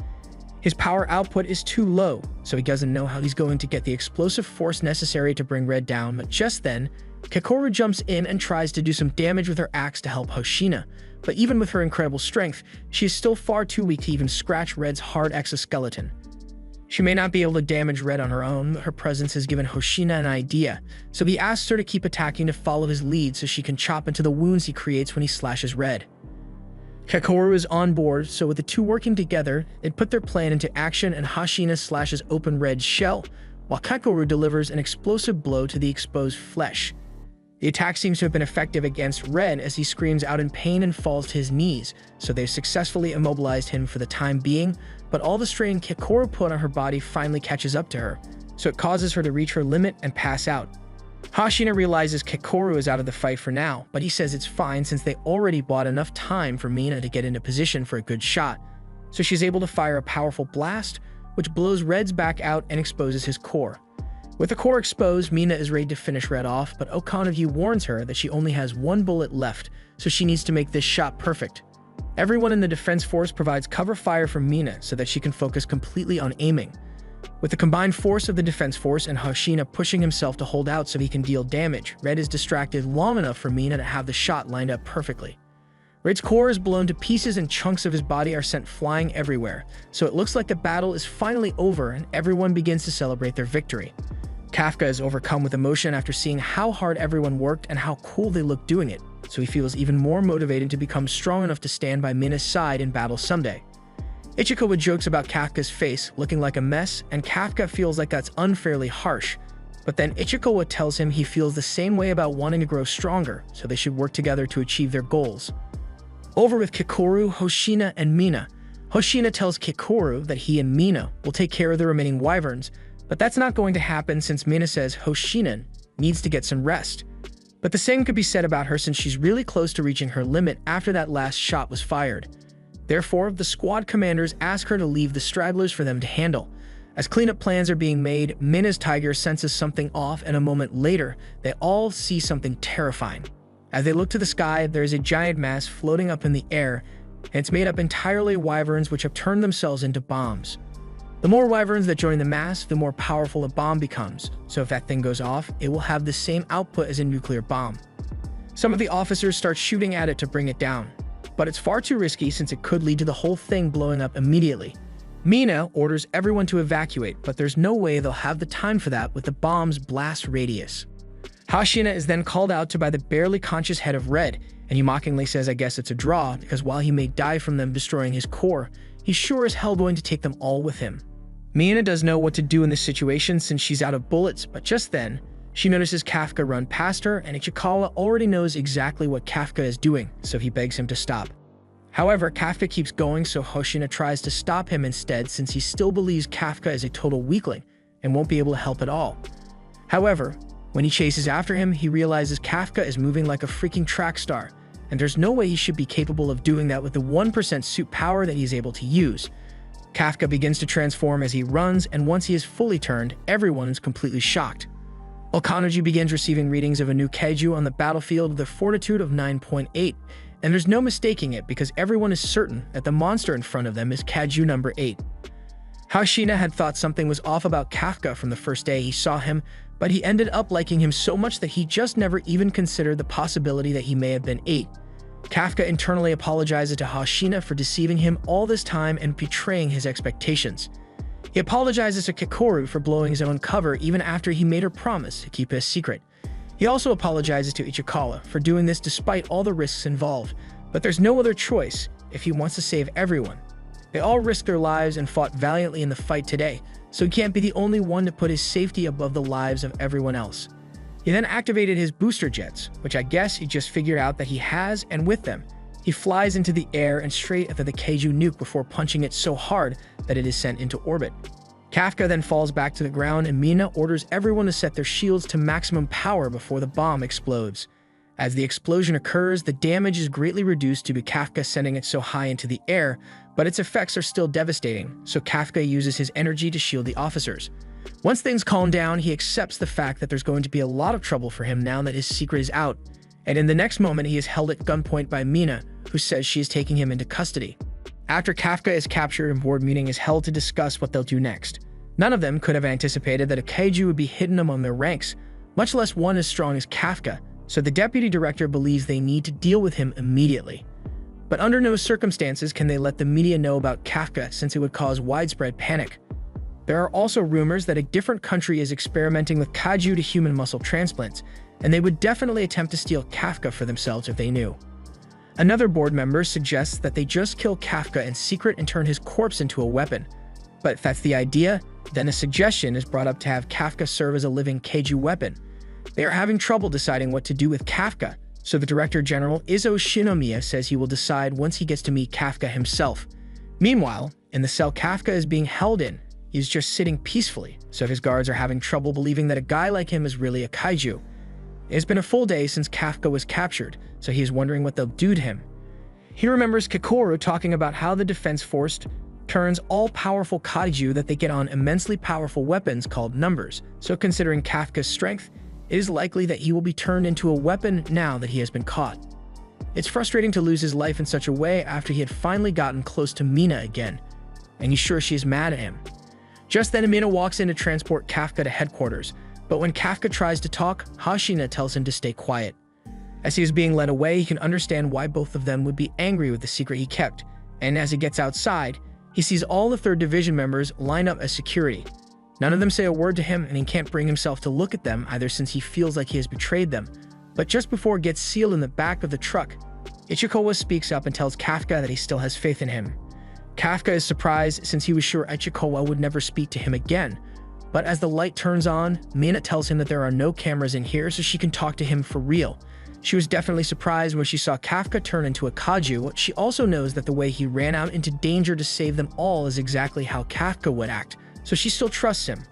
His power output is too low, so he doesn't know how he's going to get the explosive force necessary to bring Red down, but just then, Kakoru jumps in and tries to do some damage with her axe to help Hoshina, but even with her incredible strength, she is still far too weak to even scratch Red's hard exoskeleton. She may not be able to damage Red on her own, but her presence has given Hoshina an idea, so he asks her to keep attacking to follow his lead so she can chop into the wounds he creates when he slashes Red. Kakoru is on board, so with the two working together, they put their plan into action and Hoshina slashes open Red's shell, while Kakoru delivers an explosive blow to the exposed flesh. The attack seems to have been effective against Red as he screams out in pain and falls to his knees, so they've successfully immobilized him for the time being, but all the strain Kakoru put on her body finally catches up to her, so it causes her to reach her limit and pass out. Hoshina realizes Kakoru is out of the fight for now, but he says it's fine since they already bought enough time for Mina to get into position for a good shot, so she's able to fire a powerful blast, which blows Red's back out and exposes his core. With the core exposed, Mina is ready to finish Red off, but Okanagi warns her that she only has one bullet left, so she needs to make this shot perfect. Everyone in the defense force provides cover fire for Mina so that she can focus completely on aiming. With the combined force of the defense force and Hoshina pushing himself to hold out so he can deal damage, Red is distracted long enough for Mina to have the shot lined up perfectly. Red's core is blown to pieces and chunks of his body are sent flying everywhere, so it looks like the battle is finally over and everyone begins to celebrate their victory. Kafka is overcome with emotion after seeing how hard everyone worked and how cool they looked doing it, so he feels even more motivated to become strong enough to stand by Mina's side in battle someday. Ichikawa jokes about Kafka's face looking like a mess, and Kafka feels like that's unfairly harsh, but then Ichikawa tells him he feels the same way about wanting to grow stronger, so they should work together to achieve their goals. Over with Kikoru, Hoshina, and Mina. Hoshina tells Kikoru that he and Mina will take care of the remaining wyverns, but that's not going to happen since Mina says Hoshina needs to get some rest. But the same could be said about her since she's really close to reaching her limit after that last shot was fired. Therefore, the squad commanders ask her to leave the stragglers for them to handle. As cleanup plans are being made, Mina's tiger senses something off, and a moment later, they all see something terrifying. As they look to the sky, there is a giant mass floating up in the air, and it's made up entirely of wyverns which have turned themselves into bombs. The more wyverns that join the mass, the more powerful a bomb becomes, so if that thing goes off, it will have the same output as a nuclear bomb. Some of the officers start shooting at it to bring it down, but it's far too risky since it could lead to the whole thing blowing up immediately. Mina orders everyone to evacuate, but there's no way they'll have the time for that with the bomb's blast radius. Hoshina is then called out to by the barely conscious head of Red, and he mockingly says I guess it's a draw because while he may die from them destroying his core, he's sure as hell going to take them all with him. Mina does know what to do in this situation since she's out of bullets, but just then, she notices Kafka run past her, and Ichikawa already knows exactly what Kafka is doing, so he begs him to stop. However, Kafka keeps going, so Hoshina tries to stop him instead since he still believes Kafka is a total weakling and won't be able to help at all. However, when he chases after him, he realizes Kafka is moving like a freaking track star, and there's no way he should be capable of doing that with the 1% suit power that he's able to use. Kafka begins to transform as he runs, and once he is fully turned, everyone is completely shocked. Okanagi begins receiving readings of a new Kaiju on the battlefield with a fortitude of 9.8, and there's no mistaking it because everyone is certain that the monster in front of them is Kaiju number 8. Hoshina had thought something was off about Kafka from the first day he saw him, but he ended up liking him so much that he just never even considered the possibility that he may have been 8. Kafka internally apologizes to Hoshina for deceiving him all this time and betraying his expectations. He apologizes to Kikoru for blowing his own cover even after he made her promise to keep it a secret. He also apologizes to Ichikawa for doing this despite all the risks involved, but there's no other choice if he wants to save everyone. They all risked their lives and fought valiantly in the fight today, so he can't be the only one to put his safety above the lives of everyone else. He then activated his booster jets, which I guess he just figured out that he has, and with them, he flies into the air and straight at the Kaiju nuke before punching it so hard that it is sent into orbit. Kafka then falls back to the ground, and Mina orders everyone to set their shields to maximum power before the bomb explodes. As the explosion occurs, the damage is greatly reduced due to Kafka sending it so high into the air, but its effects are still devastating, so Kafka uses his energy to shield the officers. Once things calm down, he accepts the fact that there's going to be a lot of trouble for him now that his secret is out, and in the next moment he is held at gunpoint by Mina, who says she is taking him into custody. After Kafka is captured, a board meeting is held to discuss what they'll do next. None of them could have anticipated that a Kaiju would be hidden among their ranks, much less one as strong as Kafka, so the deputy director believes they need to deal with him immediately. But under no circumstances can they let the media know about Kafka since it would cause widespread panic. There are also rumors that a different country is experimenting with Kaiju to human muscle transplants, and they would definitely attempt to steal Kafka for themselves if they knew. Another board member suggests that they just kill Kafka in secret and turn his corpse into a weapon. But if that's the idea, then a suggestion is brought up to have Kafka serve as a living Kaiju weapon. They are having trouble deciding what to do with Kafka, so the Director General Izo Shinomiya says he will decide once he gets to meet Kafka himself. Meanwhile, in the cell Kafka is being held in, he is just sitting peacefully, so his guards are having trouble believing that a guy like him is really a Kaiju. It has been a full day since Kafka was captured, so he is wondering what they'll do to him. He remembers Kikoru talking about how the defense force turns all-powerful kaiju that they get on immensely powerful weapons called numbers. So considering Kafka's strength, it is likely that he will be turned into a weapon now that he has been caught. It's frustrating to lose his life in such a way after he had finally gotten close to Mina again, and he's sure she's mad at him. Just then, Mina walks in to transport Kafka to headquarters, but when Kafka tries to talk, Hashina tells him to stay quiet. As he is being led away, he can understand why both of them would be angry with the secret he kept, and as he gets outside, he sees all the 3rd Division members line up as security. None of them say a word to him, and he can't bring himself to look at them either since he feels like he has betrayed them. But just before it gets sealed in the back of the truck, Ichikawa speaks up and tells Kafka that he still has faith in him. Kafka is surprised since he was sure Ichikawa would never speak to him again. But as the light turns on, Mina tells him that there are no cameras in here so she can talk to him for real. She was definitely surprised when she saw Kafka turn into a kaiju. She also knows that the way he ran out into danger to save them all is exactly how Kafka would act, so she still trusts him.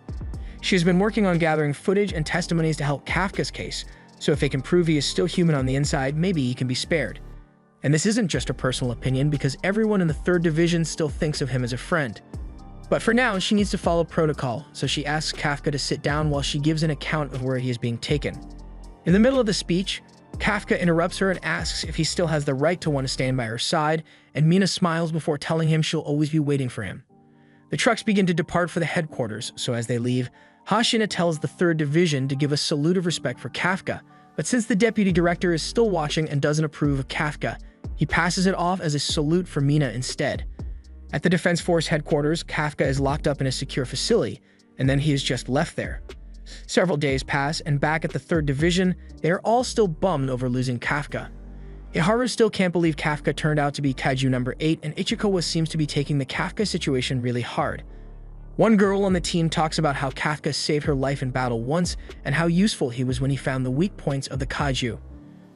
She has been working on gathering footage and testimonies to help Kafka's case, so if they can prove he is still human on the inside, maybe he can be spared. And this isn't just a personal opinion because everyone in the 3rd Division still thinks of him as a friend. But for now, she needs to follow protocol, so she asks Kafka to sit down while she gives an account of where he is being taken. In the middle of the speech, Kafka interrupts her and asks if he still has the right to want to stand by her side, and Mina smiles before telling him she'll always be waiting for him. The trucks begin to depart for the headquarters, so as they leave, Hashina tells the 3rd Division to give a salute of respect for Kafka, but since the deputy director is still watching and doesn't approve of Kafka, he passes it off as a salute for Mina instead. At the Defense Force headquarters, Kafka is locked up in a secure facility, and then he is just left there. Several days pass, and back at the 3rd Division, they are all still bummed over losing Kafka. Iharu still can't believe Kafka turned out to be Kaiju number 8, and Ichikawa seems to be taking the Kafka situation really hard. One girl on the team talks about how Kafka saved her life in battle once, and how useful he was when he found the weak points of the Kaiju.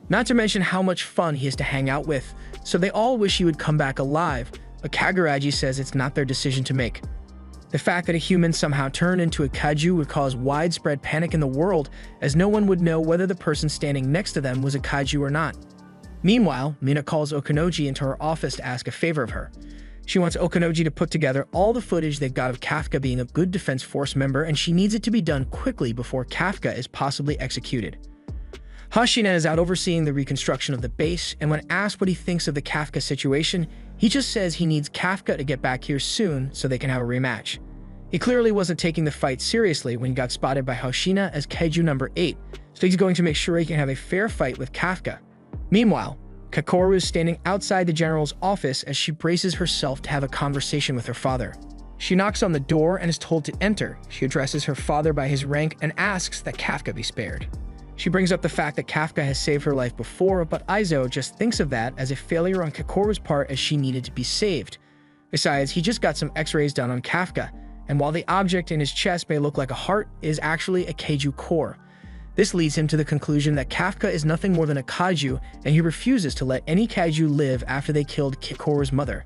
Not to mention how much fun he is to hang out with, so they all wish he would come back alive, but Kaguraji says it's not their decision to make. The fact that a human somehow turned into a kaiju would cause widespread panic in the world, as no one would know whether the person standing next to them was a kaiju or not. Meanwhile, Mina calls Okanoji into her office to ask a favor of her. She wants Okanoji to put together all the footage they've got of Kafka being a good Defense Force member, and she needs it to be done quickly before Kafka is possibly executed. Hashina is out overseeing the reconstruction of the base, and when asked what he thinks of the Kafka situation, he just says he needs Kafka to get back here soon so they can have a rematch. He clearly wasn't taking the fight seriously when he got spotted by Hashina as Kaiju number 8, so he's going to make sure he can have a fair fight with Kafka. Meanwhile, Kakoru is standing outside the general's office as she braces herself to have a conversation with her father. She knocks on the door and is told to enter. She addresses her father by his rank and asks that Kafka be spared. She brings up the fact that Kafka has saved her life before, but Aizo just thinks of that as a failure on Kakoru's part, as she needed to be saved. Besides, he just got some x-rays done on Kafka, and while the object in his chest may look like a heart, it is actually a Kaiju core. This leads him to the conclusion that Kafka is nothing more than a Kaiju, and he refuses to let any Kaiju live after they killed Kakoru's mother.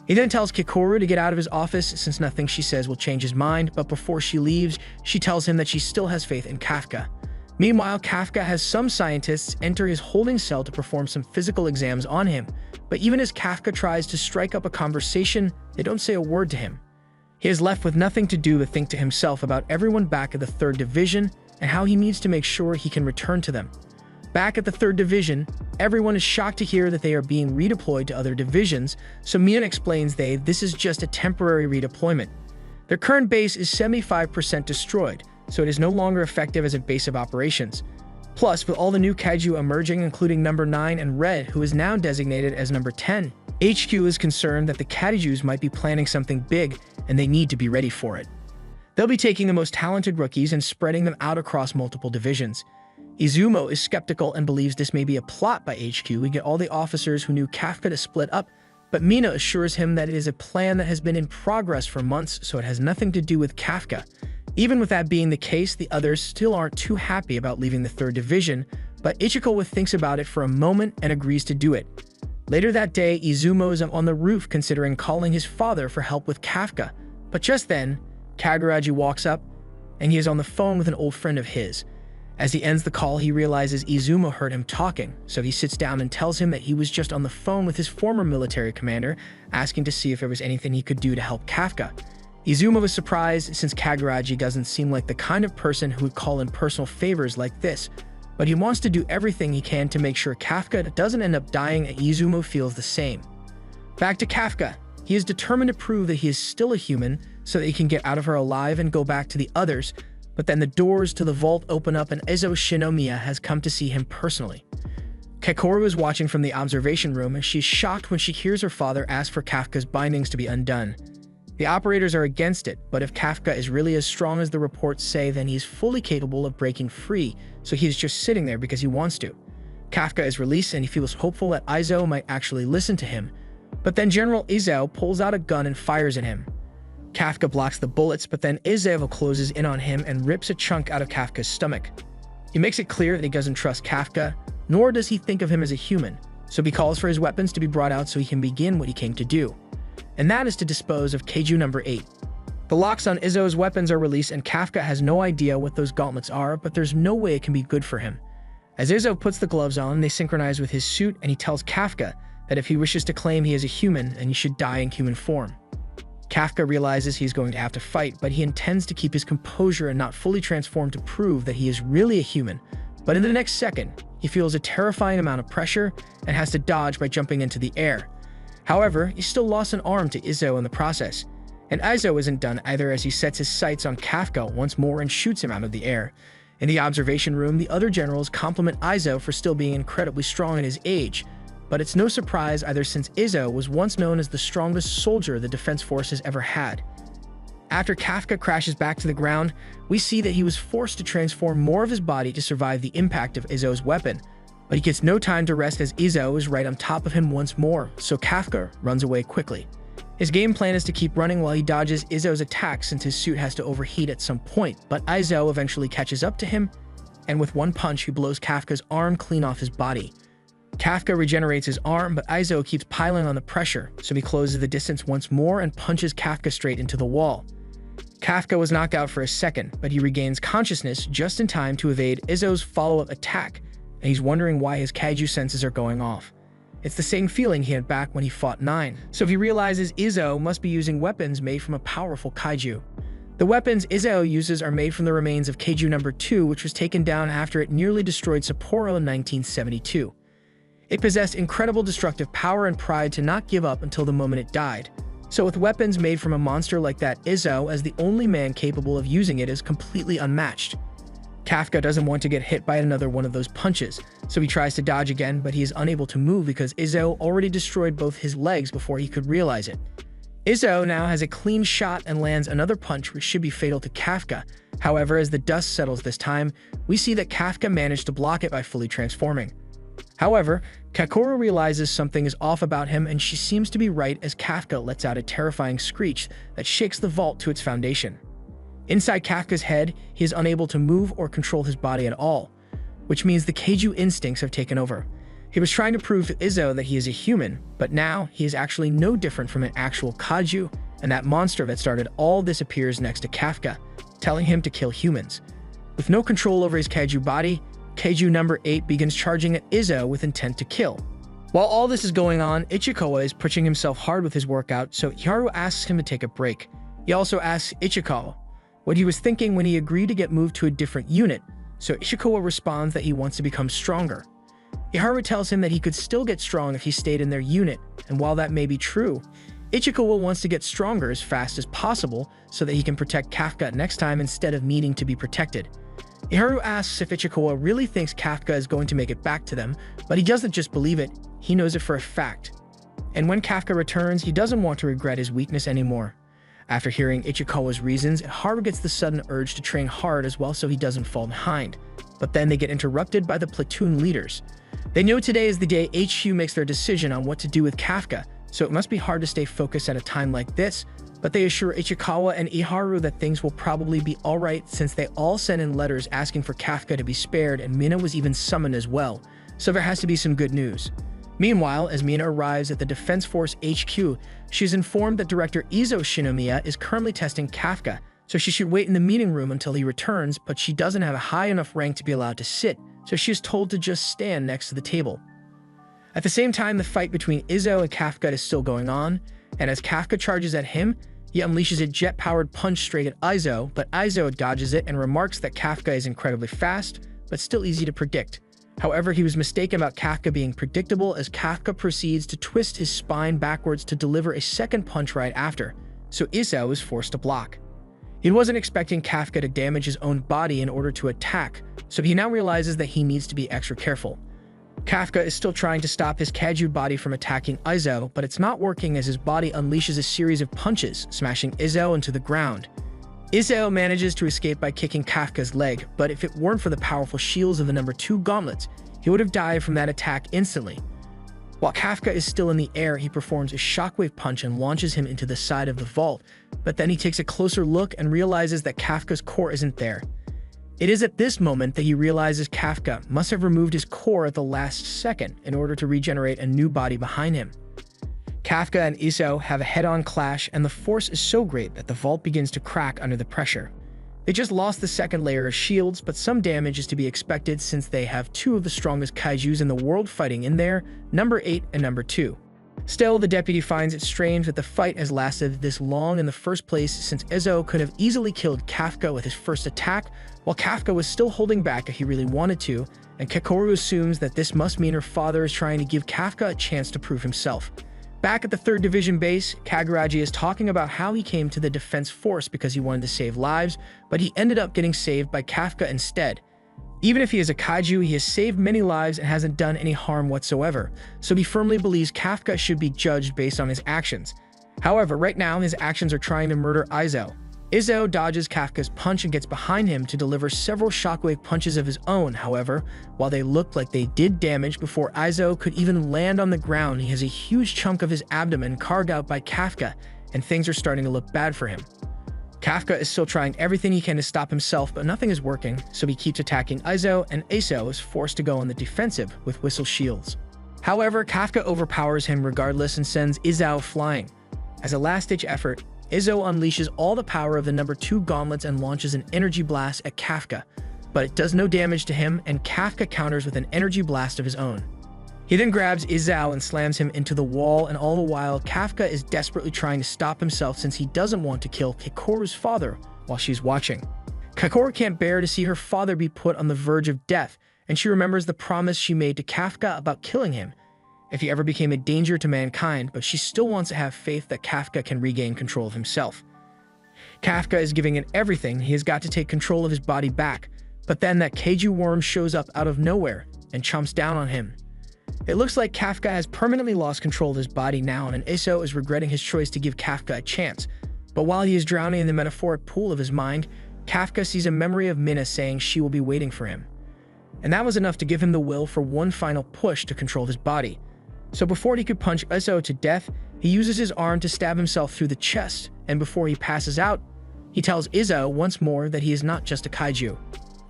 He then tells Kakoru to get out of his office since nothing she says will change his mind, but before she leaves, she tells him that she still has faith in Kafka. Meanwhile, Kafka has some scientists enter his holding cell to perform some physical exams on him, but even as Kafka tries to strike up a conversation, they don't say a word to him. He is left with nothing to do but think to himself about everyone back at the 3rd Division and how he needs to make sure he can return to them. Back at the 3rd Division, everyone is shocked to hear that they are being redeployed to other divisions, so Mion explains this is just a temporary redeployment. Their current base is 75% destroyed, so it is no longer effective as a base of operations. Plus, with all the new Kaiju emerging, including number 9 and Red, who is now designated as number 10, HQ is concerned that the Kaijuus might be planning something big, and they need to be ready for it. They'll be taking the most talented rookies and spreading them out across multiple divisions. Izumo is skeptical and believes this may be a plot by HQ to get all the officers who knew Kafka to split up, but Mina assures him that it is a plan that has been in progress for months, so it has nothing to do with Kafka. Even with that being the case, the others still aren't too happy about leaving the 3rd Division, but Ichikawa thinks about it for a moment and agrees to do it. Later that day, Izumo is on the roof considering calling his father for help with Kafka, but just then, Kaguraji walks up, and he is on the phone with an old friend of his. As he ends the call, he realizes Izumo heard him talking, so he sits down and tells him that he was just on the phone with his former military commander, asking to see if there was anything he could do to help Kafka. Izumo was surprised since Kaguraji doesn't seem like the kind of person who would call in personal favors like this, but he wants to do everything he can to make sure Kafka doesn't end up dying, and Izumo feels the same. Back to Kafka. He is determined to prove that he is still a human so that he can get out of her alive and go back to the others, but then the doors to the vault open up and Izo Shinomiya has come to see him personally. Keikoru is watching from the observation room and she's shocked when she hears her father ask for Kafka's bindings to be undone. The operators are against it, but if Kafka is really as strong as the reports say, then he's fully capable of breaking free, so he's just sitting there because he wants to. Kafka is released and he feels hopeful that Izo might actually listen to him, but then General Izo pulls out a gun and fires at him. Kafka blocks the bullets, but then Izo closes in on him and rips a chunk out of Kafka's stomach. He makes it clear that he doesn't trust Kafka, nor does he think of him as a human, so he calls for his weapons to be brought out so he can begin what he came to do. And that is to dispose of Kaiju number 8. The locks on Izo's weapons are released and Kafka has no idea what those gauntlets are, but there's no way it can be good for him. As Izo puts the gloves on, they synchronize with his suit and he tells Kafka that if he wishes to claim he is a human, then he should die in human form. Kafka realizes he's going to have to fight, but he intends to keep his composure and not fully transform to prove that he is really a human. But in the next second, he feels a terrifying amount of pressure and has to dodge by jumping into the air. However, he still lost an arm to Izo in the process. And Izo isn't done either as he sets his sights on Kafka once more and shoots him out of the air. In the observation room, the other generals compliment Izo for still being incredibly strong at his age. But it's no surprise either since Izo was once known as the strongest soldier the Defense Force has ever had. After Kafka crashes back to the ground, we see that he was forced to transform more of his body to survive the impact of Izo's weapon. But he gets no time to rest as Izo is right on top of him once more, so Kafka runs away quickly. His game plan is to keep running while he dodges Izo's attacks since his suit has to overheat at some point, but Izo eventually catches up to him, and with one punch he blows Kafka's arm clean off his body. Kafka regenerates his arm, but Izo keeps piling on the pressure, so he closes the distance once more and punches Kafka straight into the wall. Kafka was knocked out for a second, but he regains consciousness just in time to evade Izo's follow-up attack, and he's wondering why his Kaiju senses are going off. It's the same feeling he had back when he fought 9, so he realizes Izo must be using weapons made from a powerful Kaiju. The weapons Izo uses are made from the remains of Kaiju number 2, which was taken down after it nearly destroyed Sapporo in 1972. It possessed incredible destructive power and pride to not give up until the moment it died. So with weapons made from a monster like that, Izo, as the only man capable of using it, is completely unmatched. Kafka doesn't want to get hit by another one of those punches, so he tries to dodge again, but he is unable to move because Izo already destroyed both his legs before he could realize it. Izo now has a clean shot and lands another punch which should be fatal to Kafka. However, as the dust settles this time, we see that Kafka managed to block it by fully transforming. However, Keikoru realizes something is off about him and she seems to be right as Kafka lets out a terrifying screech that shakes the vault to its foundation. Inside Kafka's head, he is unable to move or control his body at all, which means the Kaiju instincts have taken over. He was trying to prove to Izo that he is a human, but now he is actually no different from an actual Kaiju, and that monster that started all this appears next to Kafka, telling him to kill humans. With no control over his Kaiju body, Kaiju number 8 begins charging at Izo with intent to kill. While all this is going on, Ichikawa is pushing himself hard with his workout, so Iharu asks him to take a break. He also asks Ichikawa what he was thinking when he agreed to get moved to a different unit, so Ichikawa responds that he wants to become stronger. Iharu tells him that he could still get strong if he stayed in their unit, and while that may be true, Ichikawa wants to get stronger as fast as possible so that he can protect Kafka next time instead of needing to be protected. Iharu asks if Ichikawa really thinks Kafka is going to make it back to them, but he doesn't just believe it, he knows it for a fact. And when Kafka returns, he doesn't want to regret his weakness anymore. After hearing Ichikawa's reasons, Iharu gets the sudden urge to train hard as well so he doesn't fall behind. But then they get interrupted by the platoon leaders. They know today is the day HQ makes their decision on what to do with Kafka, so it must be hard to stay focused at a time like this, but they assure Ichikawa and Iharu that things will probably be alright since they all sent in letters asking for Kafka to be spared and Mina was even summoned as well, so there has to be some good news. Meanwhile, as Mina arrives at the Defense Force HQ, she is informed that Director Izo Shinomiya is currently testing Kafka, so she should wait in the meeting room until he returns, but she doesn't have a high enough rank to be allowed to sit, so she is told to just stand next to the table. At the same time, the fight between Izzo and Kafka is still going on, and as Kafka charges at him, he unleashes a jet-powered punch straight at Izzo, but Izzo dodges it and remarks that Kafka is incredibly fast, but still easy to predict. However, he was mistaken about Kafka being predictable, as Kafka proceeds to twist his spine backwards to deliver a second punch right after, so Izzo is forced to block. He wasn't expecting Kafka to damage his own body in order to attack, so he now realizes that he needs to be extra careful. Kafka is still trying to stop his Kaiju body from attacking Izzo, but it's not working as his body unleashes a series of punches, smashing Izzo into the ground. Izzo manages to escape by kicking Kafka's leg, but if it weren't for the powerful shields of the number 2 gauntlets, he would have died from that attack instantly. While Kafka is still in the air, he performs a shockwave punch and launches him into the side of the vault, but then he takes a closer look and realizes that Kafka's core isn't there. It is at this moment that he realizes Kafka must have removed his core at the last second in order to regenerate a new body behind him. Kafka and Izzo have a head-on clash, and the force is so great that the vault begins to crack under the pressure. They just lost the second layer of shields, but some damage is to be expected since they have 2 of the strongest Kaijus in the world fighting in there, number 8 and number 2. Still, the deputy finds it strange that the fight has lasted this long in the first place, since Izzo could have easily killed Kafka with his first attack, while Kafka was still holding back if he really wanted to, and Kakoru assumes that this must mean her father is trying to give Kafka a chance to prove himself. Back at the 3rd Division base, Kaguraji is talking about how he came to the defense force because he wanted to save lives, but he ended up getting saved by Kafka instead. Even if he is a Kaiju, he has saved many lives and hasn't done any harm whatsoever, so he firmly believes Kafka should be judged based on his actions. However, right now his actions are trying to murder Izzo. Izzo dodges Kafka's punch and gets behind him to deliver several shockwave punches of his own. However, while they looked like they did damage before Izzo could even land on the ground, he has a huge chunk of his abdomen carved out by Kafka, and things are starting to look bad for him. Kafka is still trying everything he can to stop himself, but nothing is working, so he keeps attacking Izzo, and Izzo is forced to go on the defensive with whistle shields. However, Kafka overpowers him regardless and sends Izzo flying. As a last-ditch effort, Izzo unleashes all the power of the number 2 gauntlets and launches an energy blast at Kafka, but it does no damage to him, and Kafka counters with an energy blast of his own. He then grabs Izzo and slams him into the wall, and all the while, Kafka is desperately trying to stop himself since he doesn't want to kill Kakoru's father while she's watching. Kakoru can't bear to see her father be put on the verge of death, and she remembers the promise she made to Kafka about killing him if he ever became a danger to mankind, but she still wants to have faith that Kafka can regain control of himself. Kafka is giving it everything. He has got to take control of his body back, but then that Kaiju worm shows up out of nowhere and chomps down on him. It looks like Kafka has permanently lost control of his body now, and Izzo is regretting his choice to give Kafka a chance. But while he is drowning in the metaphoric pool of his mind, Kafka sees a memory of Mina saying she will be waiting for him. And that was enough to give him the will for one final push to control his body. So before he could punch Izzo to death, he uses his arm to stab himself through the chest, and before he passes out, he tells Izzo once more that he is not just a Kaiju.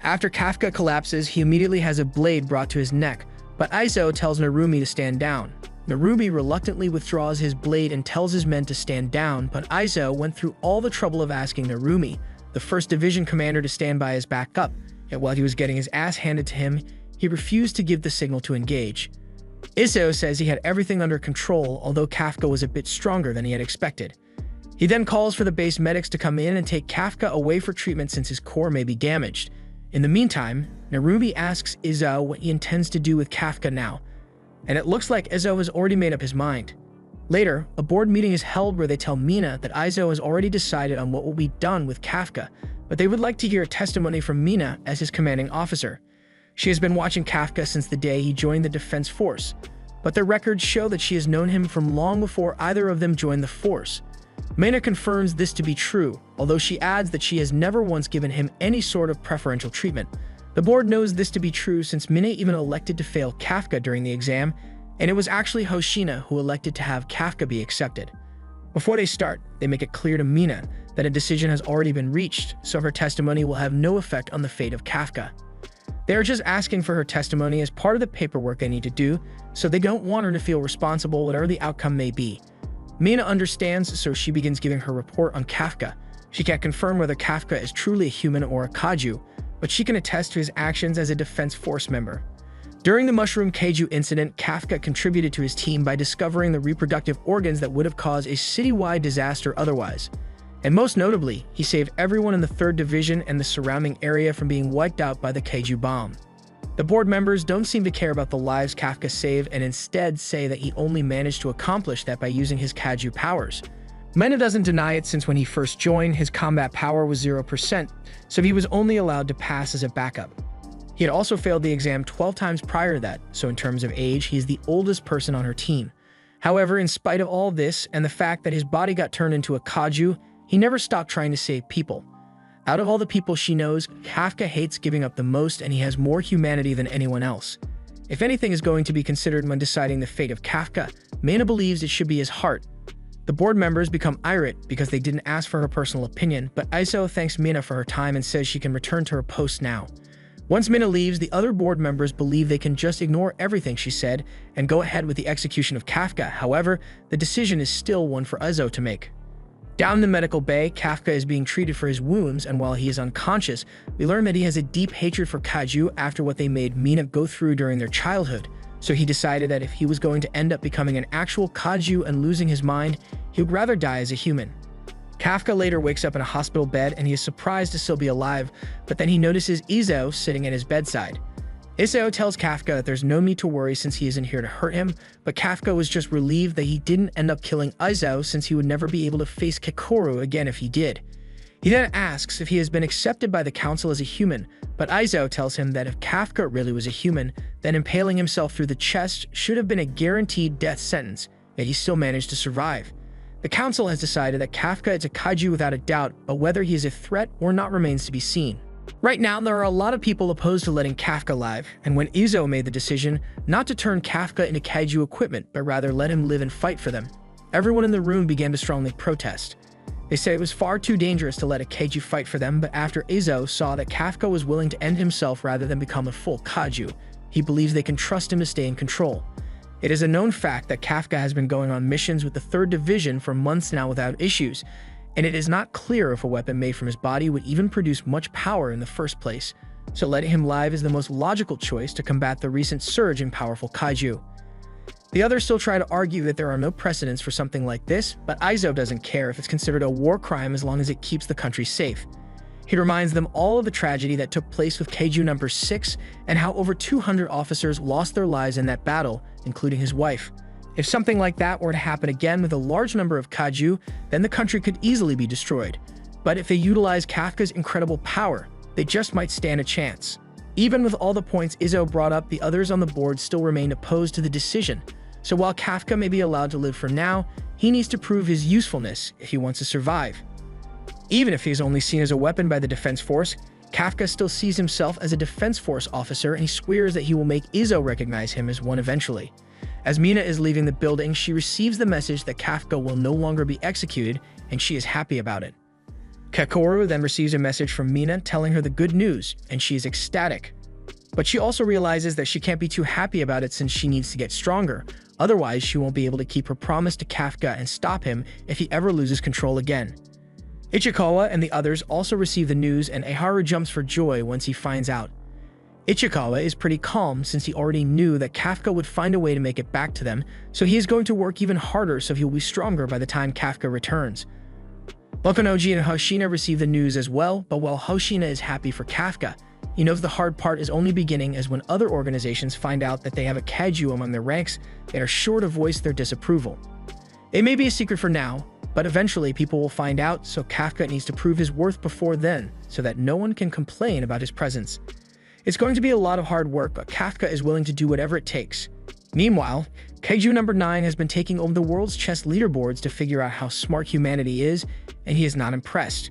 After Kafka collapses, he immediately has a blade brought to his neck, but Izzo tells Narumi to stand down. Narumi reluctantly withdraws his blade and tells his men to stand down, but Izzo went through all the trouble of asking Narumi, the 1st Division commander, to stand by his backup, yet while he was getting his ass handed to him, he refused to give the signal to engage. Izzo says he had everything under control, although Kafka was a bit stronger than he had expected. He then calls for the base medics to come in and take Kafka away for treatment since his core may be damaged. In the meantime, Narumi asks Izzo what he intends to do with Kafka now, and it looks like Izzo has already made up his mind. Later, a board meeting is held where they tell Mina that Izzo has already decided on what will be done with Kafka, but they would like to hear a testimony from Mina as his commanding officer. She has been watching Kafka since the day he joined the defense force, but their records show that she has known him from long before either of them joined the force. Mina confirms this to be true, although she adds that she has never once given him any sort of preferential treatment. The board knows this to be true since Mina even elected to fail Kafka during the exam, and it was actually Hoshina who elected to have Kafka be accepted. Before they start, they make it clear to Mina that a decision has already been reached, so her testimony will have no effect on the fate of Kafka. They are just asking for her testimony as part of the paperwork they need to do, so they don't want her to feel responsible whatever the outcome may be. Mina understands, so she begins giving her report on Kafka. She can't confirm whether Kafka is truly a human or a Kaiju, but she can attest to his actions as a defense force member. During the Mushroom Kaiju incident, Kafka contributed to his team by discovering the reproductive organs that would have caused a citywide disaster otherwise. And most notably, he saved everyone in the 3rd Division and the surrounding area from being wiped out by the Kaiju bomb. The board members don't seem to care about the lives Kafka saved and instead say that he only managed to accomplish that by using his Kaiju powers. Mena doesn't deny it since when he first joined, his combat power was 0%, so he was only allowed to pass as a backup. He had also failed the exam 12 times prior to that, so in terms of age, he is the oldest person on her team. However, in spite of all this and the fact that his body got turned into a Kaiju, he never stopped trying to save people. Out of all the people she knows, Kafka hates giving up the most, and he has more humanity than anyone else. If anything is going to be considered when deciding the fate of Kafka, Mena believes it should be his heart. The board members become irate because they didn't ask for her personal opinion, but Iso thanks Mena for her time and says she can return to her post now. Once Mena leaves, the other board members believe they can just ignore everything she said and go ahead with the execution of Kafka. However, the decision is still one for Iso to make. Down in the medical bay, Kafka is being treated for his wounds, and while he is unconscious, we learn that he has a deep hatred for Kaiju after what they made Mena go through during their childhood. So he decided that if he was going to end up becoming an actual Kaiju and losing his mind, he would rather die as a human. Kafka later wakes up in a hospital bed and he is surprised to still be alive, but then he notices Izo sitting at his bedside. Izo tells Kafka that there's no need to worry since he isn't here to hurt him, but Kafka was just relieved that he didn't end up killing Izo since he would never be able to face Kikoru again if he did. He then asks if he has been accepted by the council as a human, but Izo tells him that if Kafka really was a human, then impaling himself through the chest should have been a guaranteed death sentence, yet he still managed to survive. The council has decided that Kafka is a Kaiju without a doubt, but whether he is a threat or not remains to be seen. Right now, there are a lot of people opposed to letting Kafka live, and when Izo made the decision not to turn Kafka into Kaiju equipment, but rather let him live and fight for them, everyone in the room began to strongly protest. They say it was far too dangerous to let a Kaiju fight for them, but after Izo saw that Kafka was willing to end himself rather than become a full Kaiju, he believes they can trust him to stay in control. It is a known fact that Kafka has been going on missions with the 3rd Division for months now without issues, and it is not clear if a weapon made from his body would even produce much power in the first place, so letting him live is the most logical choice to combat the recent surge in powerful Kaiju. The others still try to argue that there are no precedents for something like this, but Izo doesn't care if it's considered a war crime as long as it keeps the country safe. He reminds them all of the tragedy that took place with Kaiju number 6 and how over 200 officers lost their lives in that battle, including his wife. If something like that were to happen again with a large number of Kaiju, then the country could easily be destroyed. But if they utilize Kafka's incredible power, they just might stand a chance. Even with all the points Izo brought up, the others on the board still remain opposed to the decision. So while Kafka may be allowed to live for now, he needs to prove his usefulness if he wants to survive. Even if he is only seen as a weapon by the Defense Force, Kafka still sees himself as a Defense Force officer, and he swears that he will make Izo recognize him as one eventually. As Mina is leaving the building, she receives the message that Kafka will no longer be executed, and she is happy about it. Kikoru then receives a message from Mina telling her the good news, and she is ecstatic. But she also realizes that she can't be too happy about it since she needs to get stronger, otherwise she won't be able to keep her promise to Kafka and stop him if he ever loses control again. Ichikawa and the others also receive the news, and Eharu jumps for joy once he finds out. Ichikawa is pretty calm since he already knew that Kafka would find a way to make it back to them, so he is going to work even harder so he'll be stronger by the time Kafka returns. Bokunoji and Hoshina receive the news as well, but while Hoshina is happy for Kafka, he knows the hard part is only beginning, as when other organizations find out that they have a Kaiju among their ranks, they are sure to voice their disapproval. It may be a secret for now, but eventually people will find out, so Kafka needs to prove his worth before then, so that no one can complain about his presence. It's going to be a lot of hard work, but Kafka is willing to do whatever it takes. Meanwhile, Kaiju number 9 has been taking over the world's chess leaderboards to figure out how smart humanity is, and he is not impressed.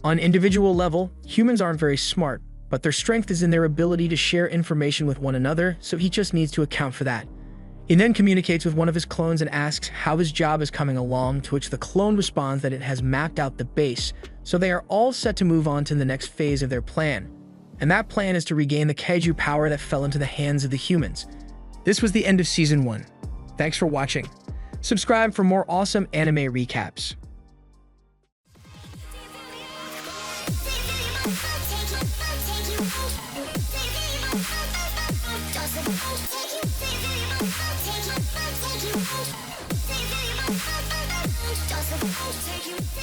On an individual level, humans aren't very smart, but their strength is in their ability to share information with one another, so he just needs to account for that. He then communicates with one of his clones and asks how his job is coming along, to which the clone responds that it has mapped out the base, so they are all set to move on to the next phase of their plan. And that plan is to regain the Kaiju power that fell into the hands of the humans. This was the end of Season 1. Thanks for watching. Subscribe for more awesome anime recaps. Take you